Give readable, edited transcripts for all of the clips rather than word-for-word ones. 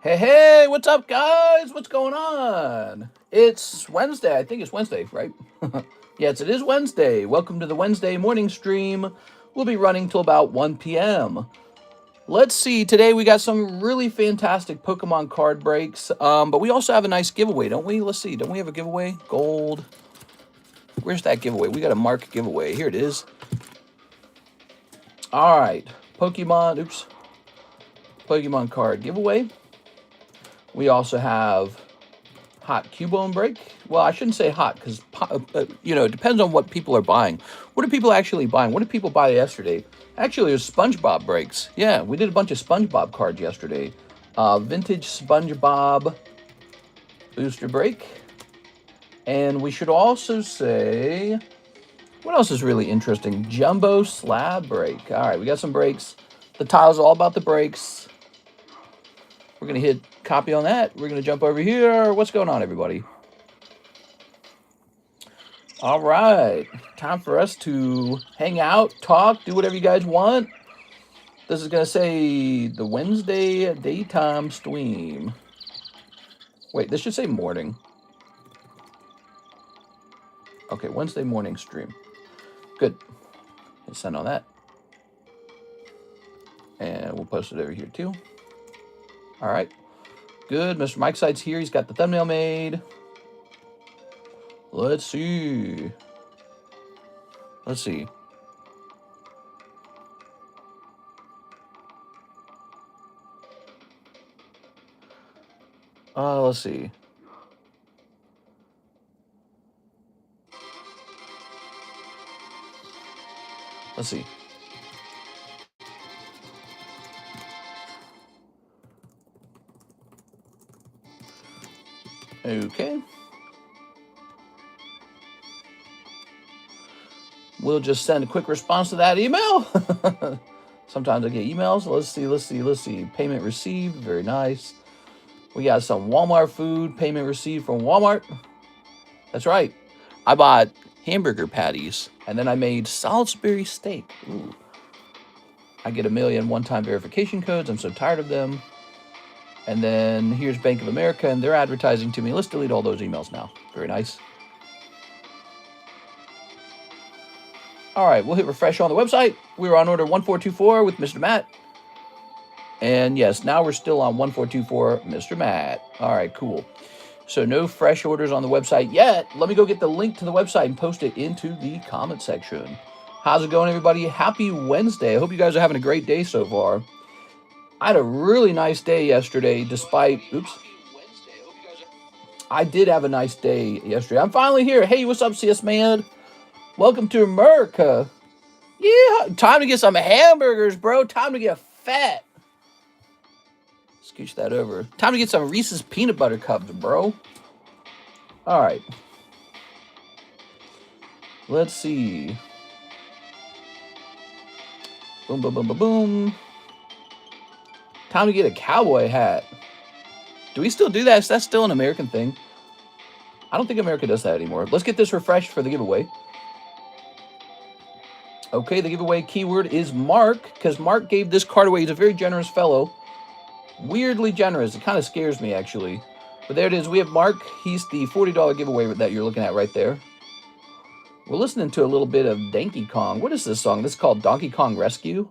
Hey, what's up, guys? What's going on? It's Wednesday. I think it's Wednesday, right? Yes, it is Wednesday. Welcome to the Wednesday morning stream. We'll be running till about 1 p.m. Let's see. Today we got some really fantastic Pokemon card breaks, but we also have a nice giveaway, don't we? Let's see. Don't we have a giveaway? Gold. Where's that giveaway? We got a mark giveaway. Here it is. All right. Pokemon card giveaway. We also have hot Cubone break. Well, I shouldn't say hot because, it depends on what people are buying. What are people actually buying? What did people buy yesterday? Actually, there's SpongeBob breaks. Yeah, we did a bunch of SpongeBob cards yesterday. Vintage SpongeBob booster break. And we should also say, what else is really interesting? Jumbo Slab break. All right, we got some breaks. The tile's all about the breaks. We're going to hit copy on that. We're going to jump over here. What's going on, everybody? All right. Time for us to hang out, talk, do whatever you guys want. This is going to say the Wednesday daytime stream. Wait, this should say morning. Okay, Wednesday morning stream. Good. Hit send on that. And we'll post it over here, too. All right. Good. Mr. Mike Side's here. He's got the thumbnail made. Let's see. Let's see. Let's see. Let's see. Okay. We'll just send a quick response to that email. Sometimes I get emails. Let's see. Payment received. Very nice. We got some Walmart food. Payment received from Walmart. That's right. I bought hamburger patties, and then I made Salisbury steak. Ooh. I get 1 million one-time verification codes. I'm so tired of them. And then here's Bank of America, and they're advertising to me. Let's delete all those emails now. Very nice. All right, we'll hit refresh on the website. We were on order 1424 with Mr. Matt. And yes, now we're still on 1424, Mr. Matt. All right, cool. So no fresh orders on the website yet. Let me go get the link to the website and post it into the comment section. How's it going, everybody? Happy Wednesday. I hope you guys are having a great day so far. I had a really nice day yesterday, despite... Oops. I did have a nice day yesterday. I'm finally here. Hey, what's up, CS Man? Welcome to America. Yeah, time to get some hamburgers, bro. Time to get fat. Scooch that over. Time to get some Reese's peanut butter cups, bro. All right. Let's see. Boom, boom, boom, boom, boom. Time to get a cowboy hat. Do we still do that? Is that still an American thing? I don't think America does that anymore. Let's get this refreshed for the giveaway. Okay, the giveaway keyword is Mark, because Mark gave this card away. He's a very generous fellow. Weirdly generous. It kind of scares me, actually. But there it is. We have Mark. He's the $40 giveaway that you're looking at right there. We're listening to a little bit of Donkey Kong. What is this song? This is called Donkey Kong Rescue.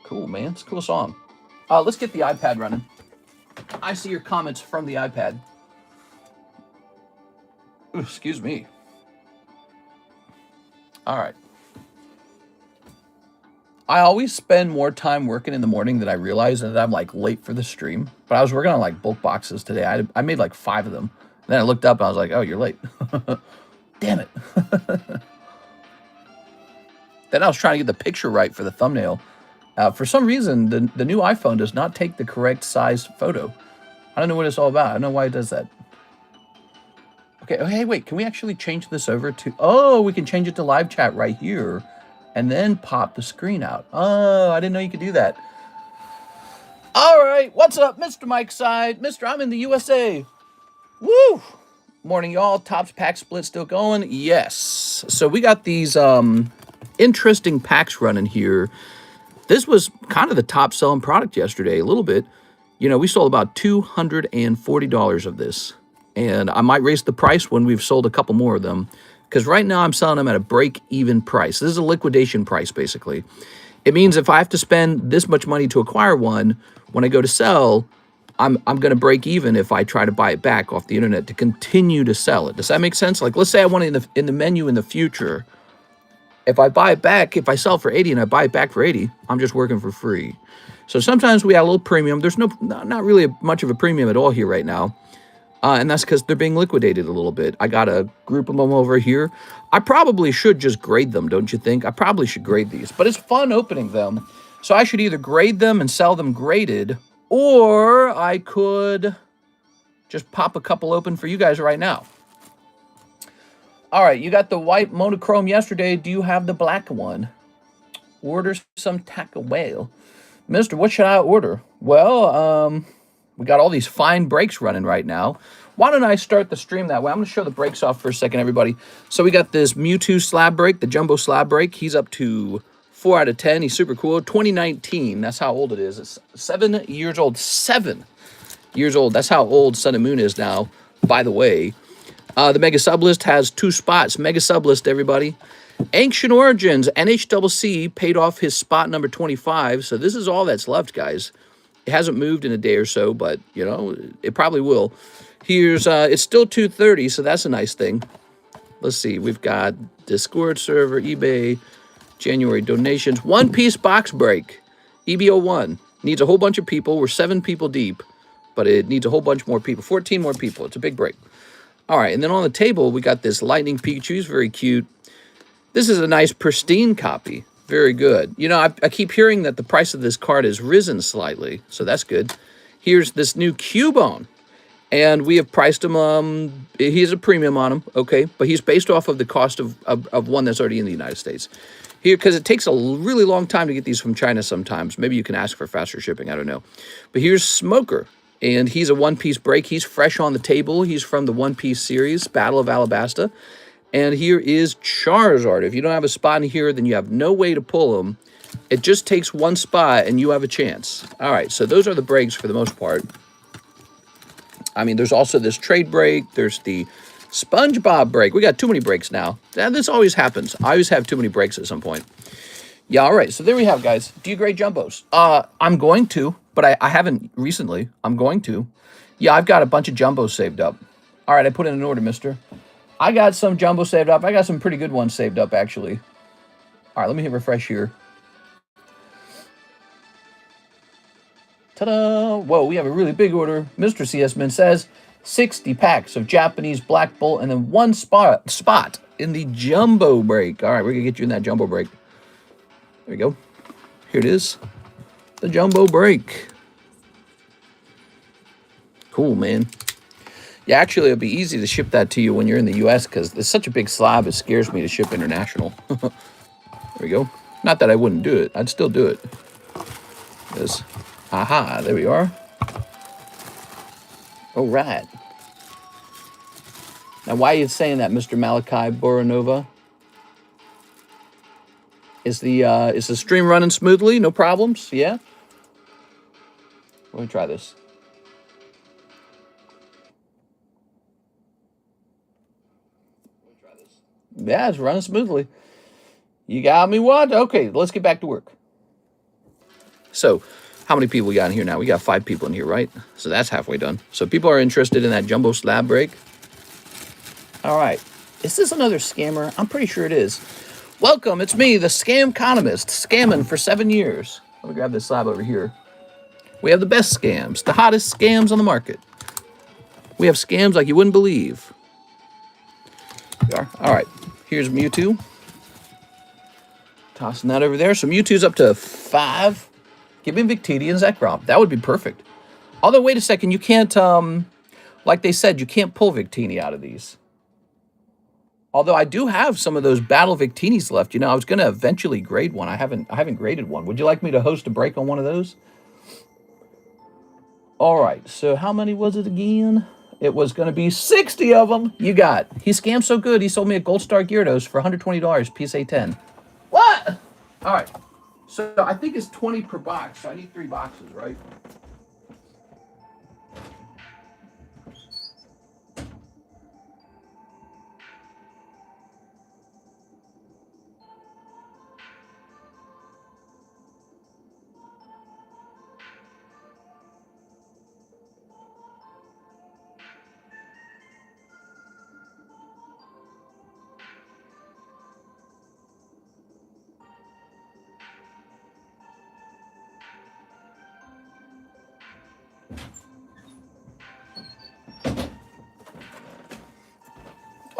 Cool, man. It's a cool song. Let's get the iPad running. I see your comments from the iPad. Ooh, excuse me. All right. I always spend more time working in the morning than I realize that I'm like late for the stream. But I was working on like bulk boxes today. I made like 5 of them. And then I looked up and I was like, oh, you're late. Damn it. Then I was trying to get the picture right for the thumbnail. For some reason, the new iPhone does not take the correct size photo. I don't know what it's all about. I don't know why it does that. Okay, oh, hey, wait, can we actually change this over to... Oh, we can change it to live chat right here and then pop the screen out. Oh, I didn't know you could do that. All right, what's up, Mr. Mike Side? Mr. I'm in the USA. Woo! Morning, y'all. Topps pack split still going? Yes. So we got these interesting packs running here. This was kind of the top selling product yesterday, a little bit. You know, we sold about $240 of this. And I might raise the price when we've sold a couple more of them. Because right now I'm selling them at a break-even price. This is a liquidation price, basically. It means if I have to spend this much money to acquire one, when I go to sell, I'm going to break even if I try to buy it back off the internet to continue to sell it. Does that make sense? Like, let's say I want it in the menu in the future. If I buy it back, if I sell for 80 and I buy it back for 80, I'm just working for free. So sometimes we add a little premium. There's not really much of a premium at all here right now. And that's because they're being liquidated a little bit. I got a group of them over here. I probably should just grade them, don't you think? I probably should grade these. But it's fun opening them. So I should either grade them and sell them graded, or I could just pop a couple open for you guys right now. All right, you got the white monochrome yesterday. Do you have the black one? Order some taco whale. Mister, what should I order? Well, we got all these fine breaks running right now. Why don't I start the stream that way? I'm going to show the breaks off for a second, everybody. So we got this Mewtwo slab break, the jumbo slab break. He's up to 4 out of 10. He's super cool. 2019, that's how old it is. It's 7 years old. 7 years old. That's how old Sun and Moon is now, by the way. The Mega Sublist has 2 spots. Mega Sublist, everybody. Ancient Origins, NHCC paid off his spot number 25. So this is all that's left, guys. It hasn't moved in a day or so, but, you know, it probably will. Here's, it's still 230, so that's a nice thing. Let's see. We've got Discord server, eBay, January donations. One Piece box break. EBO1. Needs a whole bunch of people. We're 7 people deep, but it needs a whole bunch more people. 14 more people. It's a big break. All right, and then on the table, we got this Lightning Pikachu. It's very cute. This is a nice pristine copy. Very good. You know, I keep hearing that the price of this card has risen slightly, so that's good. Here's this new Cubone, and we have priced him, he has a premium on him, okay, but he's based off of the cost of one that's already in the United States. Here, because it takes a really long time to get these from China sometimes. Maybe you can ask for faster shipping, I don't know. But here's Smoker, and he's a one-piece break. He's fresh on the table. He's from the One Piece series, Battle of Alabasta. And here is Charizard. If you don't have a spot in here, then you have no way to pull them. It just takes one spot, and you have a chance. All right, so those are the breaks for the most part. I mean, there's also this trade break. There's the Spongebob break. We got too many breaks now. This always happens. I always have too many breaks at some point. Yeah, all right, so there we have, guys. Do you grade jumbos? I'm going to, but I haven't recently. I'm going to. Yeah, I've got a bunch of jumbos saved up. All right, I put in an order, mister. I got some jumbo saved up. I got some pretty good ones saved up, actually. All right, let me hit refresh here. Ta-da! Whoa, we have a really big order. Mr. CS-Man says 60 packs of Japanese Black Bull and then 1 spot in the jumbo break. All right, we're going to get you in that jumbo break. There we go. Here it is. The jumbo break. Cool, man. Yeah, actually, it'll be easy to ship that to you when you're in the U.S. because it's such a big slab, it scares me to ship international. There we go. Not that I wouldn't do it. I'd still do it. This. Aha, there we are. All right. Now, why are you saying that, Mr. Malachi Boranova? Is the stream running smoothly? No problems? Yeah? Let me try this. Yeah, it's running smoothly. You got me what? Okay, let's get back to work. So, how many people we got in here now? We got 5 people in here, right? So that's halfway done. So people are interested in that jumbo slab break. All right. Is this another scammer? I'm pretty sure it is. Welcome, it's me, the TheCardconomist, scamming for 7 years. Let me grab this slab over here. We have the best scams, the hottest scams on the market. We have scams like you wouldn't believe. We are. All right, here's Mewtwo. Tossing that over there. So Mewtwo's up to 5. Give me Victini and Zekrom. That would be perfect. Although, wait a second, you can't, like they said, you can't pull Victini out of these. Although I do have some of those Battle Victinis left. You know, I was going to eventually grade one. I haven't graded one. Would you like me to host a break on one of those? All right, so how many was it again? It was going to be 60 of them. You got. He scammed so good, he sold me a Gold Star Gyarados for $120, PSA 10. What? All right. So I think it's 20 per box. So I need 3 boxes, right?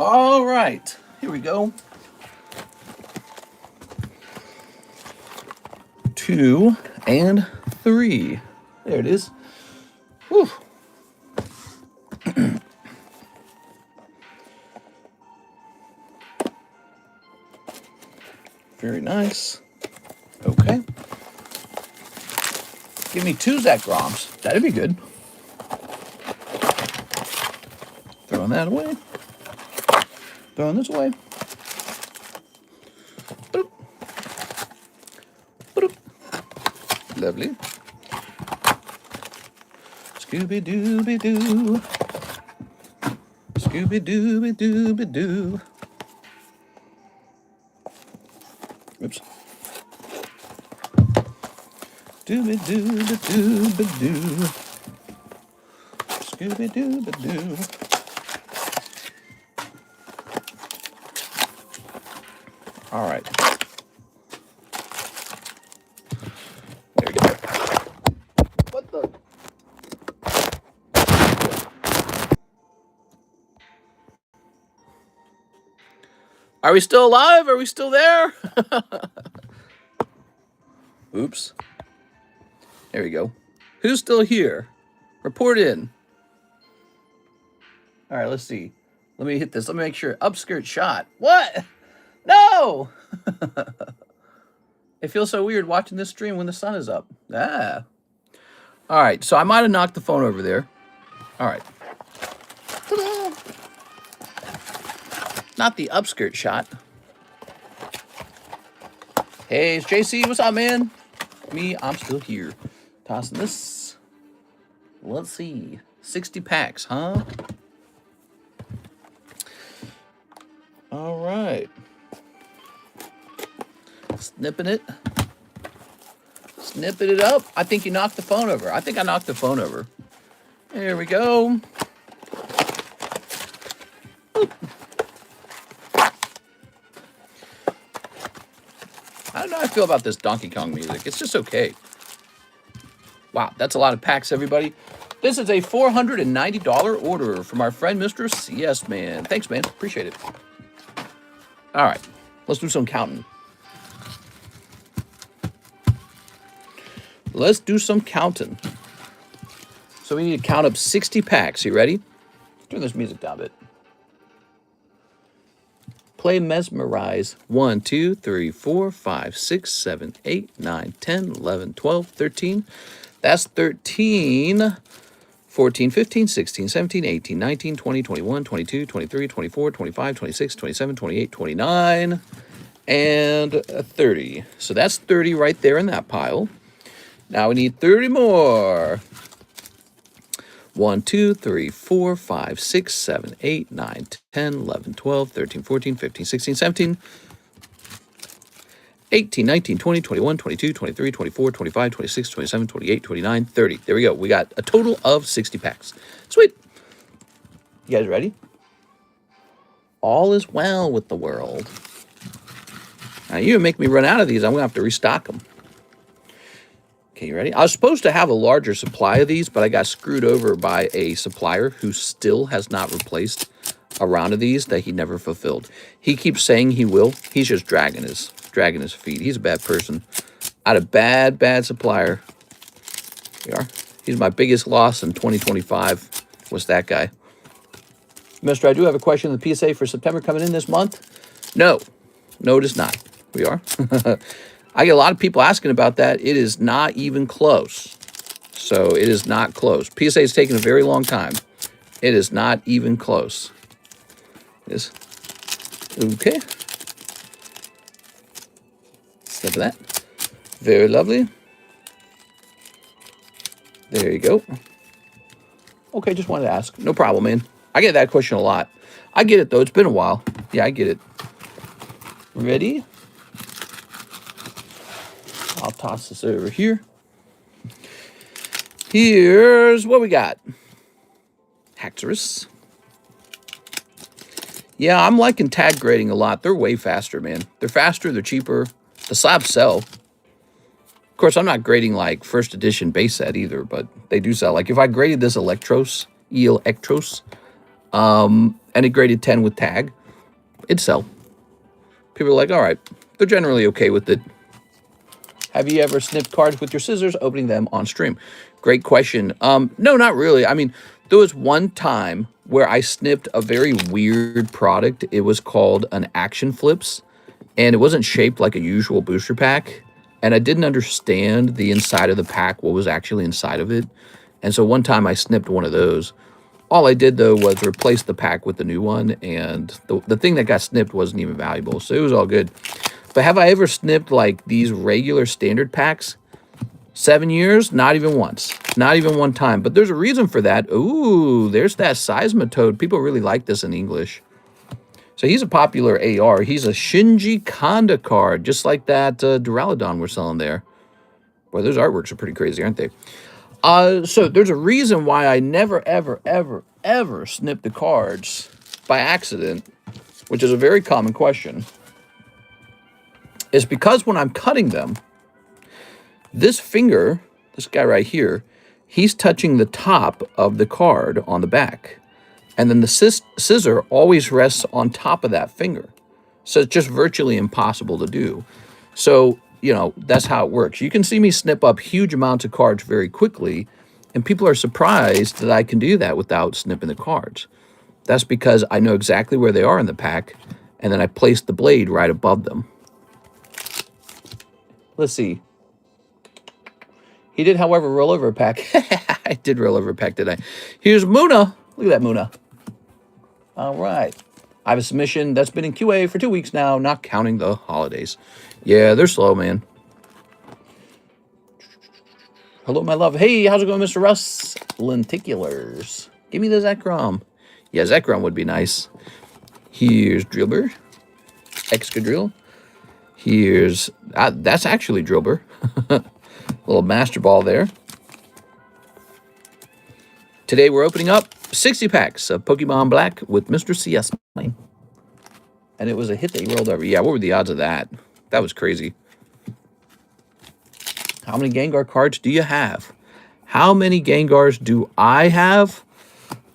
All right, here we go. 2 and 3. There it is. Whew. Very nice. Okay. Give me 2 Zach Groms. That'd be good. Throwing that away. Throwing this away. Boop. Boop. Lovely. Scooby-Dooby-Doo. Scooby-Dooby-Dooby-Doo. Oops. Dooby-Dooby-Dooby-Doo. Scooby-Dooby-Doo. All right. There we go. What the? Are we still alive? Are we still there? Oops. There we go. Who's still here? Report in. All right, let's see. Let me hit this. Let me make sure. Upskirt shot. What? No! It feels so weird watching this stream when the sun is up. Ah. All right, so I might have knocked the phone over there. All right. Ta-da! Not the upskirt shot. Hey, it's JC. What's up, man? Me, I'm still here. Tossing this. Let's see. 60 packs, huh? All right. Snipping it. Snipping it up. I think you knocked the phone over. I think I knocked the phone over. There we go. Oop. I don't know how I feel about this Donkey Kong music. It's just okay. Wow, that's a lot of packs, everybody. This is a $490 order from our friend, Mr. CS Man. Thanks, man. Appreciate it. All right, let's do some counting. Let's do some counting. So we need to count up 60 packs. You ready? Turn this music down a bit. Play Mesmerize. 1, 2, 3, 4, 5, 6, 7, 8, 9, 10, 11, 12, 13. That's 13. 14, 15, 16, 17, 18, 19, 20, 21, 22, 23, 24, 25, 26, 27, 28, 29, and 30. So that's 30 right there in that pile. Now we need 30 more. 1, 2, 3, 4, 5, 6, 7, 8, 9, 10, 11, 12, 13, 14, 15, 16, 17, 18, 19, 20, 21, 22, 23, 24, 25, 26, 27, 28, 29, 30. There we go. We got a total of 60 packs. Sweet. You guys ready? All is well with the world. Now, you make me run out of these. I'm going to have to restock them. Okay, you ready? I was supposed to have a larger supply of these, but I got screwed over by a supplier who still has not replaced a round of these that he never fulfilled. He keeps saying he will. He's just dragging his feet. He's a bad person. I had a bad supplier. Here we are. He's my biggest loss in 2025. Was that guy. Mister, I do have a question. The PSA for September coming in this month? No, it is not. We are. I get a lot of people asking about that. It is not even close. So it is not close. PSA is taking a very long time. It is not even close. It is. Okay. Snip of that. Very lovely. There you go. Okay, just wanted to ask. No problem, man. I get that question a lot. I get it, though. It's been a while. Yeah, I get it. Ready? I'll toss this over here. Here's what we got. Haxorus. Yeah, I'm liking tag grading a lot. They're way faster, man. They're faster. They're cheaper. The slabs sell. Of course, I'm not grading like first edition base set either, but they do sell. Like if I graded this Electros, and it graded 10 with tag, it'd sell. People are like, all right, they're generally okay with it. Have you ever snipped cards with your scissors, opening them on stream? Great question. No, not really. I mean, there was one time where I snipped a very weird product. It was called an Action Flips, and it wasn't shaped like a usual booster pack. And I didn't understand the inside of the pack, what was actually inside of it. And so one time I snipped one of those. All I did, though, was replace the pack with the new one, and the thing that got snipped wasn't even valuable, so it was all good. But have I ever snipped, like, these regular standard packs? 7 years? Not even once. Not even one time. But there's a reason for that. Ooh, there's that Seismitoad. People really like this in English. So he's a popular AR. He's a Shinji Kanda card, just like that Duraludon we're selling there. Boy, those artworks are pretty crazy, aren't they? So there's a reason why I never, ever, ever, ever snip the cards by accident, which is a very common question. Is because when I'm cutting them, this finger, this guy right here, he's touching the top of the card on the back. And then the scissor always rests on top of that finger. So it's just virtually impossible to do. So, you know, that's how it works. You can see me snip up huge amounts of cards very quickly, and people are surprised that I can do that without snipping the cards. That's because I know exactly where they are in the pack, and then I place the blade right above them. Let's see. He did, however, roll over a pack. I did roll over a pack, did I? Here's Muna. Look at that Muna. All right. I have a submission that's been in QA for 2 weeks now, not counting the holidays. Yeah, they're slow, man. Hello, my love. Hey, how's it going, Mr. Russ? Lenticulars. Give me the Zekrom. Yeah, Zekrom would be nice. Here's Drillbur. Excadrill. Here's... that's actually Drillbur. Little Master Ball there. Today we're opening up 60 packs of Pokemon Black with Mr. CS. And it was a hit that he rolled over. Yeah, what were the odds of that? That was crazy. How many Gengar cards do you have? How many Gengars do I have?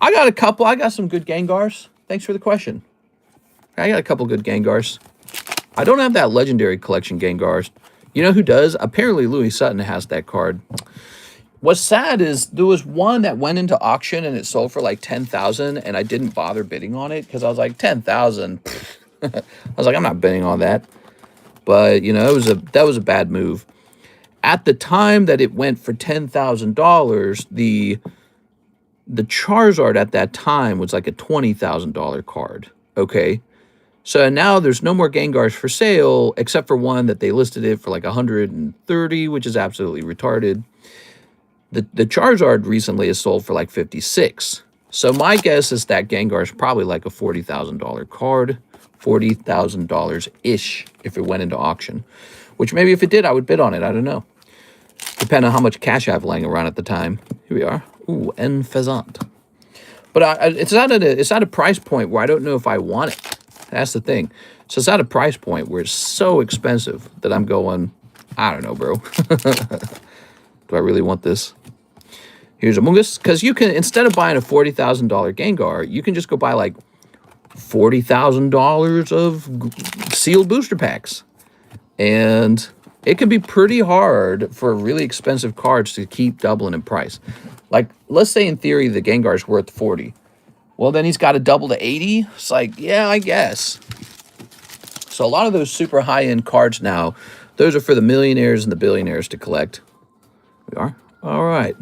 I got a couple. I got some good Gengars. Thanks for the question. I got a couple good Gengars. I don't have that legendary collection Gengars. You know who does? Apparently Louis Sutton has that card. What's sad is there was one that went into auction and it sold for like 10,000, and I didn't bother bidding on it because I was like 10,000. I was like, I'm not bidding on that. But you know, that was a bad move. At the time that it went for $10,000, the Charizard at that time was like a $20,000 card. Okay. So now there's no more Gengars for sale, except for one that they listed it for like 130, which is absolutely retarded. The Charizard recently is sold for like 56. So my guess is that Gengar is probably like a $40,000 card, $40,000-ish if it went into auction. Which maybe if it did, I would bid on it. I don't know. Depending on how much cash I have laying around at the time. Here we are. Ooh, en Faisanat. But it's at a price point where I don't know if I want it. That's the thing. So it's at a price point where it's so expensive that I'm going, I don't know, bro. Do I really want this? Here's Amoonguss. Because you can, instead of buying a $40,000 Gengar, you can just go buy like $40,000 of sealed booster packs. And it can be pretty hard for really expensive cards to keep doubling in price. Like, let's say in theory the Gengar's worth 40. Well, then he's got to double to 80. It's like, yeah, I guess. So a lot of those super high-end cards now, those are for the millionaires and the billionaires to collect. We are? All right.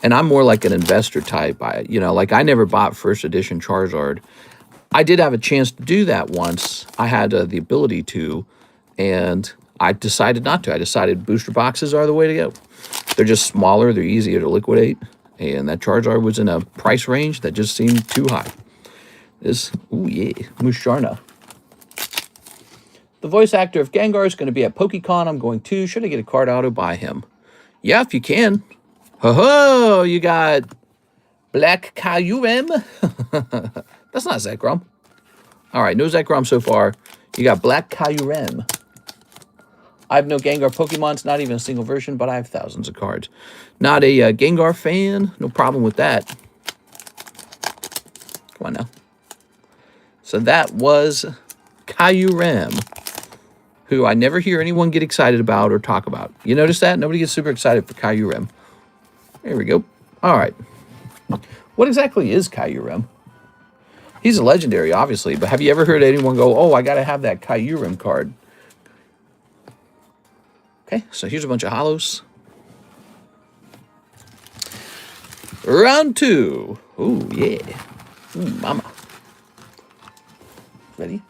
And I'm more like an investor type. Like I never bought first edition Charizard. I did have a chance to do that once. I had the ability to, and I decided not to. I decided booster boxes are the way to go. They're just smaller. They're easier to liquidate. And that Charizard was in a price range that just seemed too high. Ooh, yeah, Musharna. The voice actor of Gengar is going to be at PokeCon. I'm going to. Should I get a card auto by him? Yeah, if you can. Ho-ho! You got Black Kyurem. That's not Zekrom. All right, no Zekrom so far. You got Black Kyurem. I have no Gengar Pokemon. It's not even a single version, but I have thousands of cards. Not a Gengar fan. No problem with that. Come on now. So that was Kyurem, who I never hear anyone get excited about or talk about. You notice that? Nobody gets super excited for Kyurem. There we go. All right. What exactly is Kyurem? He's a legendary, obviously, but have you ever heard anyone go, oh, I got to have that Kyurem card? Okay, so here's a bunch of hollows. Round 2. Oh, yeah. Ooh, mama. Ready?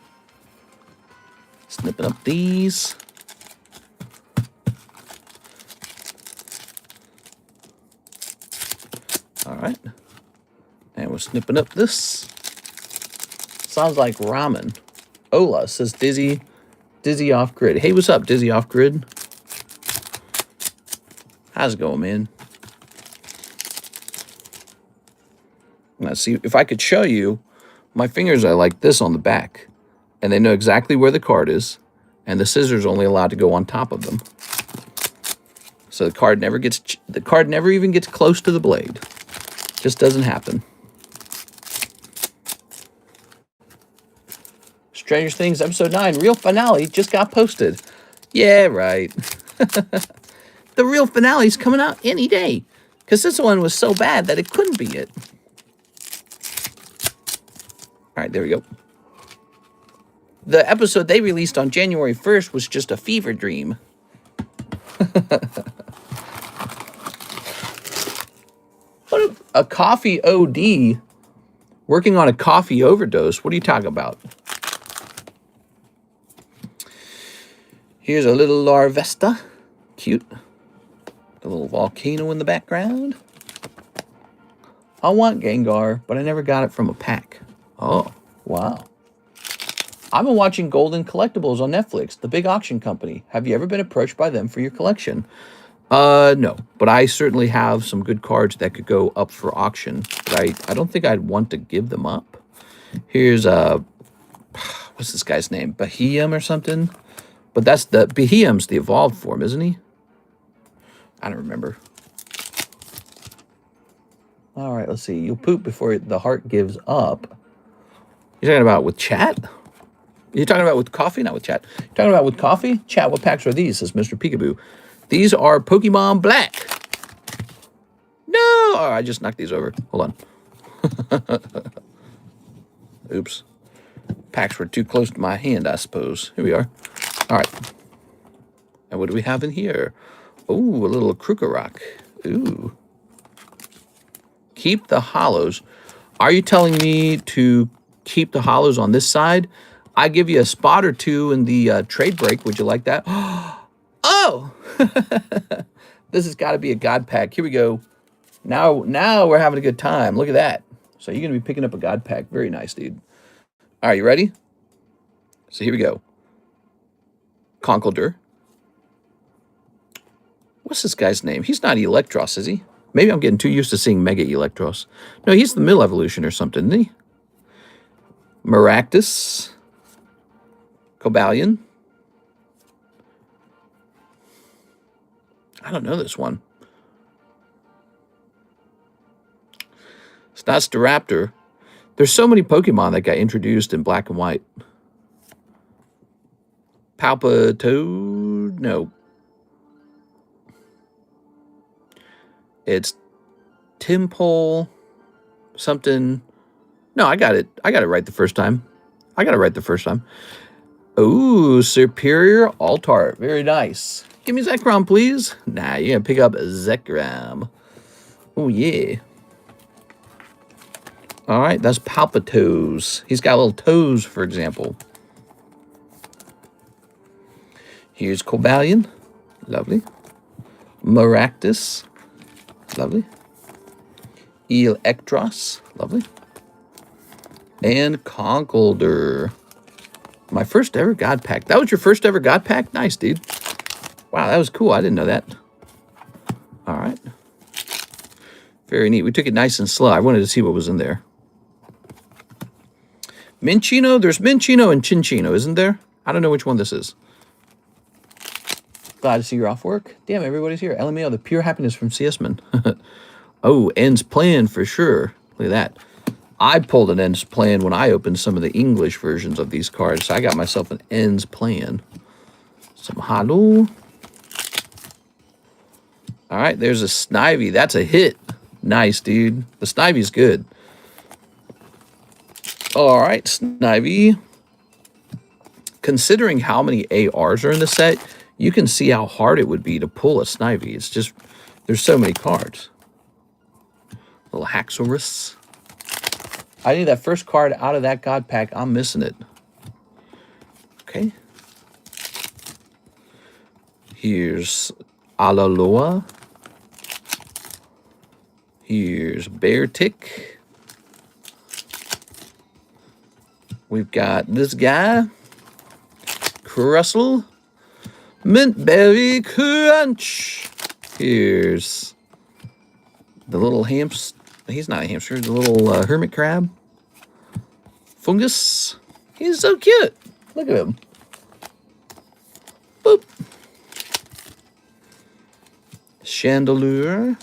Snipping up these. All right. And we're snipping up this. Sounds like ramen. Ola says Dizzy off grid. Hey, what's up, Dizzy off grid? How's it going, man? Let's see if I could show you. My fingers are like this on the back, and they know exactly where the card is, and the scissors are only allowed to go on top of them. So the card never even gets close to the blade. Just doesn't happen. Stranger Things episode 9 real finale just got posted. Yeah, right. The real finale's coming out any day, because this one was so bad that it couldn't be it. All right, there we go. The episode they released on January 1st was just a fever dream. What a coffee OD. Working on a coffee overdose. What are you talking about? Here's a little Larvesta. Cute. A little volcano in the background. I want Gengar, but I never got it from a pack. Oh, wow. I've been watching Golden Collectibles on Netflix, the big auction company. Have you ever been approached by them for your collection? No, but I certainly have some good cards that could go up for auction. But I don't think I'd want to give them up. Here's, what's this guy's name? Beheum or something? But that's Beheum's the evolved form, isn't he? I don't remember. All right, let's see. You'll poop before the heart gives up. You're talking about with chat? You're talking about with coffee? Not with chat. You're talking about with coffee? Chat, what packs are these? Says Mr. Peekaboo. These are Pokemon Black. No! Oh, I just knocked these over. Hold on. Oops. Packs were too close to my hand, I suppose. Here we are. All right. And what do we have in here? Ooh, a little Krugerrock. Ooh. Keep the hollows. Are you telling me to keep the hollows on this side? I give you a spot or two in the trade break. Would you like that? Oh! This has got to be a God pack. Here we go. Now we're having a good time. Look at that. So you're going to be picking up a God pack. Very nice, dude. All right, you ready? So here we go. Conkeldurr. What's this guy's name? He's not Electros, is he? Maybe I'm getting too used to seeing Mega Electros. No, he's the middle evolution or something, isn't he? Maractus. Cobalion. I don't know this one. It's not Staraptor. There's so many Pokemon that got introduced in black and white. Palpitoad? No. It's Timpole something. No, I got it. I got it right the first time. Ooh, Superior Altar. Very nice. Give me Zekrom, please. Nah, you're going to pick up Zekrom. Oh, yeah. All right, that's Palpitoes. He's got little toes, for example. Here's Cobalion. Lovely. Maractus. Lovely. Electros. Lovely. And Conkeldurr. My first ever God pack. That was your first ever God pack? Nice, dude. Wow, that was cool. I didn't know that. All right. Very neat. We took it nice and slow. I wanted to see what was in there. Minchino? There's Minchino and Chinchino, isn't there? I don't know which one this is. Glad to see you're off work. Damn, everybody's here. LMAO, the pure happiness from CSman. Oh, ends planned for sure. Look at that. I pulled an ends plan when I opened some of the English versions of these cards. So I got myself an ends plan. Some Halo. All right, there's a Snivy. That's a hit. Nice, dude. The Snivy's good. All right, Snivy. Considering how many ARs are in the set, you can see how hard it would be to pull a Snivy. It's just, there's so many cards. Little Haxorus. I need that first card out of that God pack. I'm missing it. Okay. Here's Alaloa. Here's Beartick. We've got this guy. Crustle. Mint Berry Crunch. Here's the little hamster. He's not a hamster. The little hermit crab. Fungus. He's so cute. Look at him. Boop. Chandelure.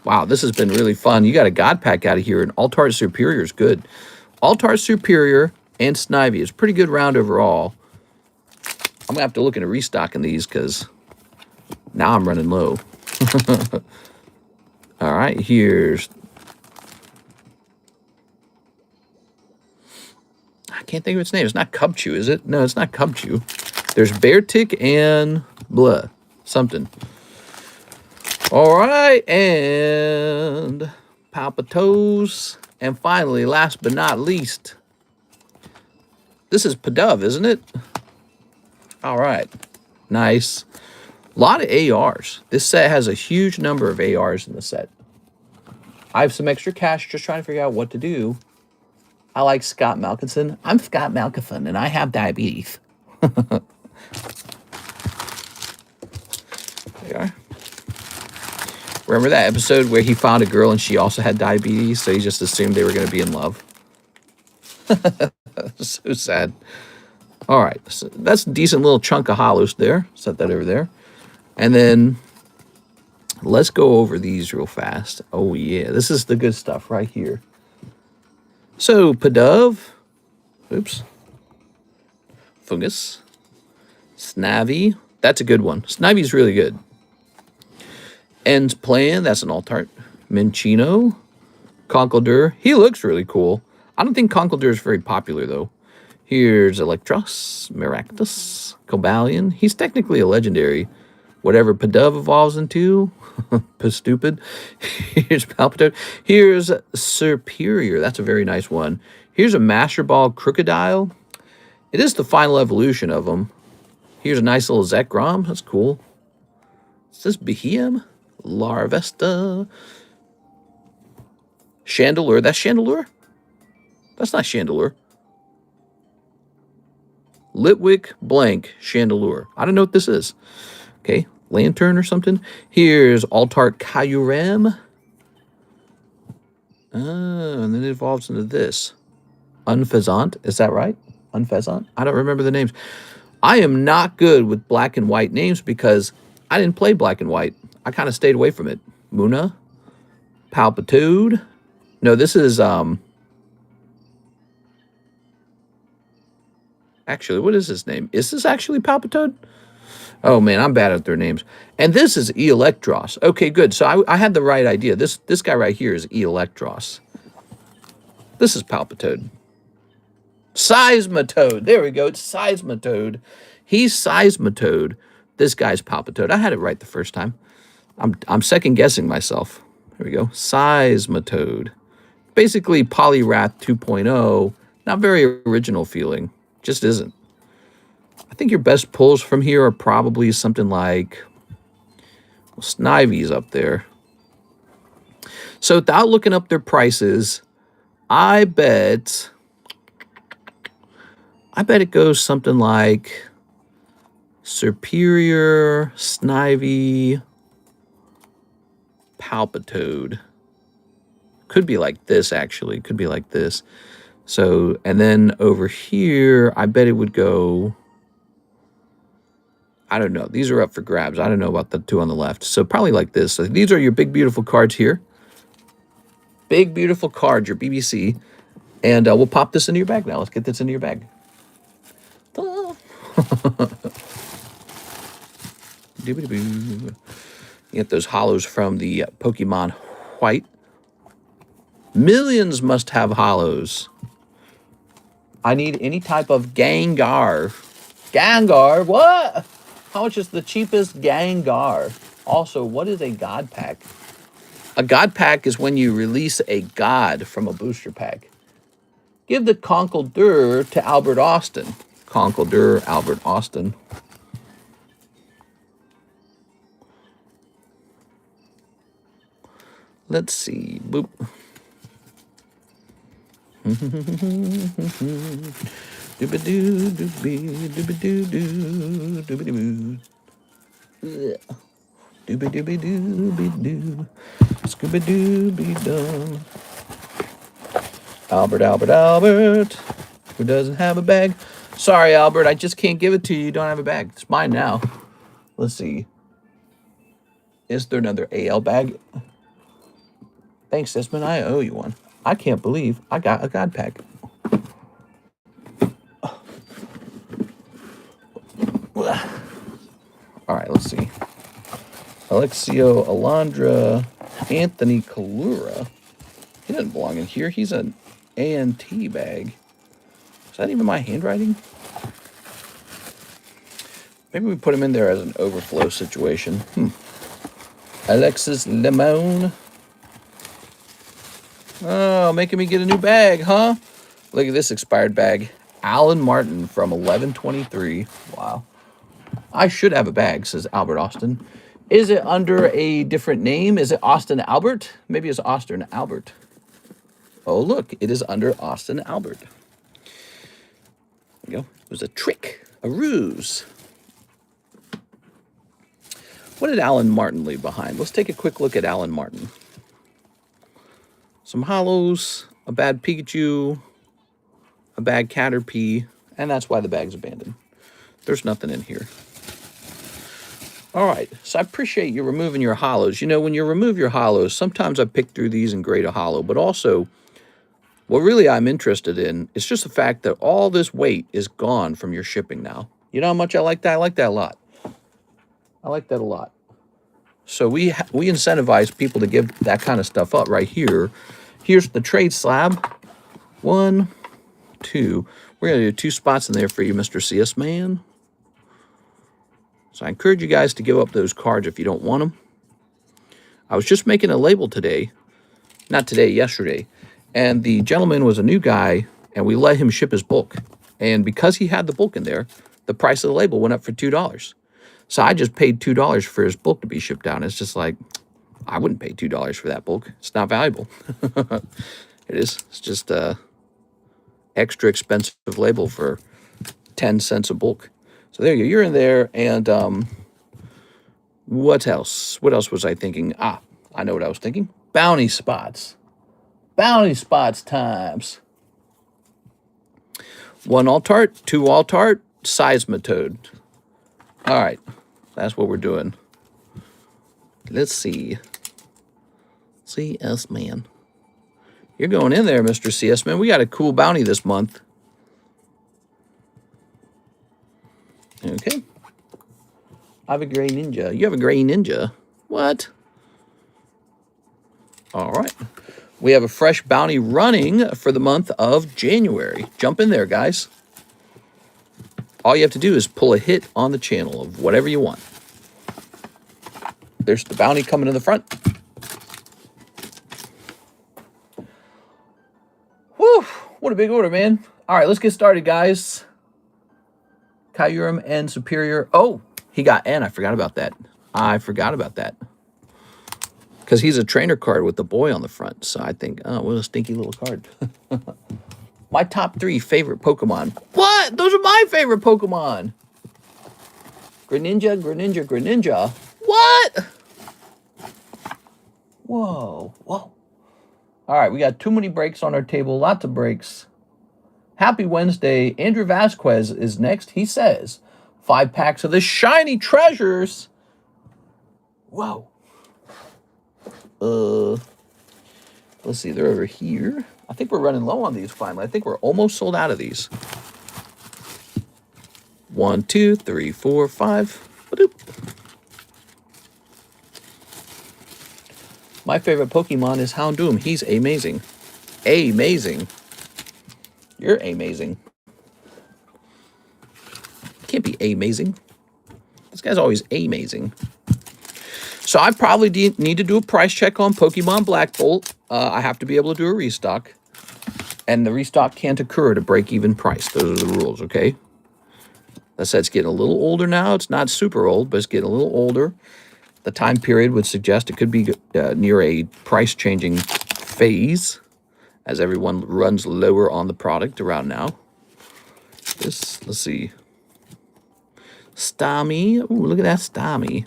Wow, this has been really fun. You got a God pack out of here, and Altart Superior is good. Altart Superior and Snivy is a pretty good round overall. I'm going to have to look into restocking these because now I'm running low. All right, here's... I can't think of its name. It's not Cubchew, is it? No, it's not Cubchew. There's Beartick and blah, something. All right, and Palpitoes. And finally, last but not least, this is Pidove, isn't it? All right, nice. A lot of ARs. This set has a huge number of ARs in the set. I have some extra cash just trying to figure out what to do. I like Scott Malkinson. I'm Scott Malkinson, and I have diabetes. There you are. Remember that episode where he found a girl and she also had diabetes, so he just assumed they were going to be in love? So sad. All right, so that's a decent little chunk of hollows there. Set that over there. And then let's go over these real fast. Oh, yeah, this is the good stuff right here. So, Pidove. Oops. Fungus. Snivy. That's a good one. Snivy's really good. Ends Plan. That's an Altart. Minccino. Conkeldurr. He looks really cool. I don't think Conkeldurr is very popular, though. Here's Electros. Maractus. Cobalion. He's technically a legendary. Whatever Pidove evolves into. Stupid. Here's Palpitoad. Here's Superior. That's a very nice one. Here's a Master Ball Crocodile. It is the final evolution of them. Here's a nice little Zekrom. That's cool. Is this Behem? Larvesta. Chandelure. That's Chandelure? That's not Chandelure. Litwick blank Chandelure. I don't know what this is. Okay. Lantern or something. Here's Altart Kyurem. And then it evolves into this. Unfezant. Is that right? Unfezant? I don't remember the names. I am not good with black and white names because I didn't play black and white. I kind of stayed away from it. Muna. Palpitude. No, this is... Actually, what is his name? Is this actually Palpitoad? Oh, man, I'm bad at their names. And this is Electros. Okay, good. So I had the right idea. This guy right here is Electros. This is Palpitoad. Seismitoad. There we go. It's Seismitoad. He's Seismitoad. This guy's Palpitoad. I had it right the first time. I'm second-guessing myself. There we go. Seismitoad. Basically, Poliwrath 2.0. Not very original feeling. Just isn't. I think your best pulls from here are probably something like... Well, Snivy's up there. So without looking up their prices, I bet it goes something like Superior, Snivy, Palpitoad. Could be like this, actually. Could be like this. So, and then over here, I bet it would go... I don't know. These are up for grabs. I don't know about the two on the left. So probably like this. So these are your big, beautiful cards here. big, beautiful card, your BBC. And we'll pop this into your bag now. Let's get this into your bag. You get those hollows from the Pokemon White. Millions must have hollows. I need any type of Gengar. Gengar? What? How much is the cheapest Gengar? Also, what is a God Pack? A God Pack is when you release a God from a booster pack. Give the Conkeldurr to Albert Austin. Conkeldurr, Albert Austin. Let's see. Boop. Doobadoo, doobie, doobadoo, doobadoo. Doobie-doobie-doobie-doo. Scooby-Dooby-doo. Albert, Albert, Albert. Who doesn't have a bag? Sorry, Albert. I just can't give it to you. You don't have a bag. It's mine now. Let's see. Is there another AL bag? Thanks, Desmond. I owe you one. I can't believe I got a God Pack. All right, let's see. Alexio Alondra, Anthony Kalura. He doesn't belong in here. He's an ANT bag. Is that even my handwriting? Maybe we put him in there as an overflow situation. Alexis Lemon. Oh, making me get a new bag, huh? Look at this expired bag. Alan Martin from 11/23. Wow. I should have a bag, says Albert Austin. Is it under a different name? Is it Austin Albert? Maybe it's Austin Albert. Oh, look, it is under Austin Albert. There you go. It was a trick, a ruse. What did Alan Martin leave behind? Let's take a quick look at Alan Martin. Some hollows, a bad Pikachu, a bad Caterpie, and that's why the bag's abandoned. There's nothing in here. All right, so I appreciate you removing your hollows. You know, when you remove your hollows, sometimes I pick through these and grade a hollow, but also what really I'm interested in is just the fact that all this weight is gone from your shipping now. You know how much I like that? I like that a lot. I like that a lot. So we incentivize people to give that kind of stuff up right here. Here's the trade slab. 1, 2. We're going to do 2 spots in there for you, Mr. CS Man. So I encourage you guys to give up those cards if you don't want them. I was just making a label today. Not today, yesterday. And the gentleman was a new guy, and we let him ship his bulk. And because he had the bulk in there, the price of the label went up for $2. So I just paid $2 for his bulk to be shipped down. It's just like, I wouldn't pay $2 for that bulk. It's not valuable. It is. It's just a extra expensive label for 10 cents a bulk. So there you go. You're in there. And what else? What else was I thinking? I know what I was thinking. Bounty spots. Bounty spots times. 1 Altart, 2 Altart, Seismitoad. All right. That's what we're doing. Let's see. CS Man. You're going in there, Mr. CS Man. We got a cool bounty this month. Okay. I have a gray ninja. You have a gray ninja. What? All right. We have a fresh bounty running for the month of January. Jump in there, guys. All you have to do is pull a hit on the channel of whatever you want. There's the bounty coming in the front. Whew, what a big order, man. All right, let's get started, guys. Kyurem and Superior. Oh, he got N. I forgot about that. Because he's a trainer card with the boy on the front. So I think, oh, what a stinky little card. My top 3 favorite Pokemon. What? Those are my favorite Pokemon. Greninja, Greninja, Greninja. What? Whoa, whoa. All right, we got too many breaks on our table. Lots of breaks. Happy Wednesday. Andrew Vasquez is next. He says, 5 packs of the shiny treasures. Whoa. Let's see, they're over here. I think we're running low on these finally. I think we're almost sold out of these. 1, 2, 3, 4, 5. Ba-doop. My favorite Pokemon is Houndoom. He's amazing. Amazing. You're amazing. Can't be amazing. This guy's always amazing. So I probably need to do a price check on Pokemon Black Bolt. I have to be able to do a restock. And the restock can't occur at a break-even price. Those are the rules, okay? That said, it's getting a little older now. It's not super old, but it's getting a little older. The time period would suggest it could be near a price-changing phase as everyone runs lower on the product around now. Let's see. Stami. Ooh, look at that Stami.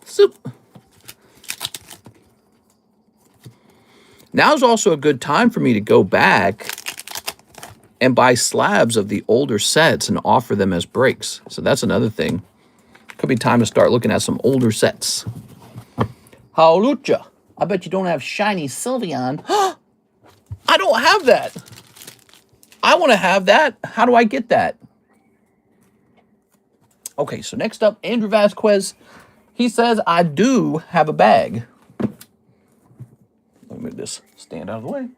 Soup. Now's also a good time for me to go back and buy slabs of the older sets and offer them as breaks. So that's another thing. Could be time to start looking at some older sets. Howlucha. I bet you don't have shiny Sylveon. I don't have that. I want to have that. How do I get that? Okay, so next up, Andrew Vasquez. He says, I do have a bag. Let me just stand out of the way.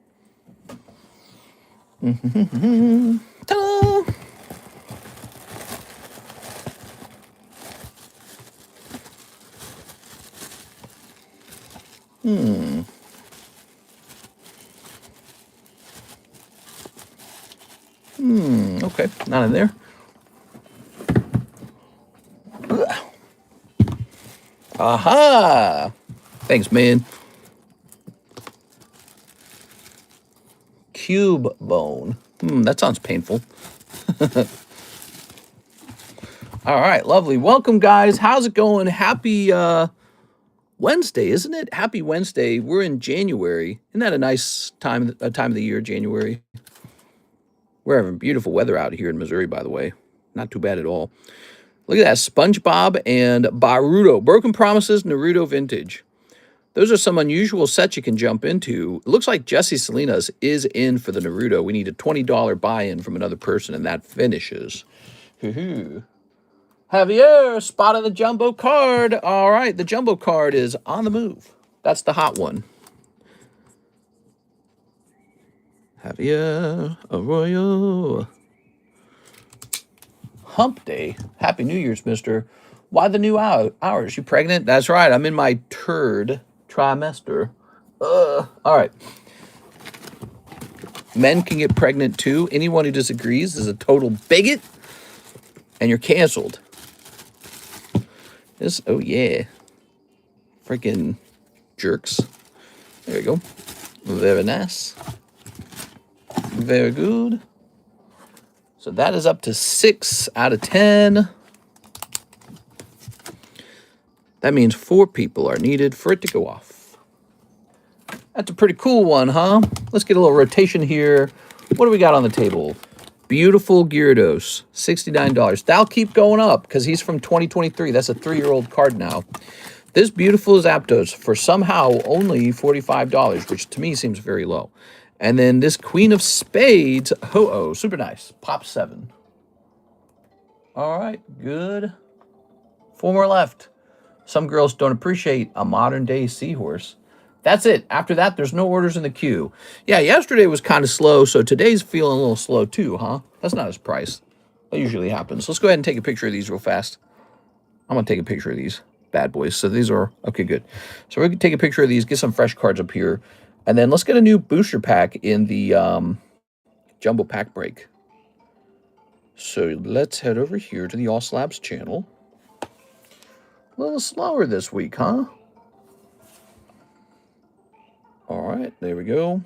Ta-da! Okay, not in there. Ugh. Aha! Thanks, man. Cube bone. That sounds painful. All right, lovely. Welcome, guys. How's it going? Happy Wednesday, isn't it? Happy Wednesday. We're in January. Isn't that a nice time of the year, January? We're having beautiful weather out here in Missouri, by the way. Not too bad at all. Look at that. Spongebob and Baruto. Broken Promises, Naruto Vintage. Those are some unusual sets you can jump into. It looks like Jesse Salinas is in for the Naruto. We need a $20 buy-in from another person, and that finishes. Javier spotted the jumbo card. All right, the jumbo card is on the move. That's the hot one. Javier Arroyo. Hump Day. Happy New Year's, mister. Why the new hours? You pregnant? That's right. I'm in my third trimester. All right. Men can get pregnant too. Anyone who disagrees is a total bigot, and you're canceled. This, oh yeah. Freaking jerks. There you go. Very nice. Very good. So that is up to 6 out of 10. That means 4 people are needed for it to go off. That's a pretty cool one, huh? Let's get a little rotation here. What do we got on the table? Beautiful Gyarados, $69. That'll keep going up because he's from 2023. That's a 3-year-old card now. This beautiful Zapdos for somehow only $45, which to me seems very low. And then this Queen of Spades, Ho-Oh, super nice. Pop 7. All right, good. 4 more left. Some girls don't appreciate a modern-day seahorse. That's it. After that, there's no orders in the queue. Yeah, yesterday was kind of slow, so today's feeling a little slow too, huh? That's not his price. That usually happens. Let's go ahead and take a picture of these real fast. I'm going to take a picture of these bad boys. So these are, okay, good. So we're going to take a picture of these, get some fresh cards up here, and then let's get a new booster pack in the Jumbo Pack Break. So let's head over here to the All Slabs channel. A little slower this week, huh? All right, there we go.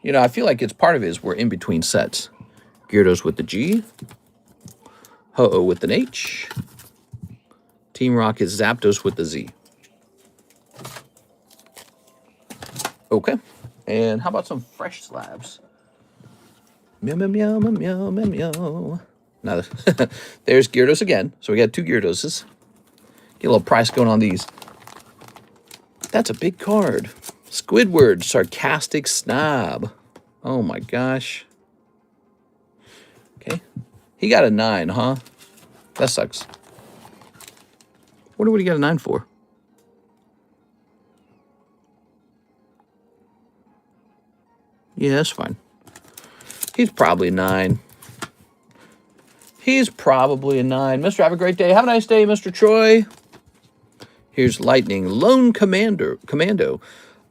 You know, I feel like it's part of it is we're in between sets. Gyarados with the G. Ho-Oh with an H. Team Rocket Zapdos with the Z. Okay. And how about some fresh slabs? Meow, meow, meow, meow, meow, meow. Now, there's Gyarados again. So we got 2 Gyarados. Get a little price going on these. That's a big card. Squidward, Sarcastic Snob. Oh my gosh. Okay. He got a 9, huh? That sucks. Wonder what he got a 9 for. Yeah, that's fine. He's probably a 9. He's probably a 9. Mister, have a great day. Have a nice day, Mr. Troy. Here's Lightning. Lone Commando.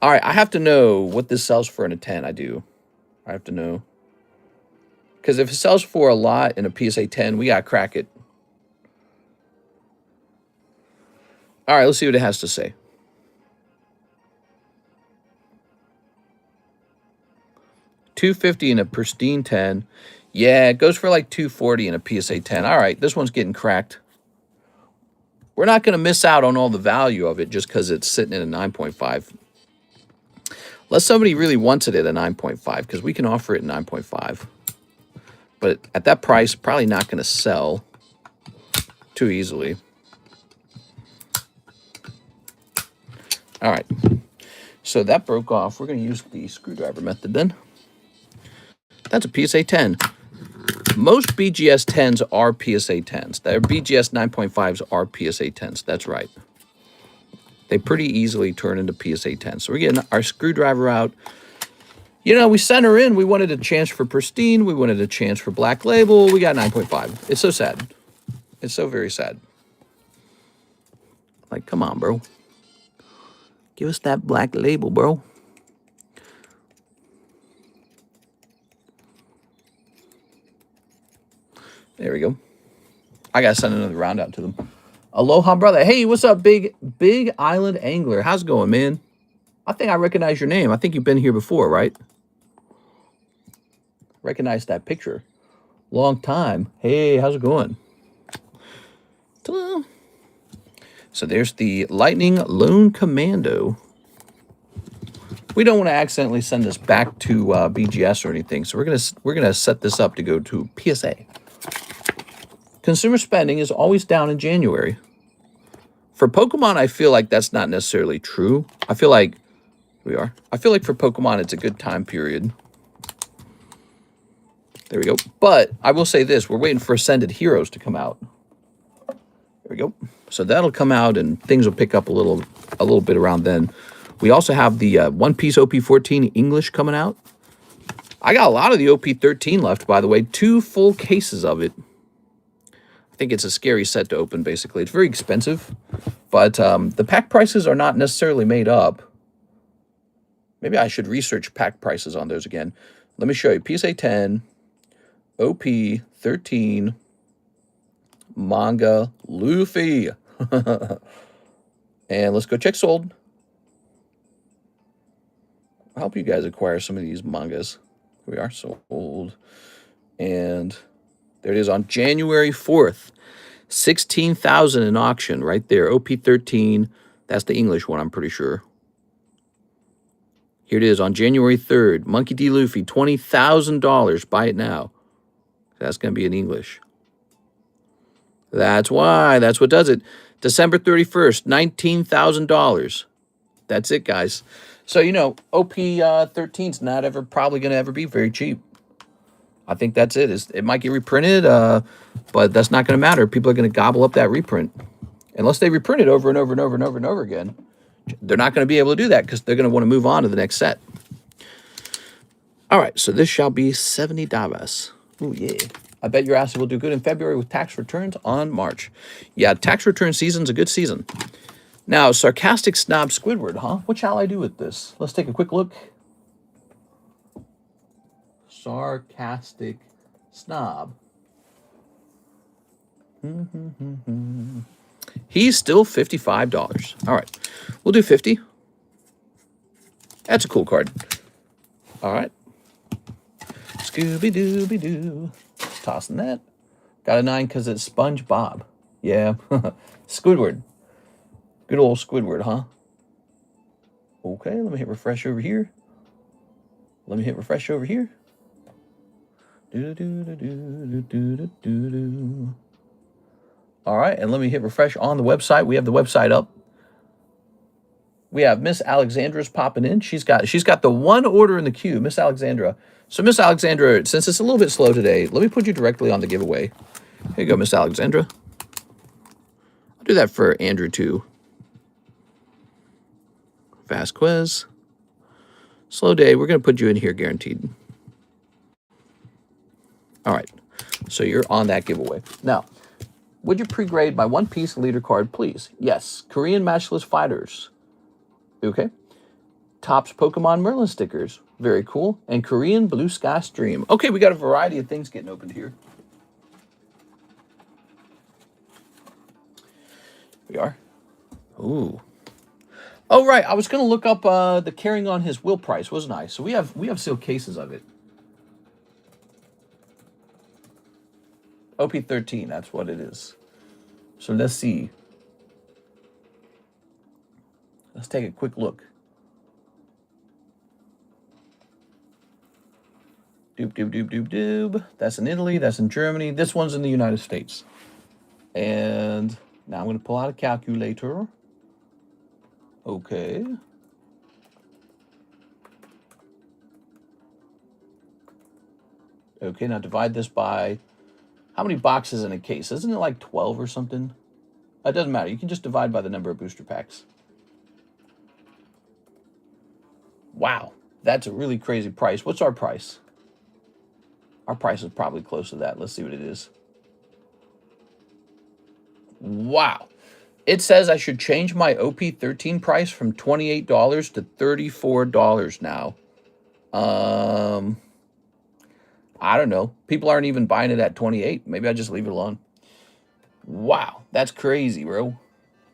All right, I have to know what this sells for in a 10. I do. I have to know. Because if it sells for a lot in a PSA 10, we got to crack it. All right, let's see what it has to say. $250 in a pristine 10. Yeah, it goes for like $240 in a PSA 10. All right, this one's getting cracked. We're not going to miss out on all the value of it just because it's sitting at a 9.5. Unless somebody really wants it at a 9.5, because we can offer it at 9.5. But at that price, probably not going to sell too easily. All right. So that broke off. We're going to use the screwdriver method then. That's a PSA 10. Most BGS 10s are PSA 10s. Their BGS 9.5s are PSA 10s. That's right. They pretty easily turn into PSA 10s. So we're getting our screwdriver out. You know, we sent her in. We wanted a chance for pristine. We wanted a chance for black label. We got 9.5. It's so sad. It's so very sad. Like, come on, bro. Give us that black label, bro. There we go. I got to send another round out to them. Aloha, brother. Hey, what's up, Big Island Angler? How's it going, man? I think I recognize your name. I think you've been here before, right? Recognize that picture. Long time. Hey, how's it going? Ta-da. So there's the Lightning Lone Commando. We don't want to accidentally send this back to BGS or anything, so we're gonna set this up to go to PSA. Consumer spending is always down in January. For Pokemon, I feel like that's not necessarily true. I feel like for Pokemon, it's a good time period. There we go. But I will say this: we're waiting for Ascended Heroes to come out. There we go. So that'll come out, and things will pick up a little bit around then. We also have the One Piece OP14 English coming out. I got a lot of the OP13 left, by the way. 2 full cases of it. I think it's a scary set to open, basically. It's very expensive, but the pack prices are not necessarily made up. Maybe I should research pack prices on those again. Let me show you. PSA 10, OP 13, manga, Luffy. And let's go check sold. I'll help you guys acquire some of these mangas. Here we are, sold. And there it is on January 4th. 16,000 in auction right there. OP13. That's the English one, I'm pretty sure. Here it is on January 3rd. Monkey D. Luffy, $20,000. Buy it now. That's going to be in English. That's why. That's what does it. December 31st, $19,000. That's it, guys. So, you know, OP13's not probably going to ever be very cheap. I think that's it. It might get reprinted, but that's not going to matter. People are going to gobble up that reprint. Unless they reprint it over and over and over and over and over again. They're not going to be able to do that because they're going to want to move on to the next set. All right, so this shall be $70. Oh, yeah. I bet your ass will do good in February with tax returns on March. Yeah, tax return season's a good season. Now, Sarcastic Snob Squidward, huh? What shall I do with this? Let's take a quick look. Sarcastic Snob. He's still $55. All right. We'll do 50. That's a cool card. All right. Scooby-Dooby-Doo. Tossing that. Got a 9 because it's Spongebob. Yeah. Squidward. Good old Squidward, huh? Okay, let me hit refresh over here. Let me hit refresh over here. All right, and let me hit refresh on the website. We have the website up. We have Miss Alexandra's popping in. She's got the one order in the queue, Miss Alexandra. So Miss Alexandra, since it's a little bit slow today, let me put you directly on the giveaway. Here you go, Miss Alexandra. I'll do that for Andrew too. Vasquez. Slow day. We're going to put you in here guaranteed. All right. So you're on that giveaway. Now, would you pre-grade my one-piece leader card, please? Yes. Korean Matchless Fighters. Okay. Topps Pokemon Merlin stickers. Very cool. And Korean Blue Sky Stream. Okay, we got a variety of things getting opened here. We are. Ooh. Oh, right. I was going to look up the Carrying On His Will price, wasn't I? So we have sealed cases of it. OP13, that's what it is. So let's see. Let's take a quick look. Doop, doop, doop, doop, doop. That's in Italy. That's in Germany. This one's in the United States. And now I'm going to pull out a calculator. Okay. Okay, now divide this by... How many boxes in a case? Isn't it like 12 or something? It doesn't matter. You can just divide by the number of booster packs. Wow. That's a really crazy price. What's our price? Our price is probably close to that. Let's see what it is. Wow. It says I should change my OP13 price from $28 to $34 now. I don't know. People aren't even buying it at 28. Maybe I just leave it alone. Wow, that's crazy, bro.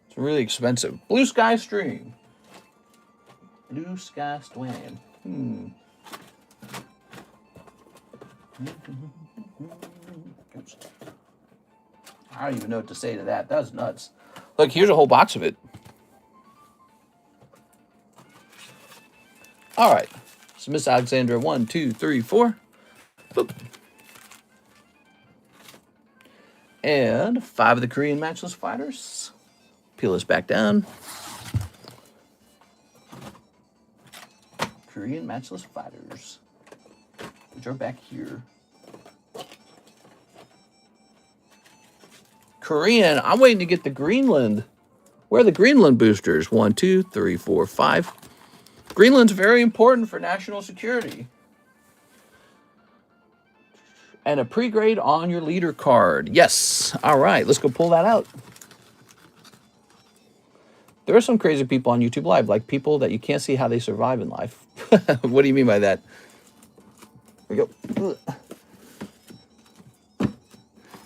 It's really expensive. Blue Sky Stream. Blue Sky Stream. I don't even know what to say to that. That's nuts. Look, here's a whole box of it. All right. So Miss Alexandra, 1, 2, 3, 4. Boop. And 5 of the Korean Matchless Fighters. Peel this back down. Korean Matchless Fighters, which are back here. Korean, I'm waiting to get the Greenland. Where are the Greenland boosters? 1, 2, 3, 4, 5. Greenland's very important for national security. And a pre-grade on your leader card. Yes. All right, let's go pull that out. There are some crazy people on YouTube Live, like people that you can't see how they survive in life. What do you mean by that? There we go.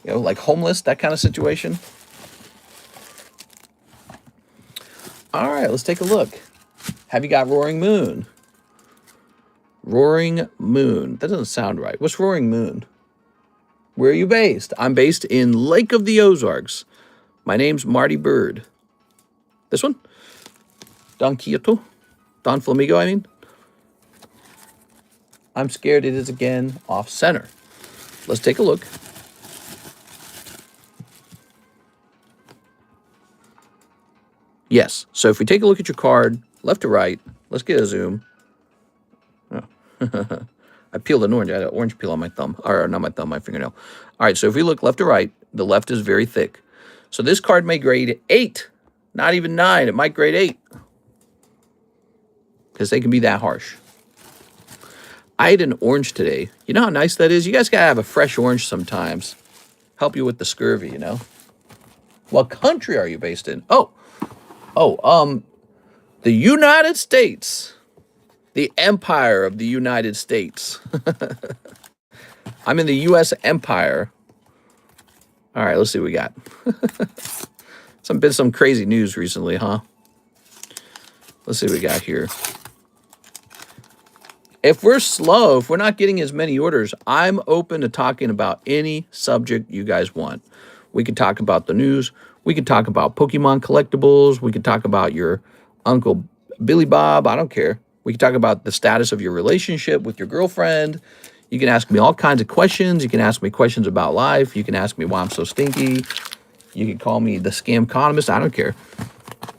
You know, like homeless, that kind of situation. All right, let's take a look. Have you got Roaring Moon? Roaring Moon. That doesn't sound right. What's Roaring Moon? Where are you based? I'm based in Lake of the Ozarks. My name's Marty Bird. This one? Don Quixote? Don Flamingo, I mean. I'm scared it is again off center. Let's take a look. Yes. So if we take a look at your card, left to right, let's get a zoom. Oh. I peeled an orange. I had an orange peel on my thumb. Or not my thumb, my fingernail. All right, so if we look left to right, the left is very thick. So this card may grade 8. Not even 9. It might grade 8. Because they can be that harsh. I ate an orange today. You know how nice that is? You guys got to have a fresh orange sometimes. Help you with the scurvy, you know? What country are you based in? The United States. The Empire of the United States. I'm in the U.S. Empire. All right, let's see what we got. Some crazy news recently, huh? Let's see what we got here. If we're slow, if we're not getting as many orders, I'm open to talking about any subject you guys want. We could talk about the news. We could talk about Pokemon collectibles. We could talk about your Uncle Billy Bob. I don't care. We can talk about the status of your relationship with your girlfriend. You can ask me all kinds of questions. You can ask me questions about life. You can ask me why I'm so stinky. You can call me the Scam Economist. I don't care.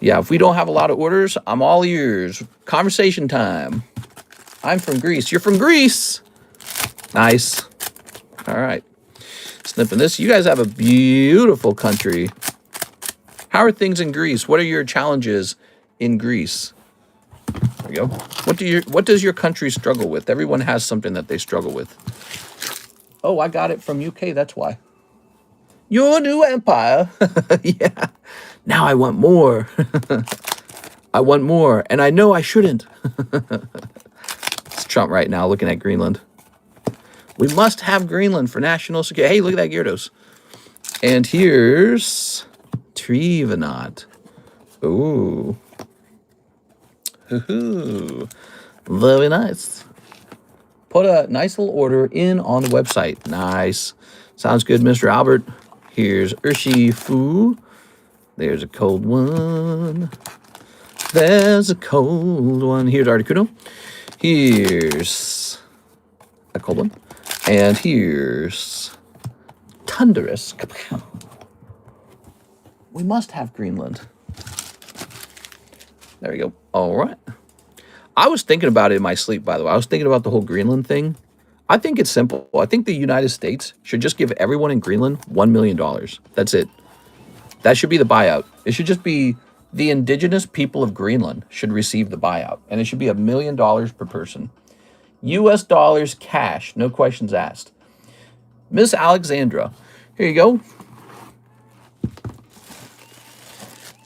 Yeah, if we don't have a lot of orders, I'm all ears. Conversation time. I'm from Greece. You're from Greece. Nice. All right. Snipping this. You guys have a beautiful country. How are things in Greece? What are your challenges in Greece? There we go. What does your country struggle with? Everyone has something that they struggle with. Oh, I got it from UK. That's why. Your new empire. Yeah. Now I want more. I want more. And I know I shouldn't. It's Trump right now looking at Greenland. We must have Greenland for national security. Hey, look at that Gyarados. And here's Trevenant. Ooh. Ooh. Very nice. Put a nice little order in on the website. Nice. Sounds good, Mr. Albert. Here's Urshifu. There's a cold one. There's a cold one. Here's Articuno. Here's a cold one. And here's Thunderous. We must have Greenland. There we go. All right. I was thinking about it in my sleep, by the way. I was thinking about the whole Greenland thing. I think it's simple. I think the United States should just give everyone in Greenland $1 million. That's it. That should be the buyout. It should just be the indigenous people of Greenland should receive the buyout. And it should be $1 million per person. US dollars cash. No questions asked. Miss Alexandra. Here you go.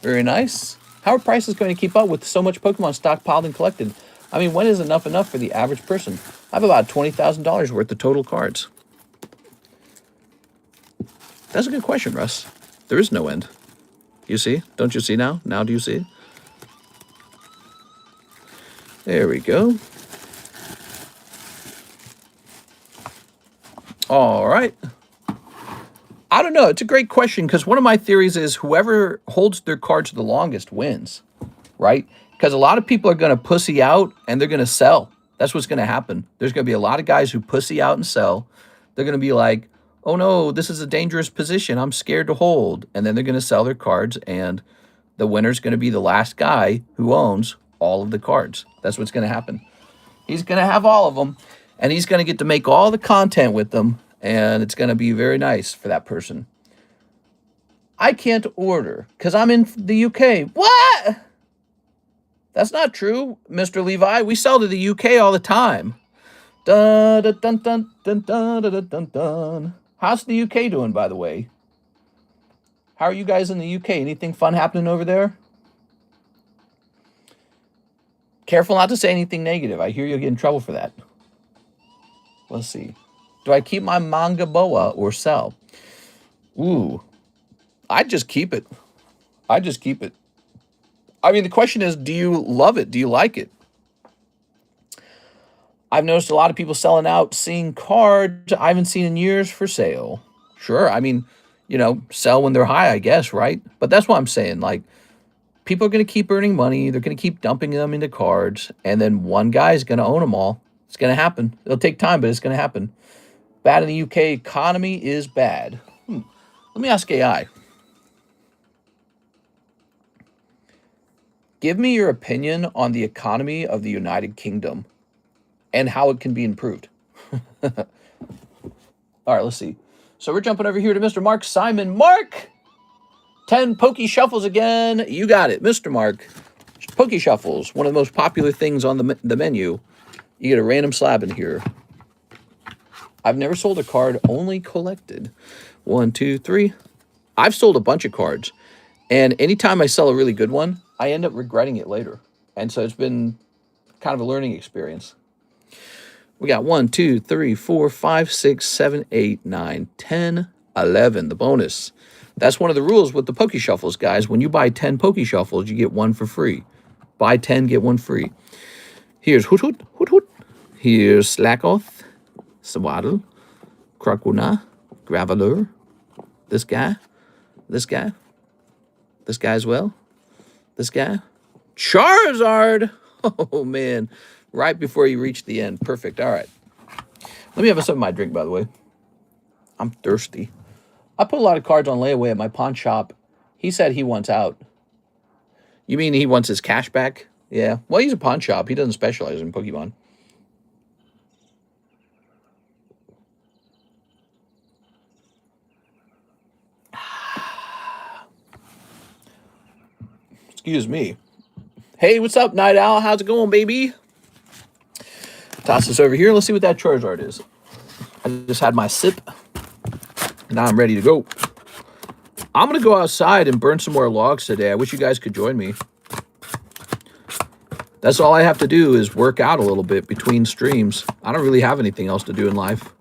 Very nice. How are prices going to keep up with so much Pokemon stockpiled and collected? I mean, when is enough for the average person? I have about $20,000 worth of total cards. That's a good question, Russ. There is no end. You see? Don't you see now? Now do you see? There we go. All right. I don't know. It's a great question because one of my theories is whoever holds their cards the longest wins, right? Because a lot of people are going to pussy out and they're going to sell. That's what's going to happen. There's going to be a lot of guys who pussy out and sell. They're going to be like, oh no, this is a dangerous position. I'm scared to hold. And then they're going to sell their cards and the winner's going to be the last guy who owns all of the cards. That's what's going to happen. He's going to have all of them and he's going to get to make all the content with them. And it's going to be very nice for that person. I can't order because I'm in the UK. What? That's not true, Mr. Levi. We sell to the UK all the time. Dun, dun, dun, dun, dun, dun, dun, dun, dun. How's the UK doing, by the way? How are you guys in the UK? Anything fun happening over there? Careful not to say anything negative. I hear you'll get in trouble for that. Let's see. Do I keep my manga boa or sell? Ooh, I'd just keep it. I just keep it. I mean, the question is, do you love it? Do you like it? I've noticed a lot of people selling out, seeing cards I haven't seen in years for sale. Sure, I mean, you know, sell when they're high, I guess, right? But that's what I'm saying. Like, people are going to keep earning money. They're going to keep dumping them into cards. And then one guy is going to own them all. It's going to happen. It'll take time, but it's going to happen. Bad in the UK. Economy is bad. Let me ask AI. Give me your opinion on the economy of the United Kingdom and how it can be improved. All right, let's see. So we're jumping over here to Mr. Mark Simon. Mark! 10 Poke Shuffles again. You got it, Mr. Mark. Poke Shuffles, one of the most popular things on the menu. You get a random slab in here. I've never sold a card, only collected. 1, 2, 3. I've sold a bunch of cards. And anytime I sell a really good one, I end up regretting it later. And so it's been kind of a learning experience. We got 1, 2, 3, 4, 5, 6, 7, 8, 9, 10, 11. The bonus. That's one of the rules with the Poke Shuffles, guys. When you buy 10 Poke Shuffles, you get one for free. Buy 10, get one free. Here's Hoot Hoot, Hoot Hoot. Here's Slackoth, Swaddle, Krakuna, Graveler. This guy. This guy. This guy as well. This guy. Charizard. Oh, man. Right before you reach the end. Perfect. All right. Let me have some of my drink, by the way. I'm thirsty. I put a lot of cards on layaway at my pawn shop. He said he wants out. You mean he wants his cash back? Yeah. Well, he's a pawn shop. He doesn't specialize in Pokemon. Excuse me. Hey, what's up, Night Owl? How's it going, baby? Toss this over here. Let's see what that Charizard is. I just had my sip. Now I'm ready to go. I'm going to go outside and burn some more logs today. I wish you guys could join me. That's all I have to do is work out a little bit between streams. I don't really have anything else to do in life.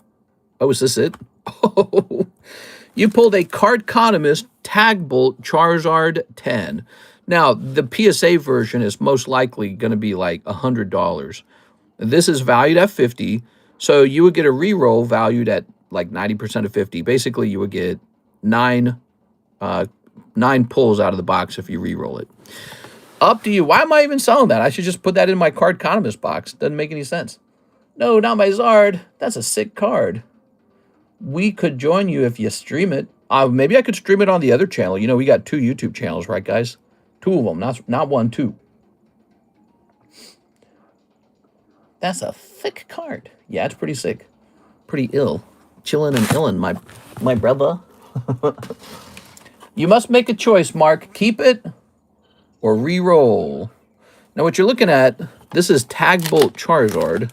Oh, is this it? Oh, you pulled a Cardconomist Tag Bolt Charizard 10. Now, the PSA version is most likely going to be like $100. This is valued at 50, so you would get a reroll valued at like 90% of 50. Basically, you would get nine pulls out of the box if you reroll it. Up to you. Why am I even selling that? I should just put that in my Cardconomist box. Doesn't make any sense. No, not my Zard. That's a sick card. We could join you if you stream it. Maybe I could stream it on the other channel. You know, we got 2 YouTube channels, right, guys? 2 of them, not 1, 2. That's a thick card. Yeah, it's pretty sick. Pretty ill. Chillin' and illin', my brother. You must make a choice, Mark. Keep it or re-roll. Now, what you're looking at, this is Tag Bolt Charizard.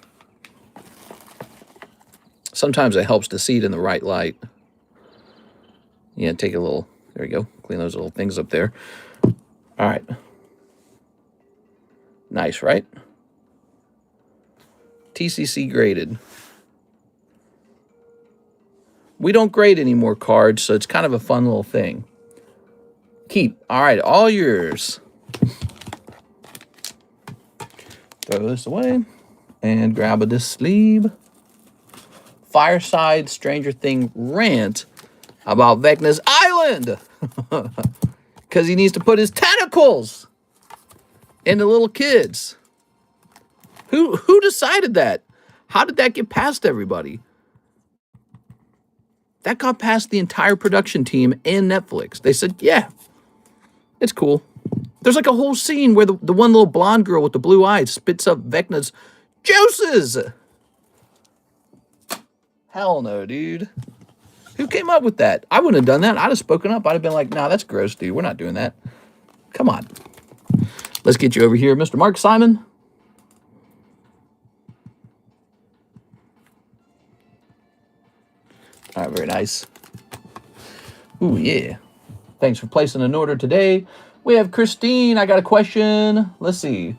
Sometimes it helps to see it in the right light. Yeah, take a little, there we go. Clean those little things up there. All right. Nice, right? TCC graded. We don't grade any more cards, so it's kind of a fun little thing. Keep. All right, all yours. Throw this away and grab this sleeve. Fireside Stranger Thing rant about Vecna's Island. Because he needs to put his tentacles into little kids. Who decided that? How did that get past everybody? That got past the entire production team and Netflix. They said, yeah, it's cool. There's like a whole scene where the one little blonde girl with the blue eyes spits up Vecna's juices. Hell no, dude. Who came up with that? I wouldn't have done that. I'd have spoken up. I'd have been like, nah, that's gross, dude. We're not doing that. Come on. Let's get you over here, Mr. Mark Simon. All right, very nice. Ooh, yeah. Thanks for placing an order today. We have Christine. I got a question. Let's see.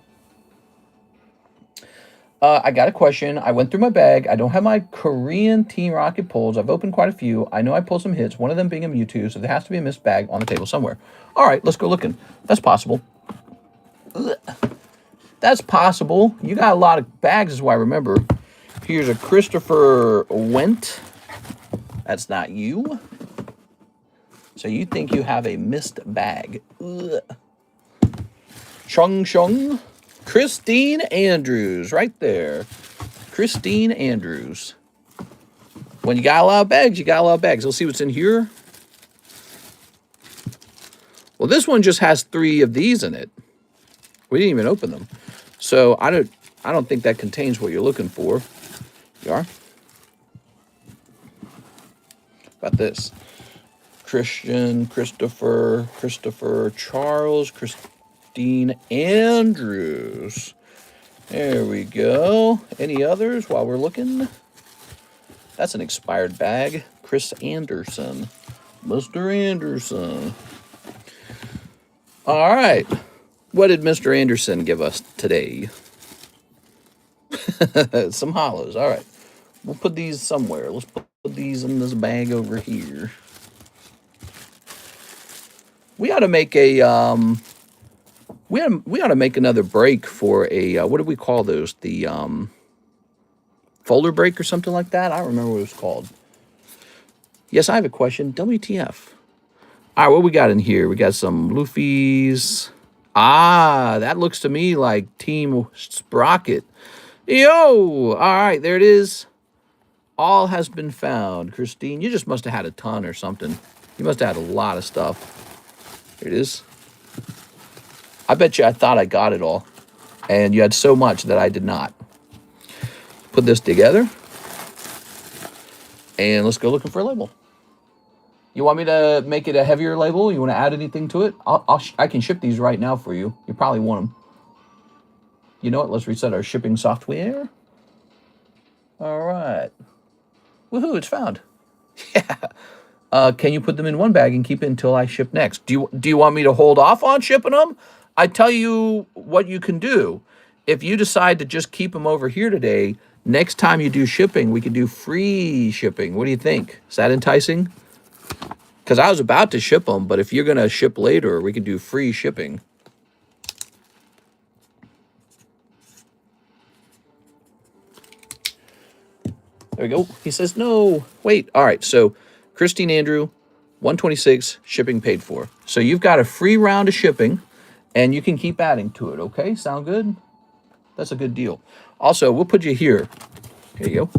I got a question. I went through my bag. I don't have my Korean Team Rocket pulls. I've opened quite a few. I know I pulled some hits, one of them being a Mewtwo, so there has to be a missed bag on the table somewhere. All right, let's go looking. That's possible. Ugh. That's possible. You got a lot of bags is what I remember. Here's a Christopher Went. That's not you. So you think you have a missed bag. Ugh. Chung. Christine Andrews, right there. Christine Andrews. When you got a lot of bags, you got a lot of bags. Let's see what's in here. Well, this one just has 3 of these in it. We didn't even open them. So I don't think that contains what you're looking for. You are? About this. Christian, Christopher, Charles, Christine Andrews. There we go. Any others while we're looking? That's an expired bag. Chris Anderson. Mr. Anderson. All right. What did Mr. Anderson give us today? Some hollows. All right. We'll put these somewhere. Let's put these in this bag over here. We ought to make a we ought to make another break for a what do we call those? The folder break or something like that. I don't remember what it was called. Yes, I have a question. WTF? All right, what we got in here? We got some Luffy's. Ah, that looks to me like Team Sprocket. Yo! All right, there it is. All has been found. Christine, you just must have had a ton or something. You must have had a lot of stuff. Here it is. I bet you I thought I got it all. And you had so much that I did not. Put this together. And let's go looking for a label. You want me to make it a heavier label? You want to add anything to it? I can ship these right now for you. You probably want them. You know what? Let's reset our shipping software. All right. Woohoo, it's found. Yeah. Can you put them in one bag and keep it until I ship next? Do you want me to hold off on shipping them? I tell you what you can do. If you decide to just keep them over here today, next time you do shipping, we can do free shipping. What do you think? Is that enticing? Because I was about to ship them, but if you're going to ship later, we can do free shipping. There we go. He says, no, wait. All right, so Christine Andrew, 126, shipping paid for. So you've got a free round of shipping, and you can keep adding to it, okay? Sound good? That's a good deal. Also, we'll put you here. Here you go.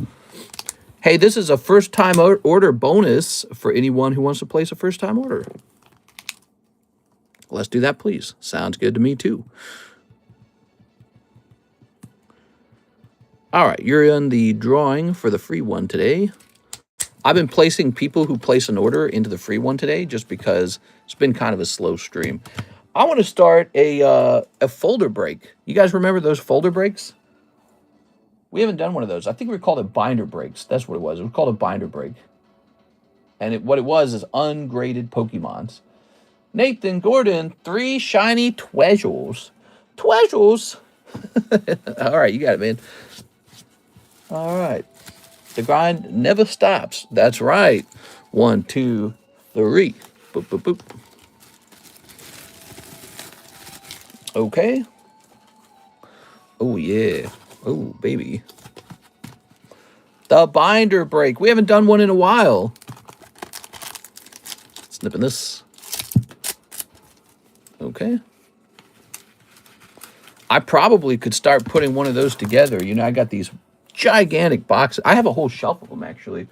Hey, this is a first-time order bonus for anyone who wants to place a first-time order. Let's do that, please. Sounds good to me, too. All right, you're in the drawing for the free one today. I've been placing people who place an order into the free one today just because it's been kind of a slow stream. I want to start a folder break. You guys remember those folder breaks? We haven't done one of those. I think we called it binder breaks. That's what it was. It was called a binder break. And what it was is ungraded Pokemons. Nathan Gordon, 3 shiny Tweezles. Tweezles? All right, you got it, man. All right. The grind never stops. That's right. 1, 2, 3. Boop, boop, boop. Okay. Oh, yeah. Oh, baby. The binder break. We haven't done one in a while. Snipping this. Okay. I probably could start putting one of those together. You know, I got these gigantic boxes. I have a whole shelf of them, actually.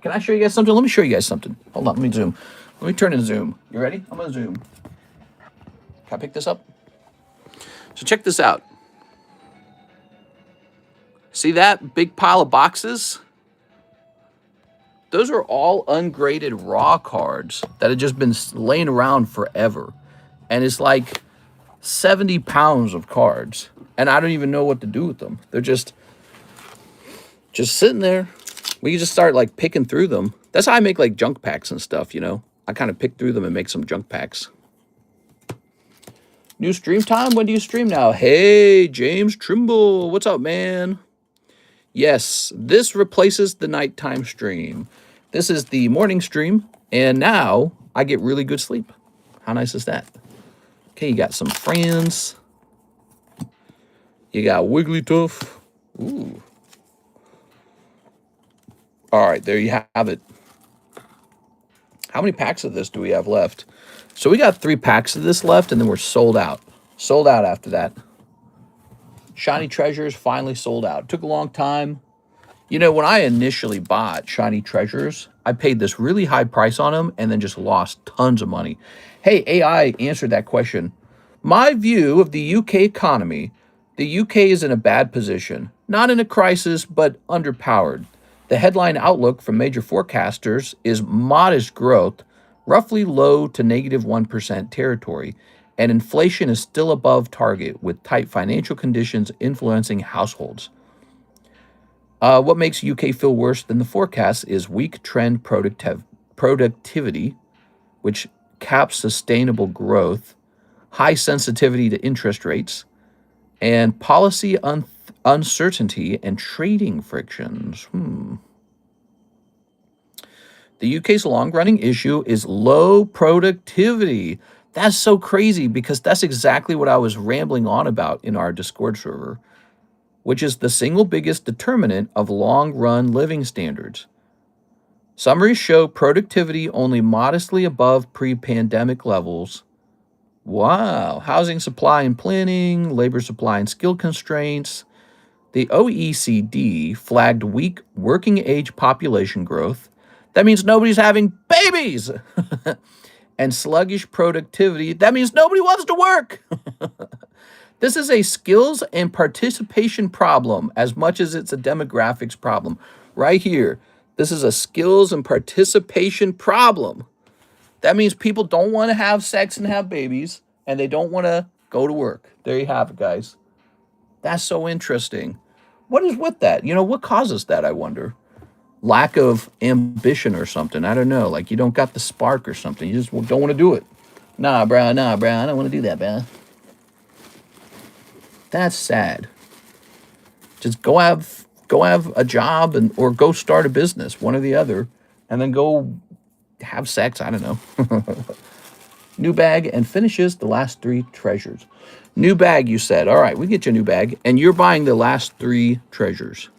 Can I show you guys something? Let me show you guys something. Hold on, let me zoom. Let me turn and zoom. You ready? I'm going to zoom. Can I pick this up? So check this out. See that big pile of boxes? Those are all ungraded raw cards that have just been laying around forever. And it's like 70 pounds of cards. And I don't even know what to do with them. They're just sitting there. We can just start like picking through them. That's how I make like junk packs and stuff, you know. I kind of pick through them and make some junk packs. New stream time? When do you stream now? Hey, James Trimble. What's up, man? Yes, this replaces the nighttime stream. This is the morning stream, and now I get really good sleep. How nice is that? Okay, you got some friends. You got Wigglytuff. Ooh. All right, there you have it. How many packs of this do we have left? So we got 3 packs of this left, and then we're sold out. Sold out after that. Shiny Treasures finally sold out. Took a long time. You know, when I initially bought Shiny Treasures, I paid this really high price on them and then just lost tons of money. Hey, AI answered that question. My view of the UK economy, the UK is in a bad position. Not in a crisis, but underpowered. The headline outlook from major forecasters is modest growth, roughly low to negative 1% territory, and inflation is still above target with tight financial conditions influencing households. What makes UK feel worse than the forecast is weak trend productivity, which caps sustainable growth, high sensitivity to interest rates, and policy uncertainty and trading frictions. The UK's long-running issue is low productivity. That's so crazy because that's exactly what I was rambling on about in our Discord server, which is the single biggest determinant of long-run living standards. Summaries show productivity only modestly above pre-pandemic levels. Wow. Housing supply and planning, labor supply and skill constraints. The OECD flagged weak working age population growth. That means nobody's having babies. and sluggish productivity, that means nobody wants to work. This is a skills and participation problem as much as it's a demographics problem. Right here, this is a skills and participation problem. That means people don't want to have sex and have babies, and they don't want to go to work. There you have it, guys. That's so interesting. What is with that? You know, what causes that, I wonder? Lack of ambition or something. I don't know. Like you don't got the spark or something. You just don't want to do it. Nah, bro. I don't want to do that, bro. That's sad. Just go have a job or go start a business, one or the other, and then go have sex. I don't know. New bag and finishes the last 3 treasures. New bag, you said. All right, we get you a new bag, and you're buying the last 3 treasures.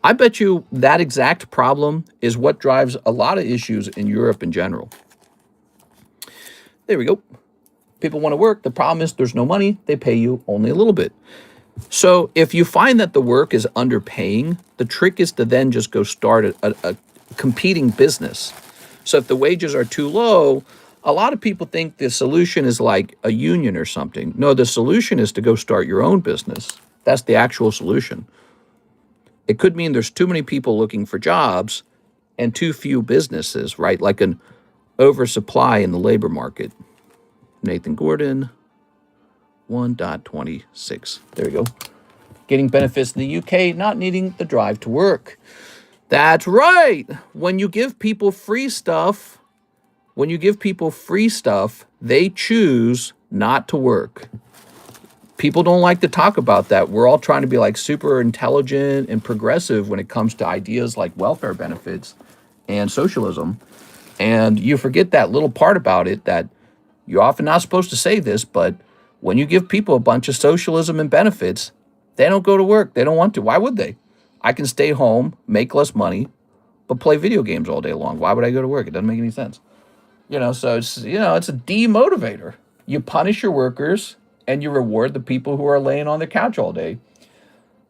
I bet you that exact problem is what drives a lot of issues in Europe in general. There we go. People want to work. The problem is there's no money. They pay you only a little bit. So if you find that the work is underpaying, the trick is to then just go start a competing business. So if the wages are too low, a lot of people think the solution is like a union or something. No, the solution is to go start your own business. That's the actual solution. It could mean there's too many people looking for jobs and too few businesses, right? Like an oversupply in the labor market. Nathan Gordon, 1.26. There we go. Getting benefits in the UK, not needing the drive to work. That's right. When you give people free stuff, they choose not to work. People don't like to talk about that. We're all trying to be like super intelligent and progressive when it comes to ideas like welfare benefits and socialism. And you forget that little part about it that you're often not supposed to say this, but when you give people a bunch of socialism and benefits, they don't go to work. They don't want to. Why would they? I can stay home, make less money, but play video games all day long. Why would I go to work? It doesn't make any sense. So it's a demotivator. You punish your workers and you reward the people who are laying on the couch all day.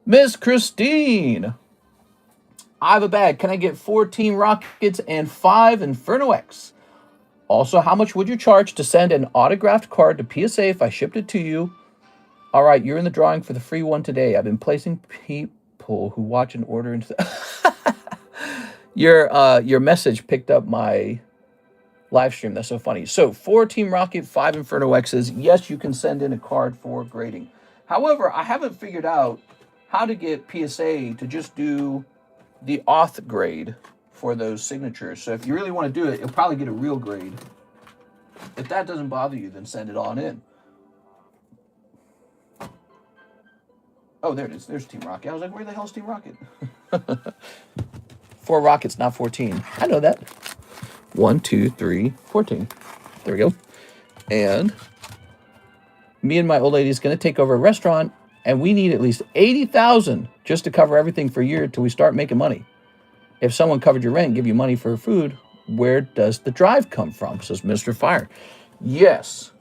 Miss Christine, I have a bag. Can I get 14 rockets and 5 Inferno X? Also, how much would you charge to send an autographed card to PSA if I shipped it to you? All right, you're in the drawing for the free one today. I've been placing people who watch and order into your message picked up my live stream. That's so funny. So 4 Team Rocket, 5 Inferno X's. Yes, you can send in a card for grading. However, I haven't figured out how to get PSA to just do the auth grade for those signatures. So if you really want to do it, you'll probably get a real grade. If that doesn't bother you, then send it on in. Oh, there it is. There's Team Rocket. I was like, where the hell's Team Rocket? 4 rockets, not 14. I know that. 1, 2, 3, 14. There we go. And me and my old lady is going to take over a restaurant, and we need at least 80,000 just to cover everything for a year till we start making money. If someone covered your rent and give you money for food, where does the drive come from? Says Mr. Fire. Yes.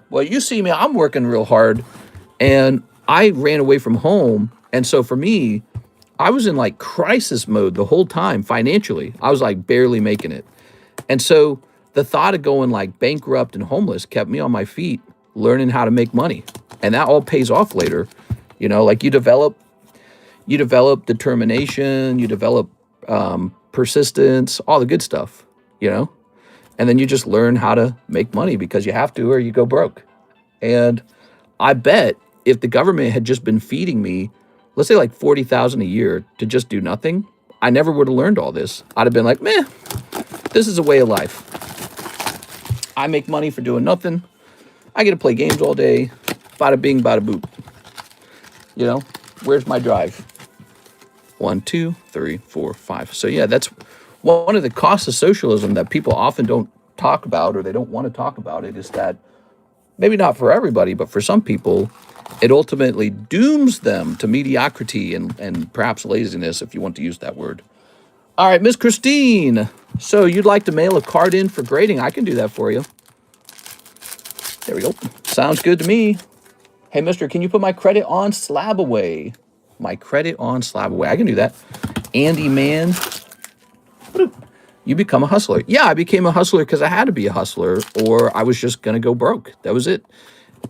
Well, you see me, I'm working real hard, and I ran away from home. And so for me, I was in like crisis mode the whole time financially. I was like barely making it. And so the thought of going like bankrupt and homeless kept me on my feet, learning how to make money. And that all pays off later. Like you develop determination, you develop persistence, all the good stuff, and then you just learn how to make money because you have to, or you go broke. And I bet if the government had just been feeding me, let's say like 40,000 a year to just do nothing, I never would have learned all this. I'd have been like, meh, this is a way of life. I make money for doing nothing. I get to play games all day. Bada bing, bada boop. Where's my drive? 1, 2, 3, 4, 5. So yeah, that's one of the costs of socialism that people often don't talk about, or they don't want to talk about it, is that maybe not for everybody, but for some people, it ultimately dooms them to mediocrity and perhaps laziness, if you want to use that word. All right, Miss Christine. So you'd like to mail a card in for grading? I can do that for you. There we go. Sounds good to me. Hey, mister, can you put my credit on Slab away? My credit on Slab away. I can do that. Andy Man. You become a hustler. Yeah, I became a hustler because I had to be a hustler, or I was just going to go broke. That was it.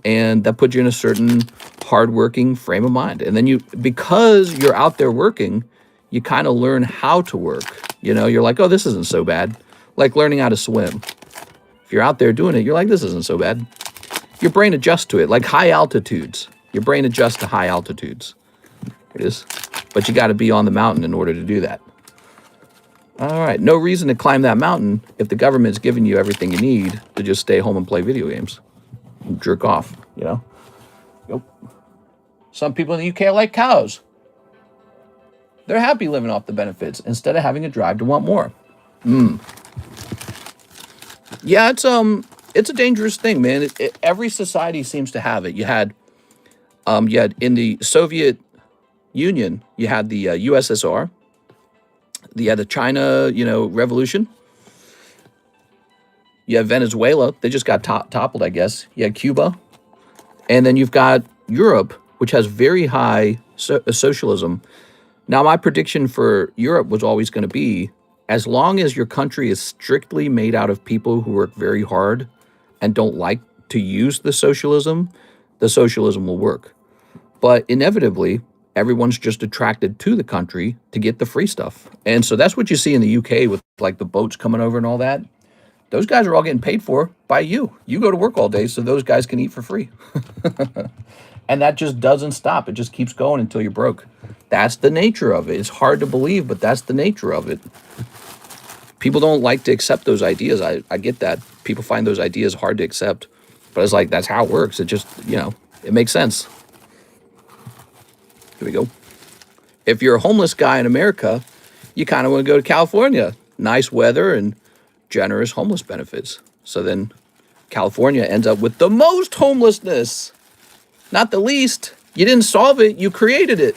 And that puts you in a certain hardworking frame of mind. And then because you're out there working, you kind of learn how to work. You know, you're like, oh, this isn't so bad. Like learning how to swim. If you're out there doing it, you're like, this isn't so bad. Your brain adjusts to it, like high altitudes. Your brain adjusts to high altitudes. It is. But you got to be on the mountain in order to do that. All right. No reason to climb that mountain if the government's giving you everything you need to just stay home and play video games. And jerk off, you know? Yep. Some people in the UK are like cows. They're happy living off the benefits instead of having a drive to want more. Yeah, it's a dangerous thing, man. Every society seems to have it. You had in the Soviet Union, you had the USSR. You had the China, revolution. You have Venezuela. They just got toppled, I guess. You had Cuba. And then you've got Europe, which has very high socialism. Now, my prediction for Europe was always going to be, as long as your country is strictly made out of people who work very hard and don't like to use the socialism will work. But inevitably, everyone's just attracted to the country to get the free stuff. And so that's what you see in the UK with like the boats coming over and all that. Those guys are all getting paid for by you. You go to work all day so those guys can eat for free. And that just doesn't stop. It just keeps going until you're broke. That's the nature of it. It's hard to believe, but that's the nature of it. People don't like to accept those ideas. I get that. People find those ideas hard to accept. But it's like, that's how it works. It just, it makes sense. Here we go. If you're a homeless guy in America, you kind of want to go to California. Nice weather and generous homeless benefits. So then California ends up with the most homelessness. Not the least. You didn't solve it. You created it.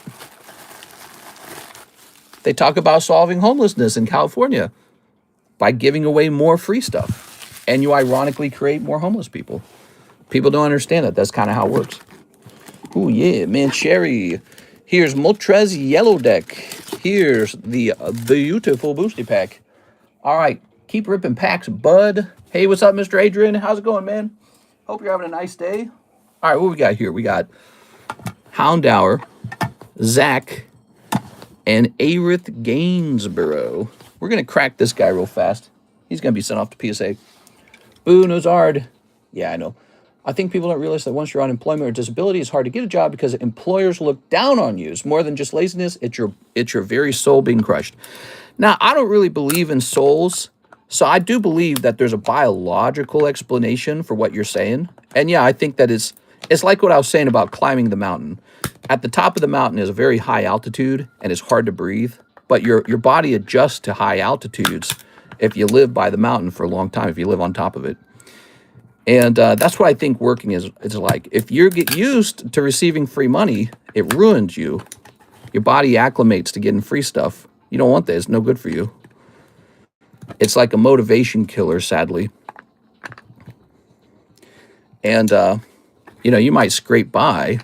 They talk about solving homelessness in California by giving away more free stuff. And you ironically create more homeless people. People don't understand that. That's kind of how it works. Oh, yeah, man, Cherry. Here's Moltres Yellow Deck. Here's the beautiful Boosty Pack. All right, keep ripping packs, bud. Hey, what's up, Mr. Adrian? How's it going, man? Hope you're having a nice day. All right, what we got here? We got Houndour, Zach, and Arith Gainsborough. We're going to crack this guy real fast. He's going to be sent off to PSA. Boo, Nozard. Yeah, I know. I think people don't realize that once you're on unemployment or disability, it's hard to get a job because employers look down on you. It's more than just laziness. It's your very soul being crushed. Now, I don't really believe in souls, so I do believe that there's a biological explanation for what you're saying. And yeah, I think that it's like what I was saying about climbing the mountain. At the top of the mountain is a very high altitude, and it's hard to breathe. But your body adjusts to high altitudes if you live by the mountain for a long time, if you live on top of it. And that's what I think working is like. If you get used to receiving free money, it ruins you. Your body acclimates to getting free stuff. You don't want that. It's no good for you. It's like a motivation killer, sadly. And, you might scrape by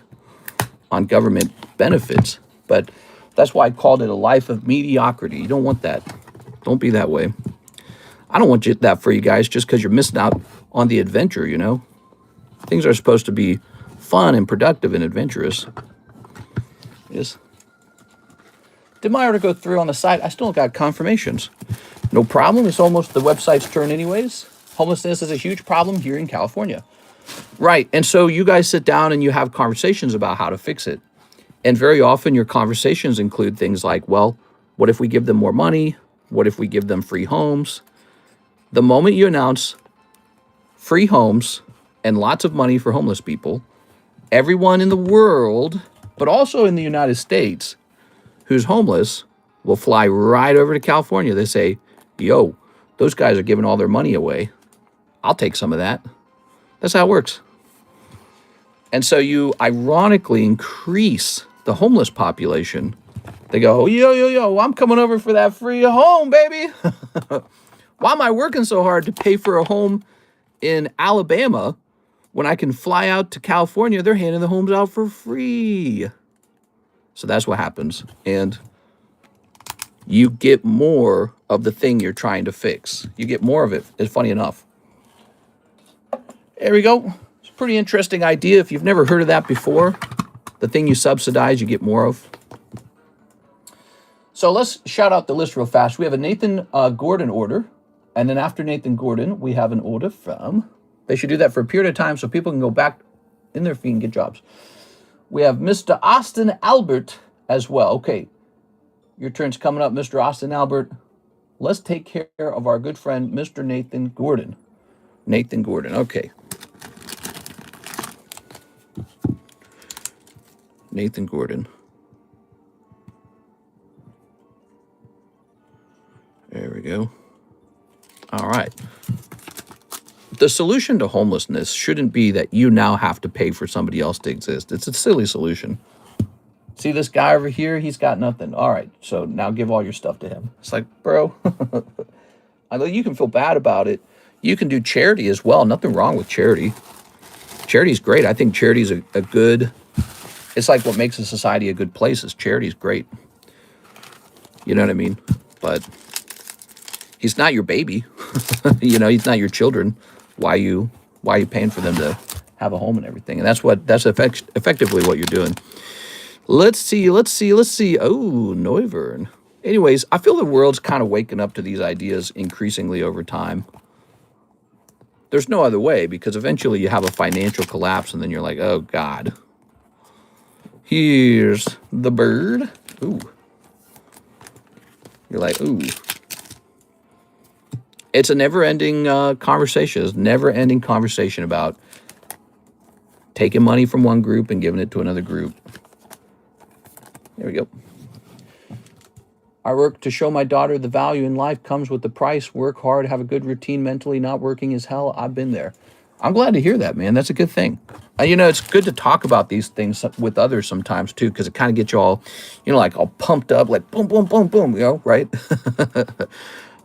on government benefits, but that's why I called it a life of mediocrity. You don't want that. Don't be that way. I don't want that for you guys just because you're missing out on the adventure, Things are supposed to be fun and productive and adventurous. Yes. Did my order go through on the site? I still got confirmations. No problem. It's almost the website's turn anyways. Homelessness is a huge problem here in California. Right. And so you guys sit down and you have conversations about how to fix it. And very often your conversations include things like, well, what if we give them more money? What if we give them free homes? The moment you announce free homes and lots of money for homeless people, everyone in the world, but also in the United States, who's homeless will fly right over to California. They say, yo, those guys are giving all their money away. I'll take some of that. That's how it works. And so you ironically increase the homeless population. They go, yo, I'm coming over for that free home, baby. Why am I working so hard to pay for a home in Alabama when I can fly out to California? They're handing the homes out for free. So that's what happens. And you get more of the thing you're trying to fix. You get more of it. It's funny enough. There we go. It's a pretty interesting idea. If you've never heard of that before, the thing you subsidize, you get more of. So let's shout out the list real fast. We have a Nathan Gordon order. And then after Nathan Gordon, we have an order from... They should do that for a period of time so people can go back in their feet and get jobs. We have Mr. Austin Albert as well. Okay, your turn's coming up, Mr. Austin Albert. Let's take care of our good friend, Mr. Nathan Gordon. Nathan Gordon, okay. Nathan Gordon. There we go. All right. The solution to homelessness shouldn't be that you now have to pay for somebody else to exist. It's a silly solution. See this guy over here? He's got nothing. All right, so now give all your stuff to him. It's like, bro, I know you can feel bad about it. You can do charity as well. Nothing wrong with charity. Charity's great. I think charity's a good... It's like what makes a society a good place is charity's great. You know what I mean? But he's not your baby. You know, he's not your children. Why are you paying for them to have a home and everything? And that's effectively what you're doing. Let's see. Oh, Neuvern. Anyways, I feel the world's kind of waking up to these ideas increasingly over time. There's no other way, because eventually you have a financial collapse and then you're like, oh God. Here's the bird. Ooh. You're like, ooh. It's a never-ending conversation. It's a never-ending conversation about taking money from one group and giving it to another group. There we go. I work to show my daughter the value in life comes with the price. Work hard, have a good routine mentally. Not working is hell. I've been there. I'm glad to hear that, man. That's a good thing. You know, it's good to talk about these things with others sometimes, too, because it kind of gets you all, you know, like all pumped up, like boom, boom, boom, boom, you know, right?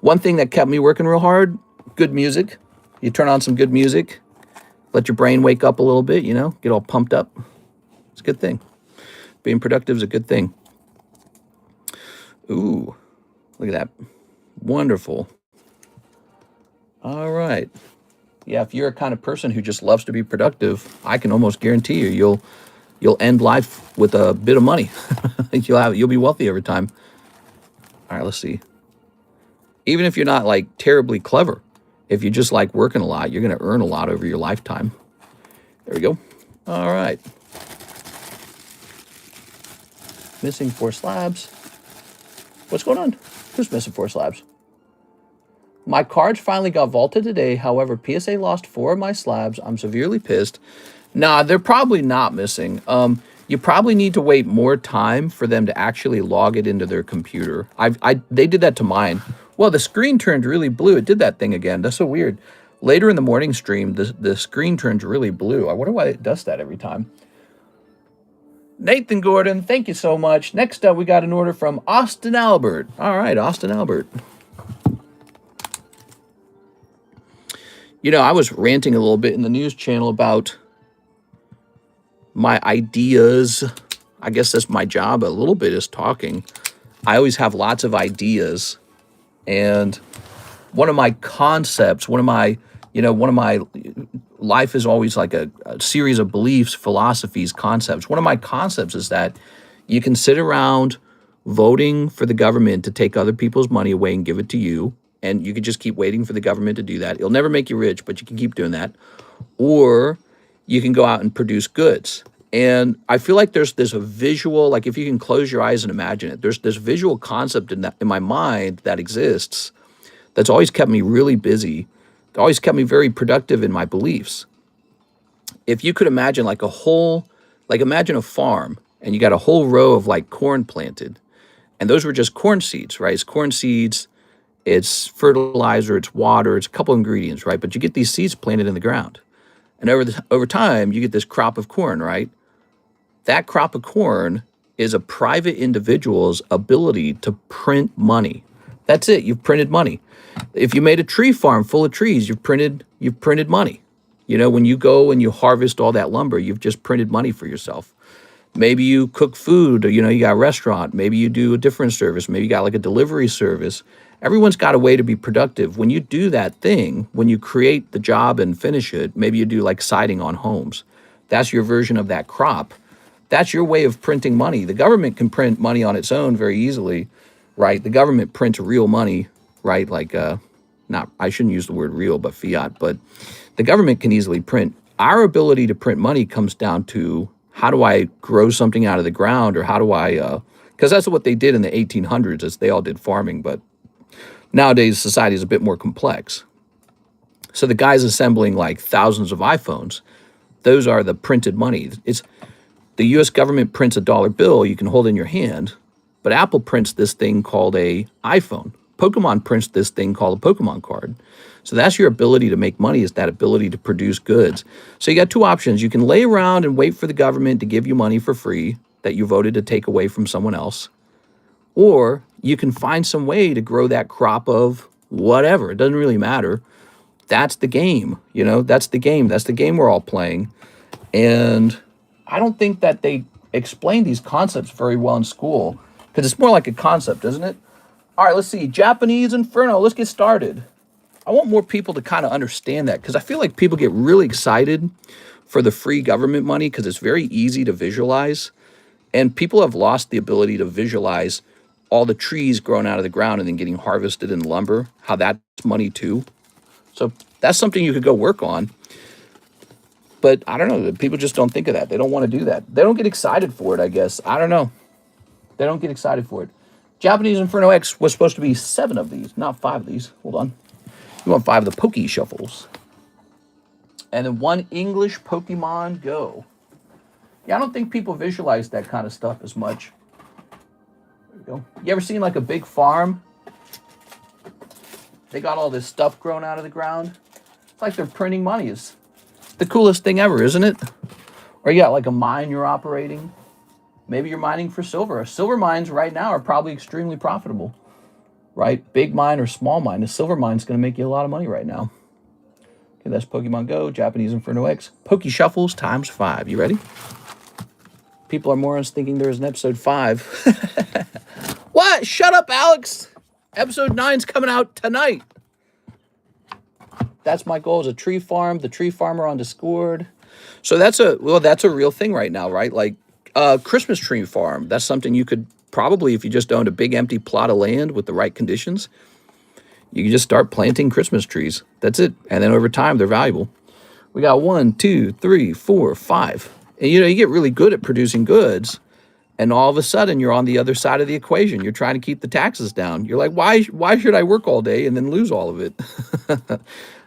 One thing that kept me working real hard, good music. You turn on some good music, let your brain wake up a little bit, you know, get all pumped up. It's a good thing. Being productive is a good thing. Ooh, look at that. Wonderful. All right. Yeah, if you're a kind of person who just loves to be productive, I can almost guarantee you'll end life with a bit of money. You'll be wealthy over time. All right, let's see. Even if you're not like terribly clever, if you just like working a lot, you're going to earn a lot over your lifetime. There we go. All right. Missing 4 slabs. What's going on? Who's missing 4 slabs? My cards finally got vaulted today. However, PSA lost 4 of my slabs. I'm severely pissed. Nah, they're probably not missing. You probably need to wait more time for them to actually log it into their computer. They did that to mine. Well, the screen turned really blue. It did that thing again. That's so weird. Later in the morning stream, the screen turns really blue. I wonder why it does that every time. Nathan Gordon, thank you so much. Next up, we got an order from Austin Albert. All right, Austin Albert. You know, I was ranting a little bit in the news channel about my ideas. I guess that's my job a little bit, is talking. I always have lots of ideas. And one of my concepts, one of my life is always like a series of beliefs, philosophies, concepts. One of my concepts is that you can sit around voting for the government to take other people's money away and give it to you. And you can just keep waiting for the government to do that. It'll never make you rich, but you can keep doing that. Or you can go out and produce goods. And I feel like there's a visual, like if you can close your eyes and imagine it, there's this visual concept in my mind that exists that's always kept me really busy. It always kept me very productive in my beliefs. If you could imagine imagine a farm and you got a whole row of like corn planted, and those were just corn seeds, right? It's corn seeds, it's fertilizer, it's water, it's a couple ingredients, right? But you get these seeds planted in the ground. And over time, you get this crop of corn, right? That crop of corn is a private individual's ability to print money. That's it. You've printed money. If you made a tree farm full of trees, you've printed money. You know, when you go and you harvest all that lumber, you've just printed money for yourself. Maybe you cook food, or, you got a restaurant. Maybe you do a different service. Maybe you got like a delivery service. Everyone's got a way to be productive. When you do that thing, when you create the job and finish it, maybe you do like siding on homes. That's your version of that crop. That's your way of printing money. The government can print money on its own very easily, right? The government prints real money, right? Like, not, I shouldn't use the word real, but fiat, but the government can easily print. Our ability to print money comes down to, how do I grow something out of the ground, or how do I, because that's what they did in the 1800s, is they all did farming, but nowadays society is a bit more complex. So the guys assembling like thousands of iPhones, those are the printed money. It's the US government prints a dollar bill you can hold in your hand, but Apple prints this thing called a iPhone. Pokemon prints this thing called a Pokemon card. So that's your ability to make money, is that ability to produce goods. So you got two options. You can lay around and wait for the government to give you money for free that you voted to take away from someone else. Or you can find some way to grow that crop of whatever. It doesn't really matter. That's the game, that's the game. That's the game we're all playing. And I don't think that they explain these concepts very well in school, because it's more like a concept, isn't it? All right, let's see. Japanese Inferno. Let's get started. I want more people to kind of understand that, because I feel like people get really excited for the free government money because it's very easy to visualize. And people have lost the ability to visualize all the trees growing out of the ground and then getting harvested in lumber, how that's money too. So that's something you could go work on. But I don't know, people just don't think of that. They don't want to do that. They don't get excited for it, I guess. I don't know. They don't get excited for it. Japanese Inferno X was supposed to be 7 of these, not 5 of these. Hold on. You want 5 of the Poke Shuffles. And then 1 English Pokemon Go. Yeah, I don't think people visualize that kind of stuff as much. There we go. You ever seen like a big farm? They got all this stuff growing out of the ground. It's like they're printing money. It's the coolest thing ever, isn't it? Or you got like a mine you're operating. Maybe you're mining for silver. Silver mines right now are probably extremely profitable, right? Big mine or small mine. A silver mine's going to make you a lot of money right now. Okay, that's Pokemon Go, Japanese Inferno X. Poke Shuffles times 5. You ready? People are morons thinking there's an episode 5. What? Shut up, Alex. Episode 9's coming out tonight. That's my goal, is a tree farm. The tree farmer on Discord. So that's a real thing right now, right? Like Christmas tree farm. That's something you could probably, if you just owned a big empty plot of land with the right conditions, you can just start planting Christmas trees. That's it. And then over time, they're valuable. We got 1, 2, 3, 4, 5. And you get really good at producing goods. And all of a sudden, you're on the other side of the equation. You're trying to keep the taxes down. You're like, why should I work all day and then lose all of it?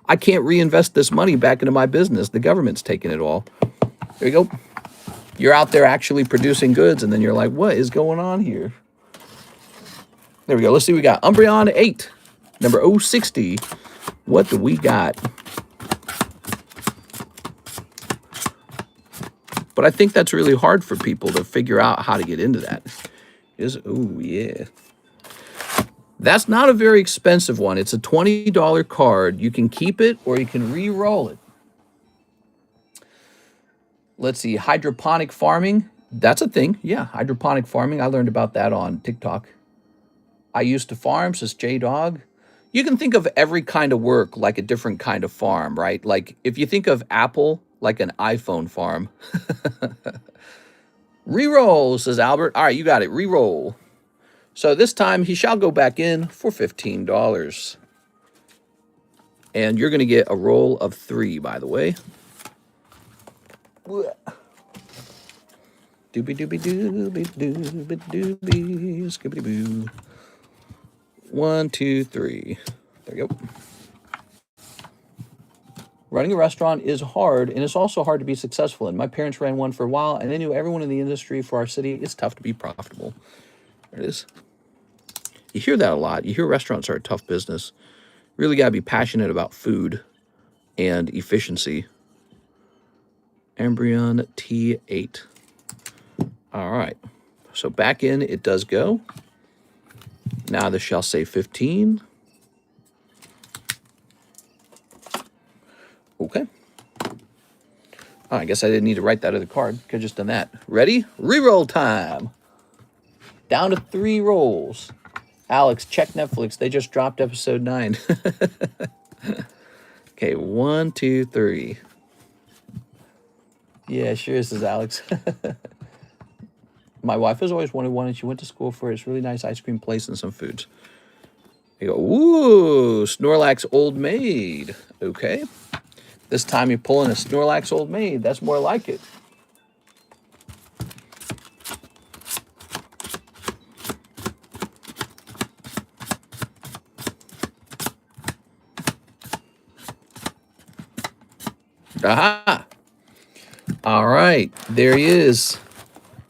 I can't reinvest this money back into my business. The government's taking it all. There you go. You're out there actually producing goods, and then you're like, what is going on here? There we go. Let's see. We got Umbreon 8, number 060. What do we got? But I think that's really hard for people to figure out how to get into that. Oh, yeah. That's not a very expensive one. It's a $20 card. You can keep it or you can re-roll it. Let's see. Hydroponic farming. That's a thing. Yeah, hydroponic farming. I learned about that on TikTok. I used to farm, says J-Dog. You can think of every kind of work like a different kind of farm, right? Like if you think of Apple like an iPhone farm. Reroll, says Albert. All right, you got it. Reroll. So this time he shall go back in for $15. And you're going to get a roll of 3, by the way. Doobie doobie doobie doobie doobie skibbity boo. 1, 2, 3. There you go. Running a restaurant is hard, and it's also hard to be successful in. My parents ran one for a while, and they knew everyone in the industry for our city. It's tough to be profitable. There it is. You hear that a lot. You hear restaurants are a tough business. Really got to be passionate about food and efficiency. Embryon T8. All right. So back in it does go. Now this shall say 15. Okay. Oh, I guess I didn't need to write that other card. Could have just done that. Ready? Reroll time. Down to 3 rolls. Alex, check Netflix. They just dropped episode 9. Okay, 1, 2, 3. Yeah, sure, says Alex. My wife has always wanted one, and she went to school for it. It's a really nice ice cream place and some foods. You go, ooh, Snorlax Old Maid. Okay. This time you're pulling a Snorlax Old Maid. That's more like it. Aha! All right, there he is.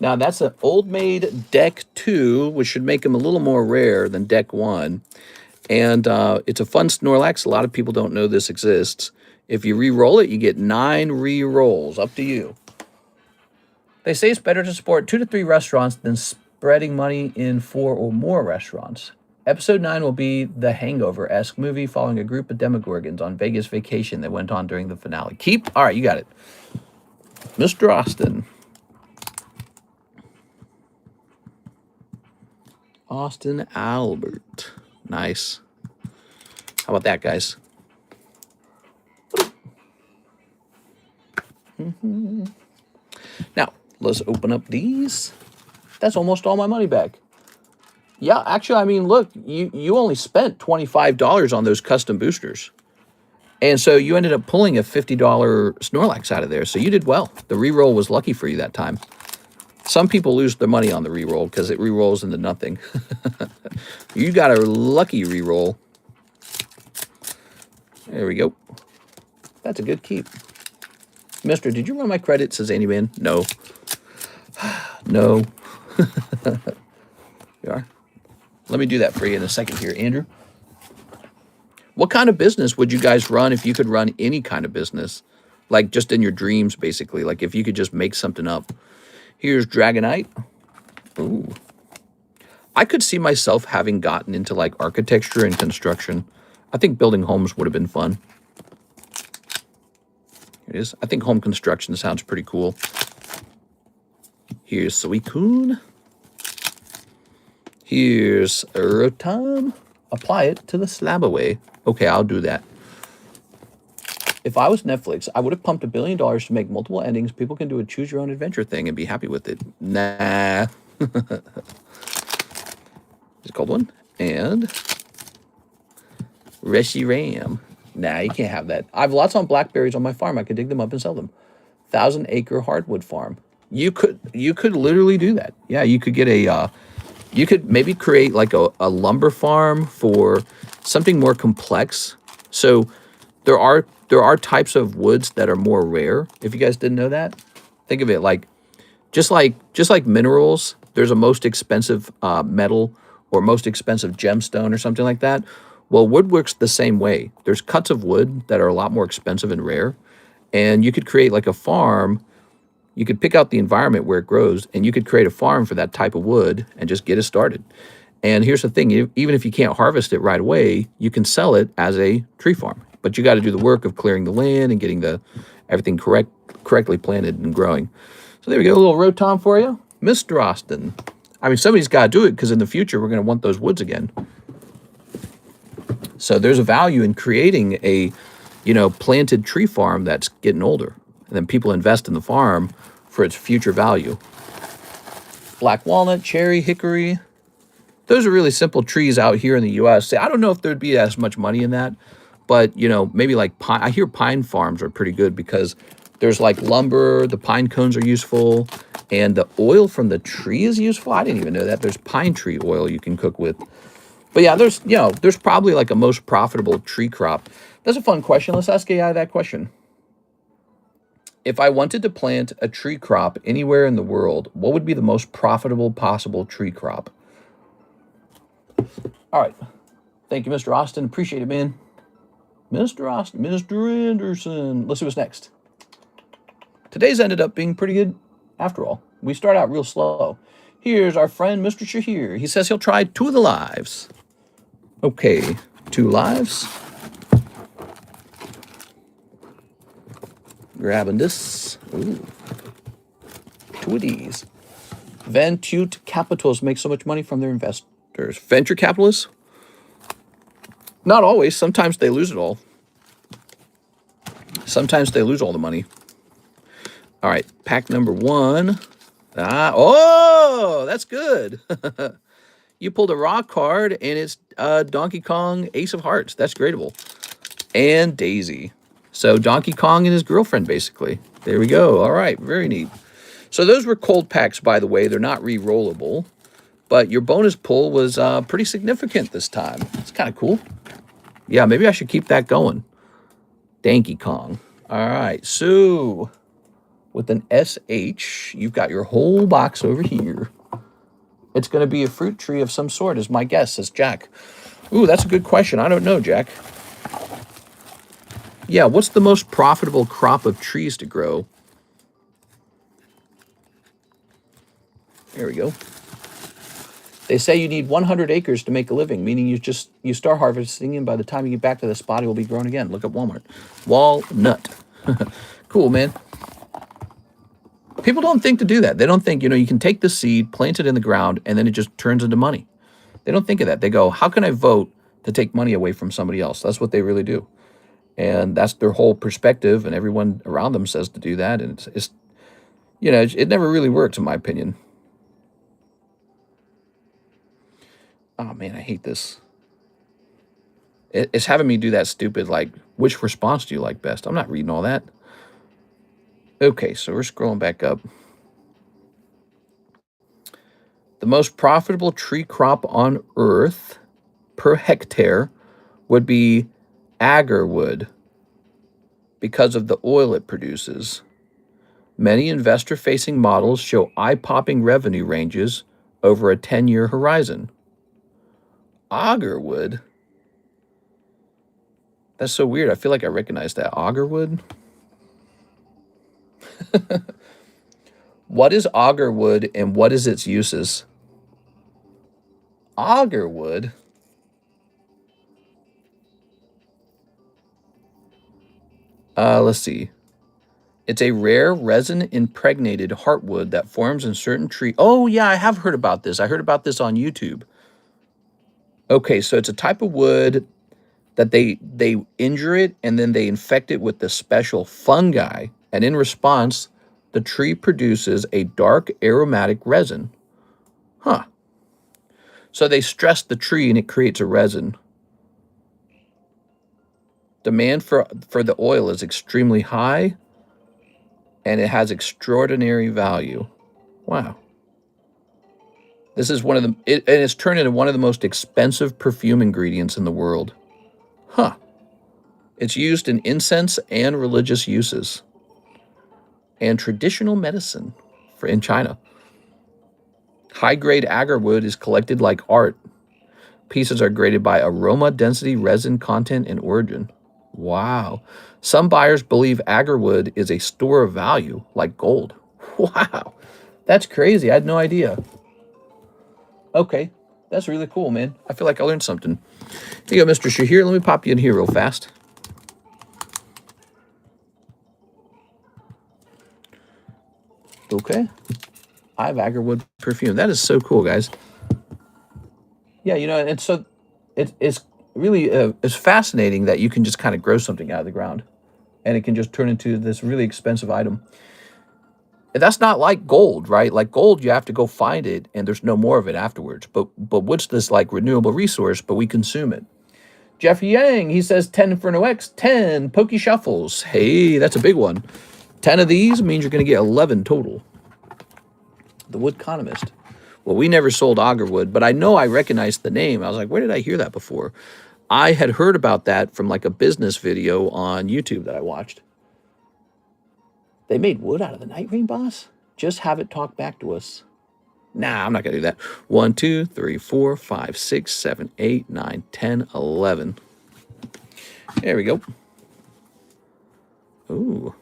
Now, that's an Old Maid Deck 2, which should make him a little more rare than Deck 1. And it's a fun Snorlax. A lot of people don't know this exists. If you re-roll it, you get 9 re-rolls. Up to you. They say it's better to support 2 to 3 restaurants than spreading money in 4 or more restaurants. Episode 9 will be the Hangover-esque movie following a group of Demogorgons on Vegas vacation that went on during the finale. Keep? All right, you got it. Mr. Austin. Austin Albert. Nice. How about that, guys? Now, let's open up these. That's almost all my money back. Yeah, actually, I mean, look, you only spent $25 on those custom boosters. And so you ended up pulling a $50 Snorlax out of there. So you did well. The reroll was lucky for you that time. Some people lose their money on the reroll because it rerolls into nothing. You got a lucky reroll. There we go. That's a good keep. Mister, did you run my credit? Says Andy Man. No. No. You are. Let me do that for you in a second here, Andrew. What kind of business would you guys run if you could run any kind of business? Like just in your dreams, basically. Like if you could just make something up. Here's Dragonite. Ooh. I could see myself having gotten into like architecture and construction. I think building homes would have been fun. Here it is. I think home construction sounds pretty cool. Here's Suicune. Here's Rotom. Apply it to the slab away. Okay, I'll do that. If I was Netflix, I would have pumped $1 billion to make multiple endings. People can do a choose your own adventure thing and be happy with it. Nah. It's a cold one. And Reshiram. Nah, you can't have that. I have lots on blackberries on my farm. I could dig them up and sell them. 1,000-acre hardwood farm. You could literally do that. Yeah, you could get a you could maybe create like a lumber farm for something more complex. So there are types of woods that are more rare. If you guys didn't know that, think of it like just like minerals. There's a most expensive metal or most expensive gemstone or something like that. Well, wood works the same way. There's cuts of wood that are a lot more expensive and rare, and you could create like a farm. You could pick out the environment where it grows, and you could create a farm for that type of wood and just get it started. And here's the thing, even if you can't harvest it right away, you can sell it as a tree farm. But you got to do the work of clearing the land and getting everything correctly planted and growing. So there we go, a little Rotom for you. Mr. Austin. I mean, somebody's got to do it because in the future, we're going to want those woods again. So there's a value in creating a, planted tree farm that's getting older. And then people invest in the farm for its future value. Black walnut, cherry, hickory. Those are really simple trees out here in the U.S. I don't know if there'd be as much money in that, but, maybe like pine. I hear pine farms are pretty good because there's like lumber, the pine cones are useful, and the oil from the tree is useful. I didn't even know that. There's pine tree oil you can cook with. But yeah, there's probably like a most profitable tree crop. That's a fun question. Let's ask AI that question. If I wanted to plant a tree crop anywhere in the world, what would be the most profitable possible tree crop? All right. Thank you, Mr. Austin. Appreciate it, man. Mr. Austin, Mr. Anderson. Let's see what's next. Today's ended up being pretty good after all. We start out real slow. Here's our friend, Mr. Shahir. He says he'll try 2 of the lives. Okay, 2 lives. Grabbing this. Ooh. Two of these. Venture capitalists make so much money from their investors. Venture capitalists? Not always. Sometimes they lose it all. Sometimes they lose all the money. All right, pack number 1. Oh, that's good. You pulled a raw card, and it's Donkey Kong Ace of Hearts. That's gradable. And Daisy. So Donkey Kong and his girlfriend, basically. There we go. All right, very neat. So those were cold packs, by the way. They're not re-rollable. But your bonus pull was pretty significant this time. It's kind of cool. Yeah, maybe I should keep that going. Donkey Kong. All right, so with an SH, you've got your whole box over here. It's going to be a fruit tree of some sort, is my guess, says Jack. Ooh, that's a good question. I don't know, Jack. Yeah, what's the most profitable crop of trees to grow? There we go. They say you need 100 acres to make a living, meaning you start harvesting, and by the time you get back to the spot, it will be grown again. Look at Walmart. Walnut. Cool, man. People don't think to do that. They don't think, you can take the seed, plant it in the ground, and then it just turns into money. They don't think of that. They go, how can I vote to take money away from somebody else? That's what they really do. And that's their whole perspective, and everyone around them says to do that. And it never really works, in my opinion. Oh, man, I hate this. It's having me do that stupid, which response do you like best? I'm not reading all that. Okay, so we're scrolling back up. The most profitable tree crop on Earth per hectare would be agarwood because of the oil it produces. Many investor-facing models show eye-popping revenue ranges over a 10-year horizon. Agarwood? That's so weird. I feel like I recognize that. Agarwood? What is agarwood and what is its uses? Agarwood? Let's see. It's a rare resin-impregnated heartwood that forms in certain trees. Oh, yeah, I have heard about this. I heard about this on YouTube. Okay, so it's a type of wood that they injure it, and then they infect it with this special fungi. And in response, the tree produces a dark aromatic resin. Huh. So they stress the tree, and it creates a resin. Demand for the oil is extremely high, and it has extraordinary value. Wow. This is one of the, and it's turned into one of the most expensive perfume ingredients in the world. Huh. It's used in incense and religious uses, and traditional medicine in China. High-grade agarwood is collected like art. Pieces are graded by aroma, density, resin content, and origin. Wow. Some buyers believe agarwood is a store of value, like gold. Wow. That's crazy. I had no idea. Okay. That's really cool, man. I feel like I learned something. Here you go, Mr. Shahir. Let me pop you in here real fast. Okay. I have agarwood perfume. That is so cool, guys. Yeah, and so it's really it's fascinating that you can just kind of grow something out of the ground, and it can just turn into this really expensive item. And that's not like gold, right? Like gold, you have to go find it, and there's no more of it afterwards. But what's this renewable resource? But we consume it. Jeffrey Yang, he says 10 for no X, 10 Pokey Shuffles. Hey, that's a big one. 10 of these means you're going to get 11 total. The TheCardconomist. Well, we never sold agarwood, but I know I recognized the name. I was like, where did I hear that before? I had heard about that from a business video on YouTube that I watched. They made wood out of the night rain, boss? Just have it talk back to us. Nah, I'm not going to do that. 1, 2, 3, 4, 5, 6, 7, 8, 9, 10, 11. There we go. Ooh.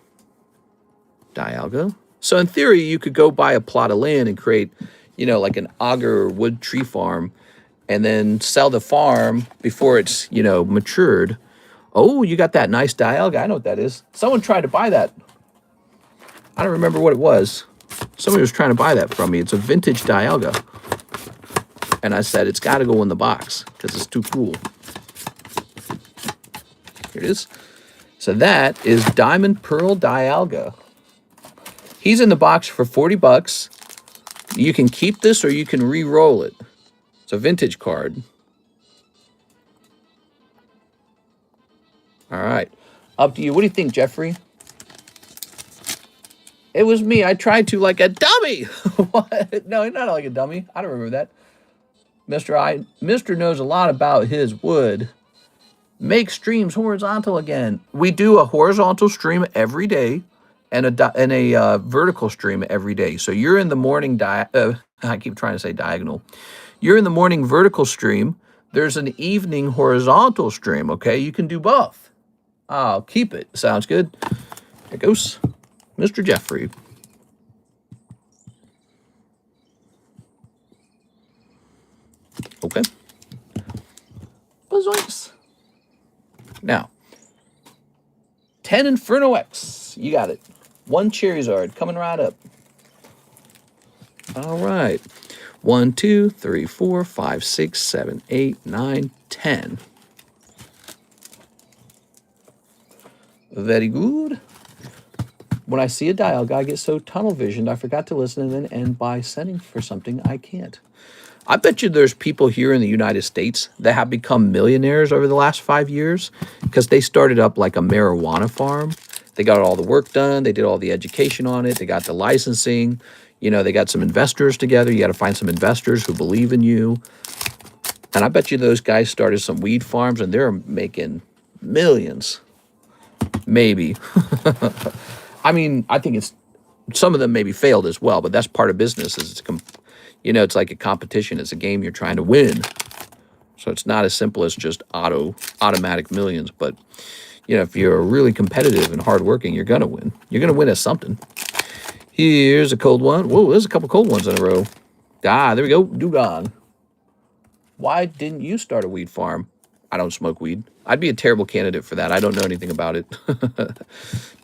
Dialga. So in theory, you could go buy a plot of land and create, an agar wood tree farm, and then sell the farm before it's, matured. Oh, you got that nice Dialga. I know what that is. Someone tried to buy that. I don't remember what it was. Somebody was trying to buy that from me. It's a vintage Dialga. And I said, it's got to go in the box because it's too cool. Here it is. So that is Diamond Pearl Dialga. He's in the box for 40 bucks. You can keep this or you can re-roll it. It's a vintage card. All right. Up to you. What do you think, Jeffrey? It was me. I tried to like a dummy. What? No, not like a dummy. I don't remember that. Mr. knows a lot about his wood. Make streams horizontal again. We do a horizontal stream every day and a vertical stream every day. So you're in the morning I keep trying to say diagonal. You're in the morning vertical stream. There's an evening horizontal stream, okay? You can do both. I'll keep it. Sounds good. There goes Mr. Jeffrey. Okay. Bazoinks. Now, 10 Inferno X. You got it. 1 Charizard coming right up. All right. 1, 2, 3, 4, 5, 6, 7, 8, 9, 10. Very good. When I see a Dialga, I get so tunnel visioned, I forgot to listen and then end by sending for something I can't. I bet you there's people here in the United States that have become millionaires over the last 5 years because they started up like a marijuana farm. They got all the work done. They did all the education on it. They got the licensing. You know, they got some investors together. You got to find some investors who believe in you. And I bet you those guys started some weed farms and they're making millions. Maybe. I mean, I think some of them maybe failed as well, but that's part of business. You know, it's like a competition. It's a game you're trying to win. So it's not as simple as just automatic millions. But, you know, if you're really competitive and hardworking, you're going to win. You're going to win at something. Here's a cold one. Whoa, there's a couple cold ones in a row. Ah, there we go. Dugon. Why didn't you start a weed farm? I don't smoke weed. I'd be a terrible candidate for that. I don't know anything about it.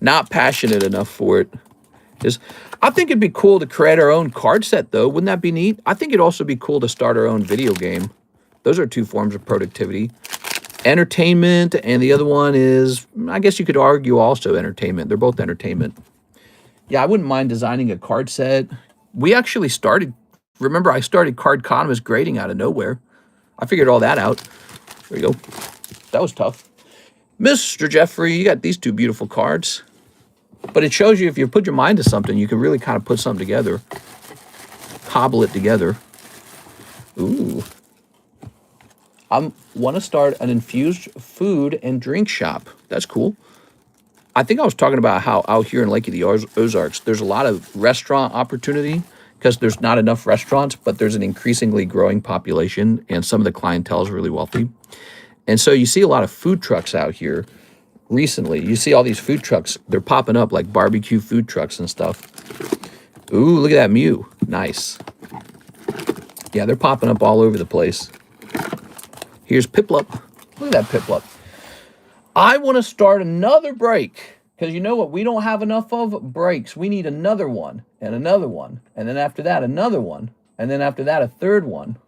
Not passionate enough for it. I think it'd be cool to create our own card set, though. Wouldn't that be neat? I think it'd also be cool to start our own video game. Those are 2 forms of productivity. Entertainment, and the other one is, I guess you could argue also entertainment. They're both entertainment. Yeah, I wouldn't mind designing a card set. We actually remember I started TheCardconomist grading out of nowhere. I figured all that out. There you go. That was tough. Mr. Jeffrey, you got these 2 beautiful cards. But it shows you if you put your mind to something, you can really kind of put something together. Cobble it together. Ooh. I want to start an infused food and drink shop. That's cool. I think I was talking about how out here in Lake of the Ozarks, there's a lot of restaurant opportunity because there's not enough restaurants, but there's an increasingly growing population and some of the clientele is really wealthy. And so you see a lot of food trucks out here. Recently, you see all these food trucks. They're popping up like barbecue food trucks and stuff. Ooh, look at that Mew. Nice. Yeah, they're popping up all over the place. Here's Piplup. Look at that Piplup. I want to start another break because you know what we don't have enough of? Breaks. We need another one and another one. And then after that, another one. And then after that, a third one.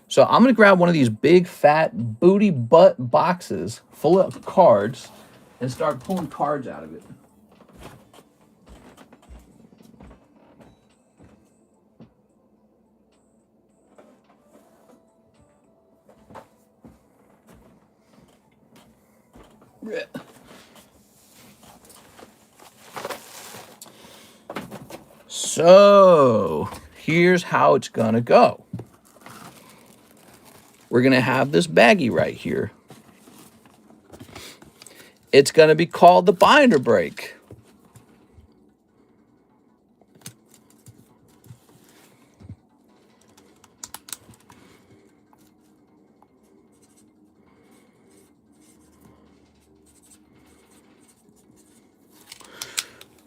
So I'm going to grab one of these big, fat, booty butt boxes full of cards and start pulling cards out of it. So here's how it's going to go. We're going to have this baggie right here. It's going to be called the binder break.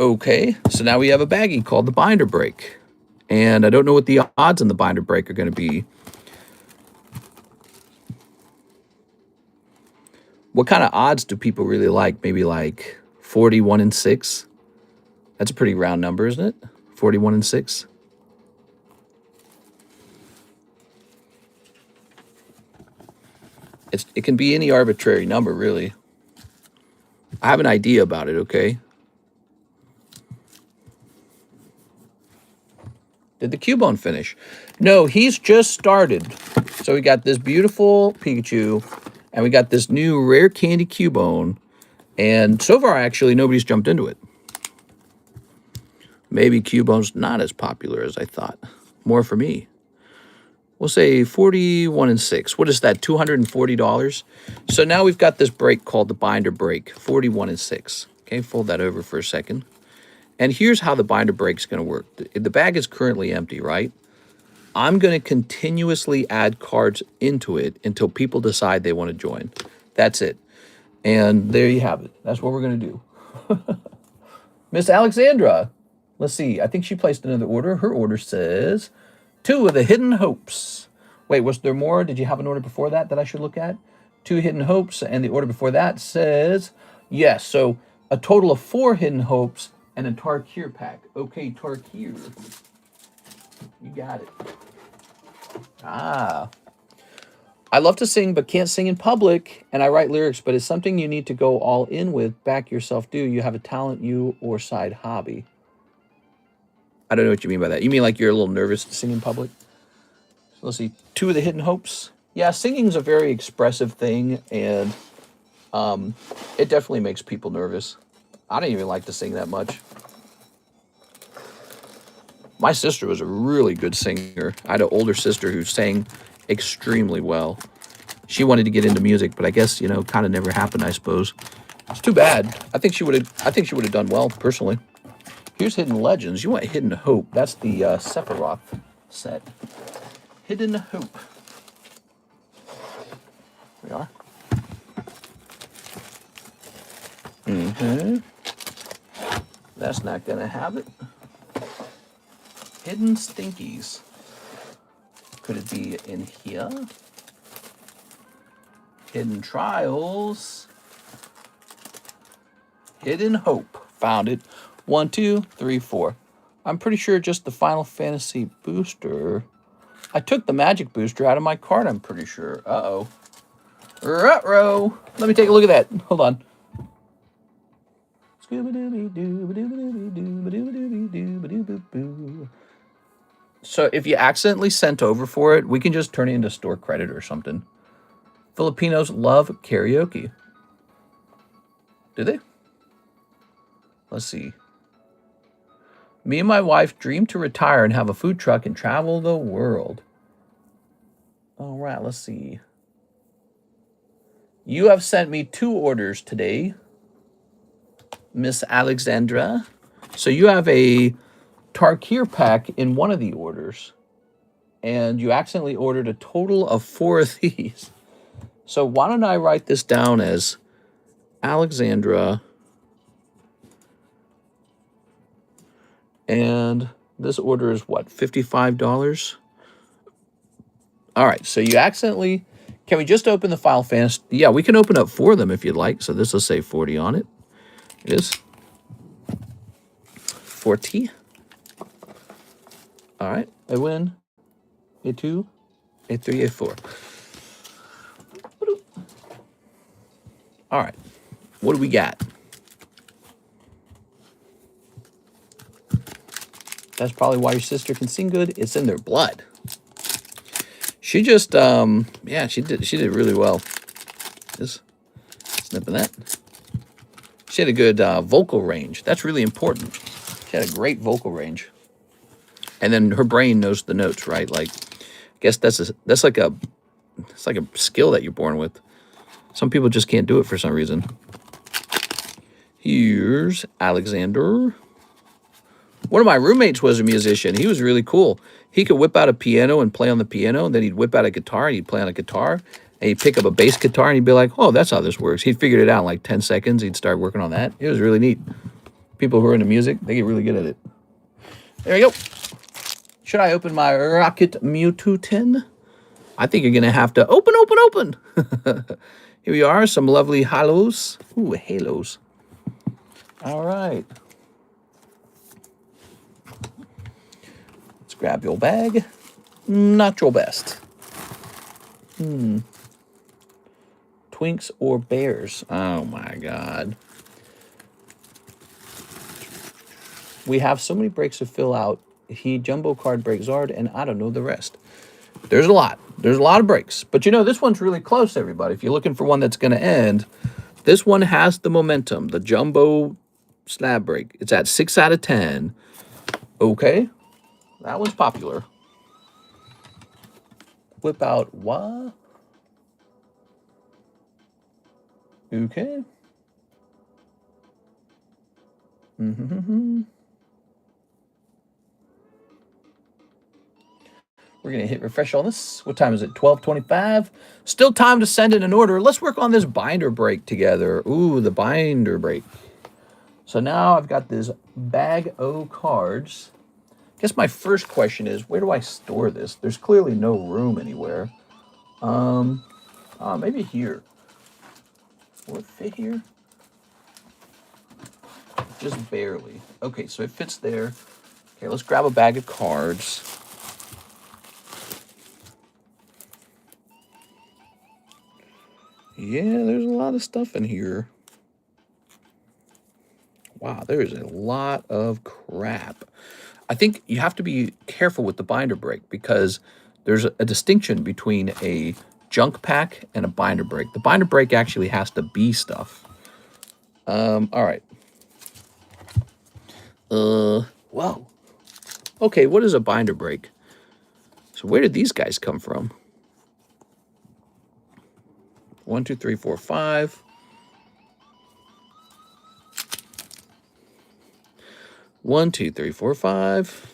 Okay, so now we have a baggie called the binder break. And I don't know what the odds on the binder break are going to be. What kind of odds do people really like? Maybe like 41 and 6. That's a pretty round number, isn't it? 41 and 6. It can be any arbitrary number, really. I have an idea about it, okay? Did the Cubone finish? No, he's just started. So we got this beautiful Pikachu, and we got this new rare candy Cubone. And so far, actually, nobody's jumped into it. Maybe Cubone's not as popular as I thought. More for me. We'll say 41 and 6. What is that, $240? So now we've got this break called the binder break, 41 and 6. Okay, fold that over for a second. And here's how the binder break's going to work. The bag is currently empty, right? I'm going to continuously add cards into it until people decide they want to join. That's it. And there you have it. That's what we're going to do. Miss Alexandra. Let's see. I think she placed another order. Her order says 2 of the Hidden Hopes. Wait, was there more? Did you have an order before that I should look at? 2 Hidden Hopes. And the order before that says, yes. So a total of 4 Hidden Hopes and a Tarkir pack. Okay, Tarkir. You got it. Ah. I love to sing, but can't sing in public. And I write lyrics, but it's something you need to go all in with. Back yourself, do you have a talent, you, or side hobby? I don't know what you mean by that. You mean like you're a little nervous to sing in public? So let's see. 2 of the Hidden Hopes. Yeah, singing's a very expressive thing, and it definitely makes people nervous. I don't even like to sing that much. My sister was a really good singer. I had an older sister who sang extremely well. She wanted to get into music, but I guess, you know, kind of never happened, I suppose. It's too bad. I think she would have done well, personally. Here's Hidden Legends. You want Hidden Hope. That's the Sephiroth set. Hidden Hope. There we are. That's not going to have it. Hidden Stinkies. Could it be in here? Hidden Trials. Hidden Hope. Found it. 1, 2, 3, 4. I'm pretty sure just the Final Fantasy booster. I took the magic booster out of my card, I'm pretty sure. Uh-oh. Ruh-roh. Let me take a look at that. Hold on. So if you accidentally sent over for it, we can just turn it into store credit or something. Filipinos love karaoke. Do they? Let's see. Me and my wife dream to retire and have a food truck and travel the world. All right, let's see. You have sent me 2 orders today, Miss Alexandra. So you have a Tarkir pack in one of the orders, and you accidentally ordered a total of 4 of these. So why don't I write this down as Alexandra, and this order is what, $55? All right, so you accidentally, can we just open the Final Fantasy? Yeah, we can open up 4 of them if you'd like. So this will say 40 on it. It is 40. All right, A1, A2, A3, A4. All right, what do we got? That's probably why your sister can sing good. It's in their blood. She just, yeah, she did really well. Just snipping that. She had a good vocal range. That's really important. She had a great vocal range. And then her brain knows the notes, right? Like, I guess that's like a skill that you're born with. Some people just can't do it for some reason. Here's Alexander. One of my roommates was a musician. He was really cool. He could whip out a piano and play on the piano, and then he'd whip out a guitar and he'd play on a guitar, and he'd pick up a bass guitar and he'd be like, oh, that's how this works. He'd figured it out in like 10 seconds. He'd start working on that. It was really neat. People who are into music, they get really good at it. There we go. Should I open my Rocket Mewtwo tin? I think you're going to have to open. Here we are, some lovely halos. Ooh, halos. All right. grab your bag. Not your best. Twinks or bears? Oh my God. We have so many breaks to fill out. He jumbo card break Zard, and I don't know the rest. There's a lot. There's a lot of breaks. But you know, this one's really close, everybody. If you're looking for one that's going to end, this one has the momentum. The jumbo slab break. It's at 6 out of 10. Okay. That one's popular. Whip out what? Okay. We're going to hit refresh on this. What time is it? 12:25. Still time to send in an order. Let's work on this binder break together. Ooh, the binder break. So now I've got this bag o' cards. I guess my first question is, where do I store this? There's clearly no room anywhere. Maybe here. Will it fit here? Just barely. Okay, so it fits there. Okay, let's grab a bag of cards. Yeah, there's a lot of stuff in here. Wow, there is a lot of crap. I think you have to be careful with the binder break because there's a distinction between a junk pack and a binder break. The binder break actually has to be stuff. All right. Whoa. Okay, what is a binder break? So where did these guys come from? 1, 2, 3, 4, 5. 1, 2, 3, 4, 5.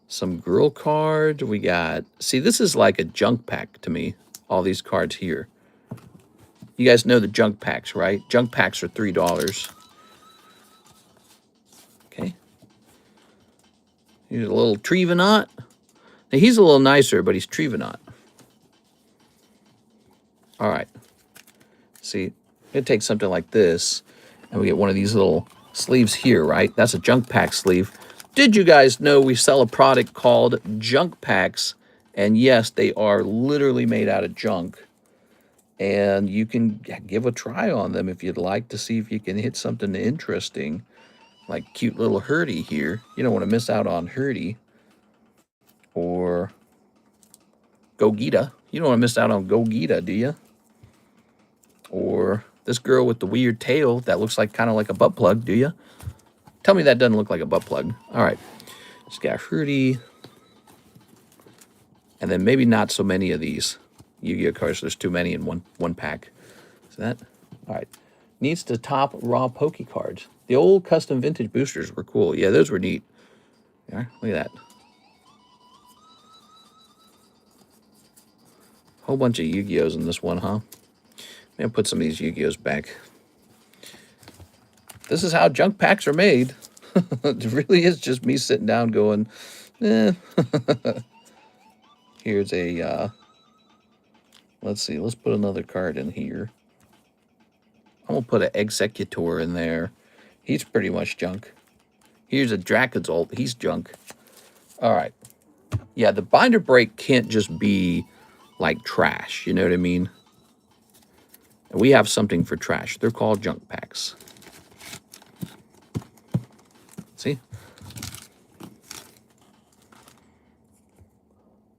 Some girl card. We got, see, this is like a junk pack to me. All these cards here. You guys know the junk packs, right? Junk packs are $3. Okay. Here's a little Trevenant. Now, he's a little nicer, but he's Trevenant. All right. See, it takes something like this, and we get one of these little sleeves here, right? That's a junk pack sleeve. Did you guys know we sell a product called junk packs? And yes, they are literally made out of junk. And you can give a try on them if you'd like to see if you can hit something interesting, like cute little Hurdy here. You don't want to miss out on Hurdy or Gogeta. You don't want to miss out on Gogeta, do you? Or this girl with the weird tail that looks like kind of like a butt plug, do you? Tell me that doesn't look like a butt plug. All right. Just got Hurdy. And then maybe not so many of these Yu-Gi-Oh cards. There's too many in one pack. Is that? All right. Needs to top raw Poke cards. The old custom vintage boosters were cool. Yeah, those were neat. Yeah, look at that. Whole bunch of Yu-Gi-Ohs in this one, huh? Maybe I'll put some of these Yu-Gi-Ohs back. This is how junk packs are made. It really is just me sitting down going, eh. Here's a, let's see, let's put another card in here. I'm going to put an Executor in there. He's pretty much junk. Here's a Dracozolt. He's junk. All right. Yeah, the binder break can't just be like trash. You know what I mean? And we have something for trash. They're called junk packs. See?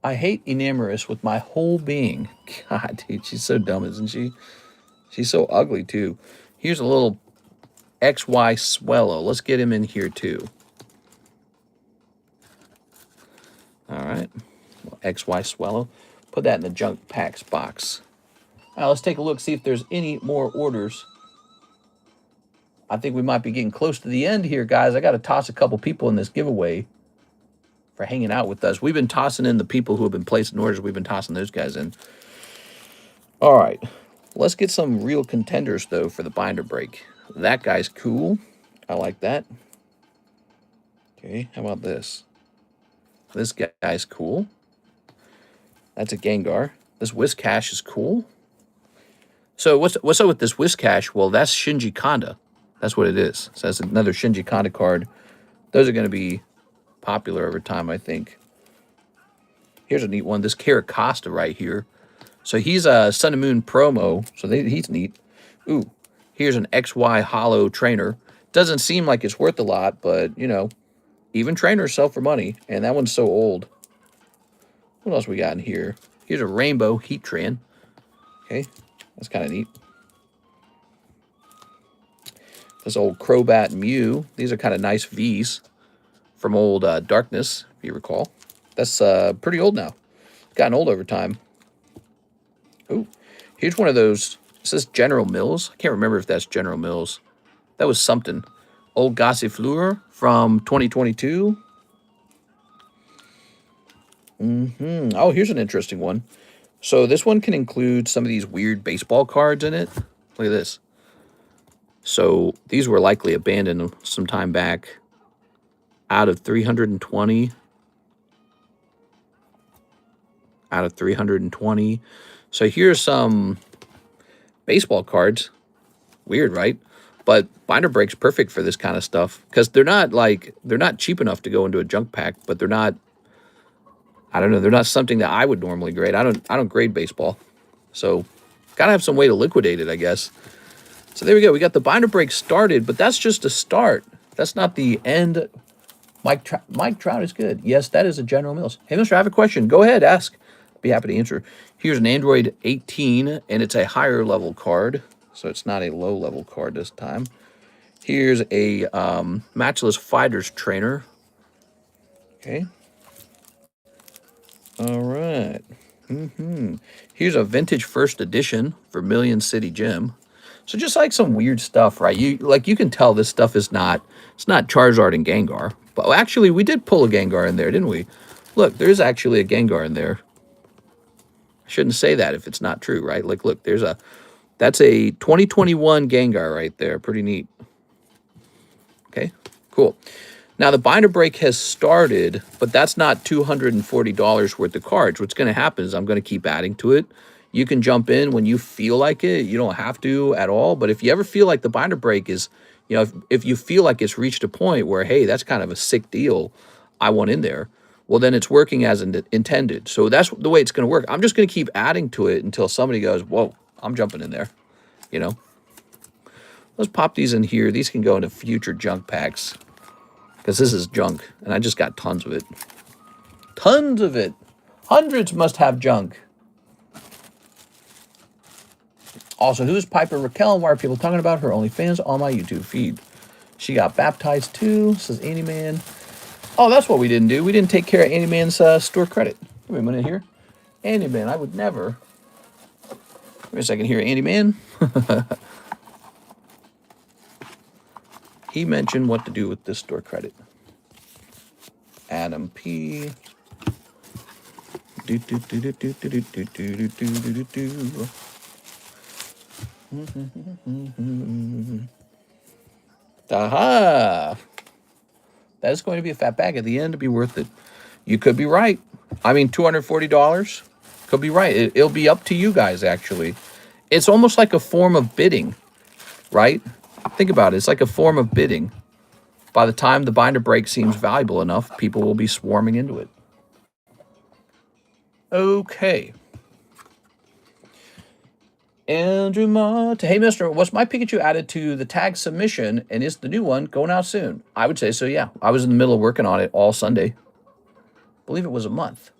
I hate Enamorous with my whole being. God, dude, she's so dumb, isn't she? She's so ugly, too. Here's a little XY Swallow. Let's get him in here, too. All right. XY Swallow. Put that in the junk packs box. Now, let's take a look, see if there's any more orders. I think we might be getting close to the end here, guys. I got to toss a couple people in this giveaway for hanging out with us. We've been tossing in the people who have been placing orders. We've been tossing those guys in. All right. Let's get some real contenders, though, for the binder break. That guy's cool. I like that. Okay, how about this? This guy's cool. That's a Gengar. This Whiscash is cool. So what's up with this Whiscash? Well, that's Shinji Kanda. That's what it is. So that's another Shinji Kanda card. Those are going to be popular over time, I think. Here's a neat one. This Carrot Costa right here. So he's a Sun and Moon promo, so he's neat. Ooh, here's an XY Hollow trainer. Doesn't seem like it's worth a lot, but, you know, even trainers sell for money, and that one's so old. What else we got in here? Here's a Rainbow Heatran. Okay, that's kind of neat. This old Crobat Mew. These are kind of nice Vs from old Darkness, if you recall. That's pretty old now. Gotten old over time. Ooh, here's one of those. It says General Mills. I can't remember if that's General Mills. That was something. Old Gossifleur from 2022. Oh, here's an interesting one. So this one can include some of these weird baseball cards in it. Look at this. So these were likely abandoned some time back. Out of 320. Out of 320. So here's some baseball cards. Weird, right? But binder break's perfect for this kind of stuff because they're not cheap enough to go into a junk pack, but they're not, I don't know, they're not something that I would normally grade. I don't grade baseball. So gotta have some way to liquidate it, I guess. So there we go. We got the binder break started, but that's just a start. That's not the end. Mike Trout is good. Yes, that is a General Mills. Hey, mister, I have a question. Go ahead, ask. Be happy to answer. Here's an Android 18, and it's a higher level card, so it's not a low level card this time. Here's a Matchless Fighters trainer. Okay. All right. Here's a vintage first edition for Million City Gym. So just like some weird stuff, right? You can tell this stuff is not, it's not Charizard and Gengar. But actually, we did pull a Gengar in there, didn't we? Look, there's actually a Gengar in there. I shouldn't say that if it's not true, right? Like, look, that's a 2021 Gengar right there. Pretty neat. Okay, cool. Now, the binder break has started, but that's not $240 worth of cards. What's going to happen is I'm going to keep adding to it. You can jump in when you feel like it. You don't have to at all. But if you ever feel like the binder break is, you know, if you feel like it's reached a point where, hey, that's kind of a sick deal, I want in there, well, then it's working as intended. So that's the way it's going to work. I'm just going to keep adding to it until somebody goes, whoa, I'm jumping in there, you know. Let's pop these in here. These can go into future junk packs because this is junk, and I just got tons of it. Tons of it. Hundreds must have junk. Also, who's Piper Raquel and why are people talking about her OnlyFans on my YouTube feed? She got baptized too, says Andy Man. Oh, that's what we didn't do. We didn't take care of Andy Man's store credit. Give me a minute here. Andy Man, I would never. Give me a second here, Andy Man. He mentioned what to do with this store credit. Adam P. Do do do do do do do do do do do do. Aha! That is going to be a fat bag at the end to be worth it. You could be right. I mean, $240 could be right. It'll be up to you guys, actually. It's almost like a form of bidding, right? Think about it. It's like a form of bidding. By the time the binder break seems valuable enough, people will be swarming into it. Okay. Andrew Mott. Hey, mister, was my Pikachu added to the tag submission, and is the new one going out soon? I would say so, yeah. I was in the middle of working on it all Sunday. I believe it was a month.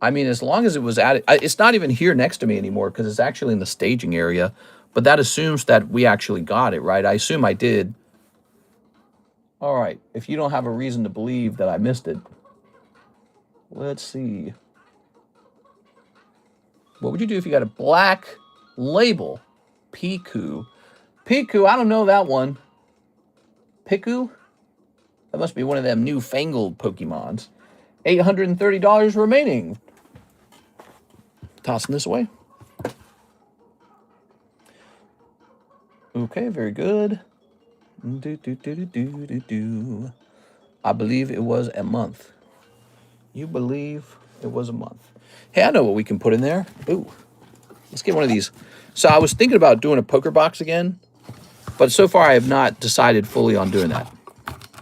I mean, as long as it was added, it's not even here next to me anymore because it's actually in the staging area, but that assumes that we actually got it, right? I assume I did. All right, if you don't have a reason to believe that I missed it, let's see. What would you do if you got a black label? Piku. Piku, I don't know that one. Piku? That must be one of them newfangled Pokemons. $830 remaining. Tossing this away. Okay, very good. I believe it was a month. You believe it was a month. Hey, I know what we can put in there. Ooh, let's get one of these. So I was thinking about doing a poker box again, but so far I have not decided fully on doing that.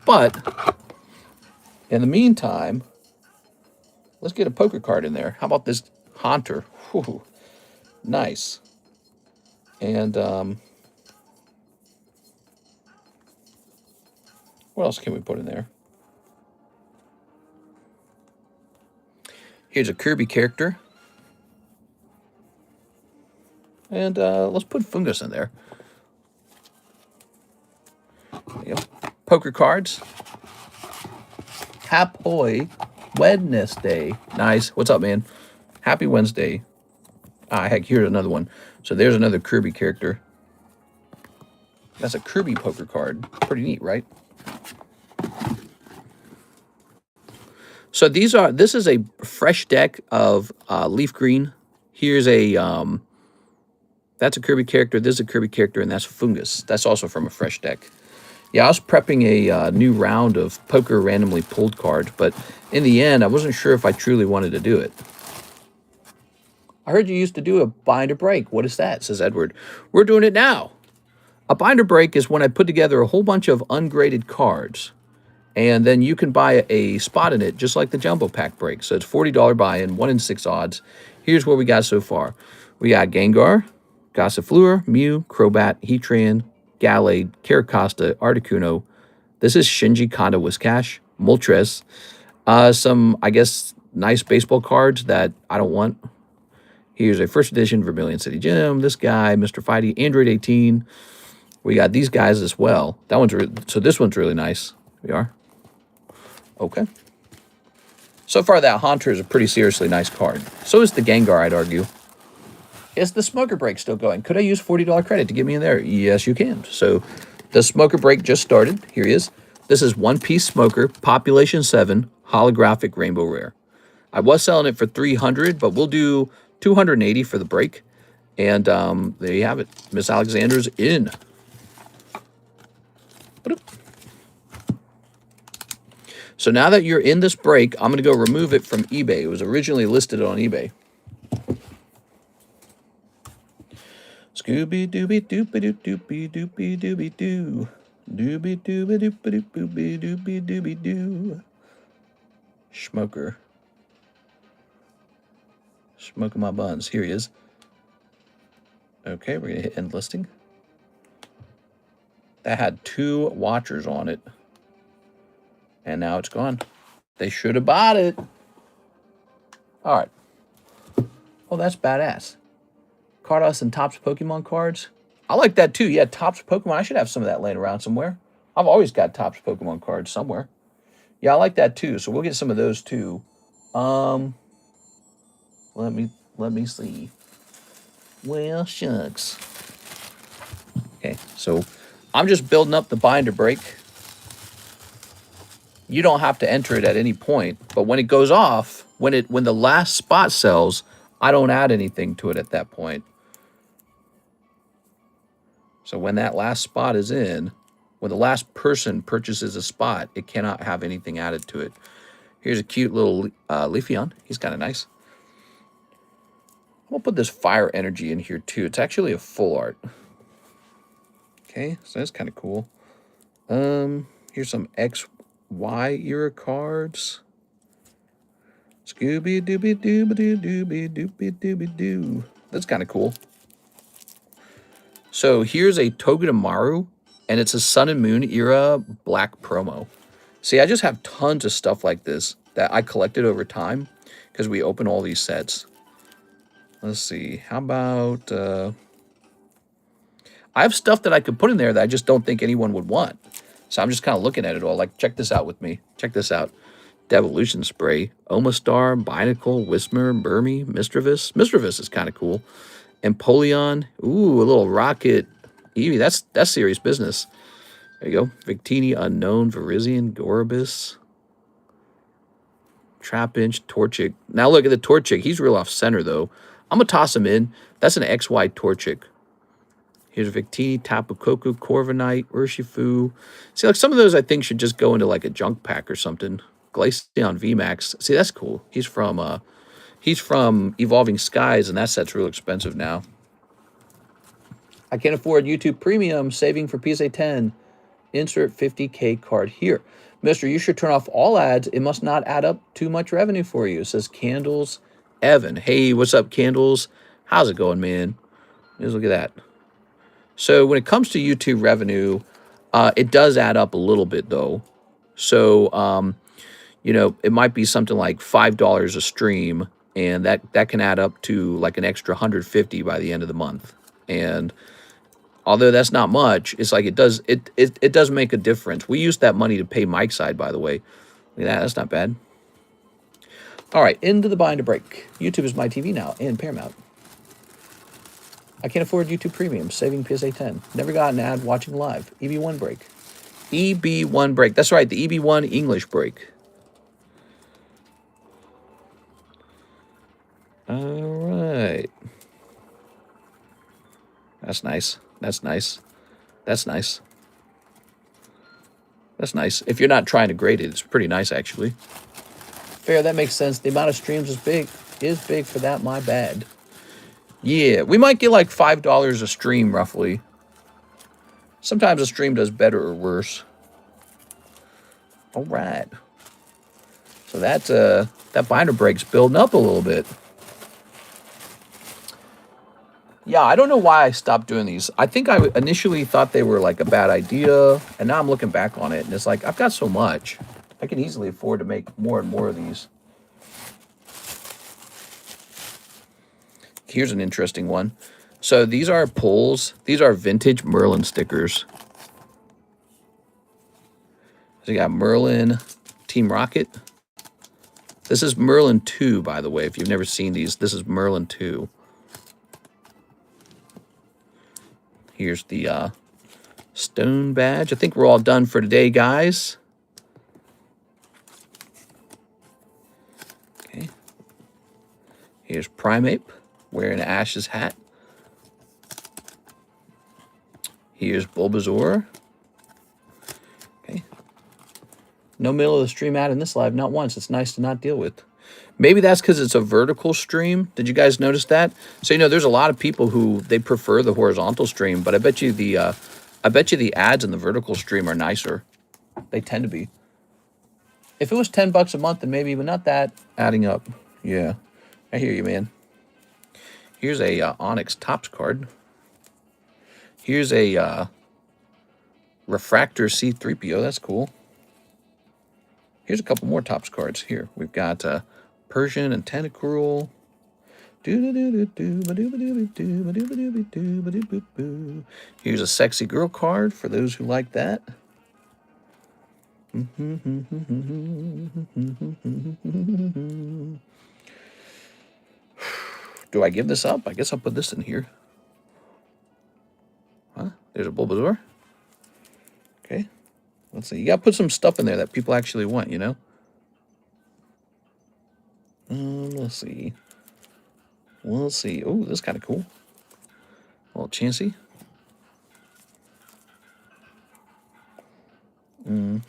But in the meantime, let's get a poker card in there. How about this Haunter? Whew, nice. And what else can we put in there? Here's a Kirby character. And let's put Fungus in there. There you go. Poker cards. Happy Wednesday. Nice. What's up, man? Happy Wednesday. Ah, heck, here's another one. So there's another Kirby character. That's a Kirby poker card. Pretty neat, right? So this is a fresh deck of leaf green. Here's a that's a Kirby character, this is a Kirby character, and that's Fungus. That's also from a fresh deck. Yeah, I was prepping a new round of poker randomly pulled cards, but in the end, I wasn't sure if I truly wanted to do it. I heard you used to do a binder break. What is that? Says Edward. We're doing it now. A binder break is when I put together a whole bunch of ungraded cards, and then you can buy a spot in it, just like the jumbo pack break. So it's $40 buy-in, 1 in 6 odds. Here's what we got so far. We got Gengar, Gossifleur, Mew, Crobat, Heatran, Gallade, Caracosta, Articuno. This is Shinji Kanda Whiscash, Moltres. Some, I guess, nice baseball cards that I don't want. Here's a first edition Vermilion City Gym. This guy, Mr. Fighty, Android 18. We got these guys as well. That one's so this one's really nice. We are. Okay. So far, that Haunter is a pretty seriously nice card. So is the Gengar, I'd argue. Is the Smoker Break still going? Could I use $40 credit to get me in there? Yes, you can. So the Smoker Break just started. Here he is. This is One Piece Smoker, Population 7, Holographic Rainbow Rare. I was selling it for $300, but we'll do $280 for the break. And there you have it. Miss Alexander's in. So now that you're in this break, I'm going to go remove it from eBay. It was originally listed on eBay. Scooby dooby doopy doo doopy doopy dooby doo. Dooby dooby doopy doopy doopy dooby doo. Smoker. Smoking my buns. Here he is. Okay, we're going to hit end listing. That had 2 watchers on it. And now it's gone. They should have bought it. All right. Oh, that's badass. Cardos and Topps Pokemon cards. I like that too. Yeah, Topps Pokemon. I should have some of that laying around somewhere. I've always got Topps Pokemon cards somewhere. Yeah, I like that too. So we'll get some of those too. Let me see. Well, shucks. Okay, so I'm just building up the binder break. You don't have to enter it at any point, but when it goes off, when the last spot sells, I don't add anything to it at that point. So when that last spot is in, when the last person purchases a spot, it cannot have anything added to it. Here's a cute little Leafeon. He's kind of nice. I'm going to put this Fire Energy in here too. It's actually a full art. Okay, so that's kind of cool. Here's some XY era cards. Scooby dooby dooby dooby dooby dooby doo. That's kind of cool. So here's a Togedemaru, and it's a Sun and Moon era black promo. See, I just have tons of stuff like this that I collected over time because we open all these sets. Let's see. How about... I have stuff that I could put in there that I just don't think anyone would want. So I'm just kind of looking at it all. Like, check this out with me. Check this out. Devolution Spray, Omastar, Binacle, Whismer, Burmy, Misdreavus. Misdreavus is kind of cool. Empoleon. Ooh, a little Rocket Eevee. That's serious business. There you go. Victini, Unknown, Virizion, Gorobus. Trapinch, Torchic. Now look at the Torchic. He's real off center, though. I'm going to toss him in. That's an XY Torchic. Here's Victini, Tapu Koko, Corviknight, Urshifu. See, like some of those I think should just go into like a junk pack or something. Glaceon VMAX. See, that's cool. He's from Evolving Skies, and that set's real expensive now. I can't afford YouTube Premium, saving for PSA 10. Insert 50K card here. Mister, you should turn off all ads. It must not add up too much revenue for you. It says Candles Evan. Hey, what's up, Candles? How's it going, man? Just look at that. So when it comes to YouTube revenue, it does add up a little bit, though. So, you know, it might be something like $5 a stream, and that can add up to like an extra 150 by the end of the month. And although that's not much, it's like it does make a difference. We used that money to pay Mike's side, by the way. Look at that, that's not bad. All right, into the bind to break. YouTube is my TV now, and Paramount. I can't afford YouTube Premium, saving PSA 10. Never got an ad watching live. EB1 break. EB1 break. That's right, the EB1 English break. All right. That's nice. That's nice. That's nice. That's nice. If you're not trying to grade it, it's pretty nice, actually. Fair, that makes sense. The amount of streams is big for that, my bad. Yeah, we might get like $5 a stream, roughly. Sometimes a stream does better or worse. All right. So that binder break's building up a little bit. Yeah, I don't know why I stopped doing these. I think I initially thought they were like a bad idea, and now I'm looking back on it, and it's like, I've got so much. I can easily afford to make more and more of these. Here's an interesting one. So these are pulls. These are vintage Merlin stickers. So you got Merlin, Team Rocket. This is Merlin 2, by the way. If you've never seen these, this is Merlin 2. Here's the stone badge. I think we're all done for today, guys. Okay. Here's Primeape wearing Ash's hat. Here's Bulbasaur. Okay. No middle of the stream ad in this live, not once. It's nice to not deal with. Maybe that's because it's a vertical stream. Did you guys notice that? So, you know, there's a lot of people who they prefer the horizontal stream, but I bet you the ads in the vertical stream are nicer. They tend to be. If it was $10 a month, then maybe, but not that adding up. Yeah, I hear you, man. Here's a Onyx Topps card. Here's a Refractor C3PO. That's cool. Here's a couple more Topps cards. Here we've got Persian and Tentacruel. Here's a Sexy Girl card for those who like that. Do I give this up? I guess I'll put this in here. Huh? There's a Bulbasaur. Okay. Let's see. You got to put some stuff in there that people actually want, you know? Let's see. We'll see. Oh, this is kind of cool. A little Chansey. I'm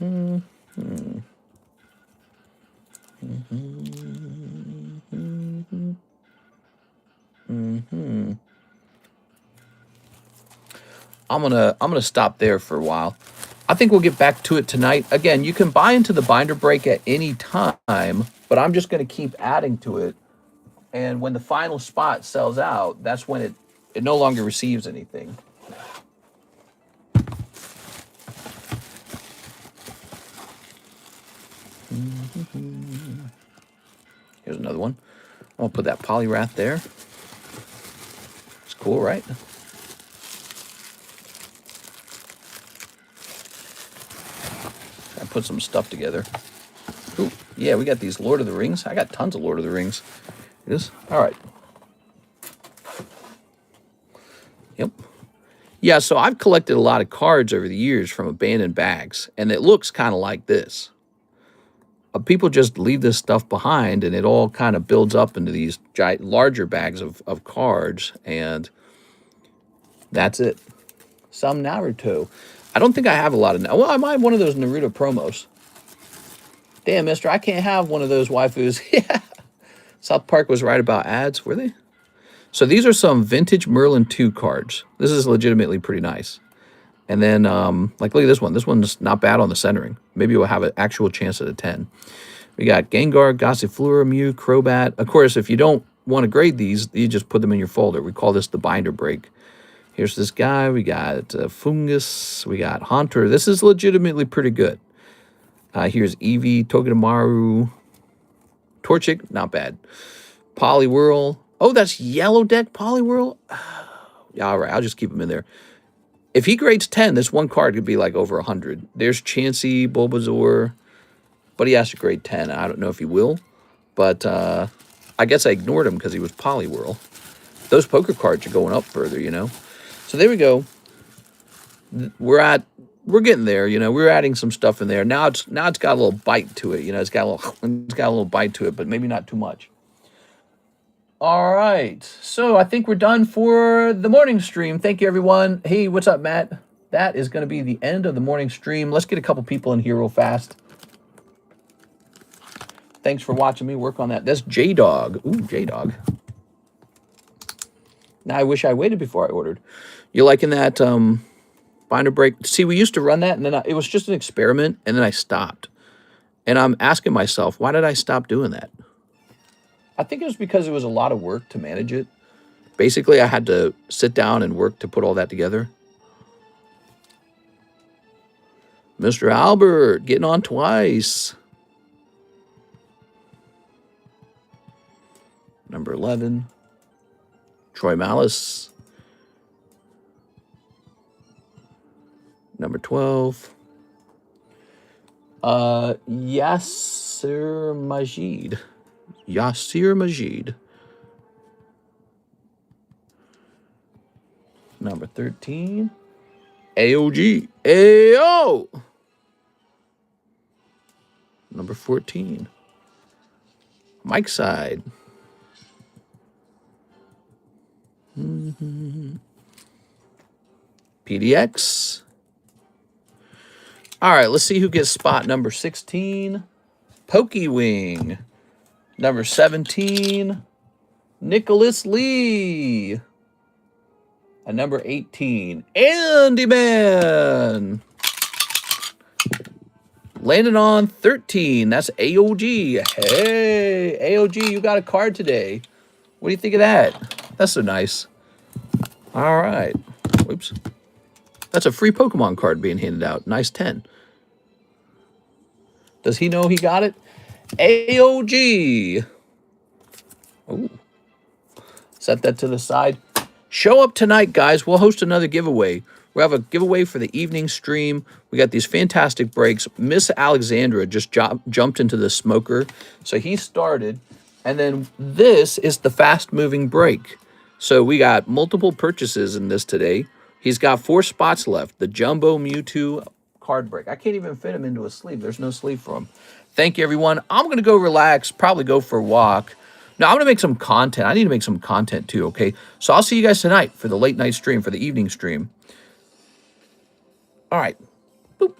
gonna stop there for a while. I think we'll get back to it tonight. Again, you can buy into the binder break at any time, but I'm just going to keep adding to it. And when the final spot sells out, that's when it no longer receives anything. Here's another one. I'm going to put that Polyrath there. It's cool, right? Put some stuff together. Ooh, yeah, we got these Lord of the Rings. I got tons of Lord of the Rings. This, all right. Yep. Yeah, so I've collected a lot of cards over the years from abandoned bags, and it looks kind of like this. People just leave this stuff behind, and it all kind of builds up into these giant, larger bags of cards, and that's it. Some Naruto. I don't think I have a lot of... Well, I might have one of those Naruto promos. Damn, mister, I can't have one of those waifus. Yeah. South Park was right about ads, were they? So these are some vintage Merlin 2 cards. This is legitimately pretty nice. And then, like, look at this one. This one's not bad on the centering. Maybe we'll have an actual chance at a 10. We got Gengar, Gossifleur, Mew, Crobat. Of course, if you don't want to grade these, you just put them in your folder. We call this the binder break. Here's this guy. We got Fungus. We got Haunter. This is legitimately pretty good. Here's Eevee, Togedemaru, Torchic. Not bad. Poliwhirl. Oh, that's yellow deck Poliwhirl. Yeah, all right. I'll just keep him in there. If he grades 10, this one card could be like over 100. There's Chansey, Bulbasaur, but he has to grade 10. I don't know if he will, but I guess I ignored him because he was Poliwhirl. Those poker cards are going up further, you know. So there we go. We're getting there, you know. We're adding some stuff in there. Now it's got a little bite to it, you know. It's got a little bite to it, but maybe not too much. All right, so I think we're done for the morning stream. Thank you, everyone. Hey, what's up, Matt? That is going to be the end of the morning stream. Let's get a couple people in here real fast. Thanks for watching me work on that. That's J-Dog. Ooh, J-Dog. Now, I wish I waited before I ordered. You liking that binder break? See, we used to run that, and then it was just an experiment, and then I stopped. And I'm asking myself, why did I stop doing that? I think it was because it was a lot of work to manage it. Basically, I had to sit down and work to put all that together. Mr. Albert, getting on twice. Number 11. Troy Malice. Number 12. Yasser Majid. Yasir Majid. Number 13. AOG. AO. Number 14. Mike Side. PDX. All right, let's see who gets spot number 16. Pokewing. Number 17, Nicholas Lee. And number 18, Andy Man. Landed on 13. That's AOG. Hey, AOG, you got a card today. What do you think of that? That's so nice. All right. Whoops. That's a free Pokemon card being handed out. Nice 10. Does he know he got it? AOG. Ooh. Set that to the side. Show up tonight, guys. We'll host another giveaway. We'll have a giveaway for the evening stream. We got these fantastic breaks. Miss Alexandra just jumped into the smoker. So he started. And then this is the fast-moving break. So we got multiple purchases in this today. He's got 4 spots left. The Jumbo Mewtwo card break. I can't even fit him into a sleeve. There's no sleeve for him. Thank you, everyone. I'm going to go relax, probably go for a walk. Now, I'm going to make some content. I need to make some content too, okay? So I'll see you guys tonight for the late night stream, for the evening stream. All right. Boop.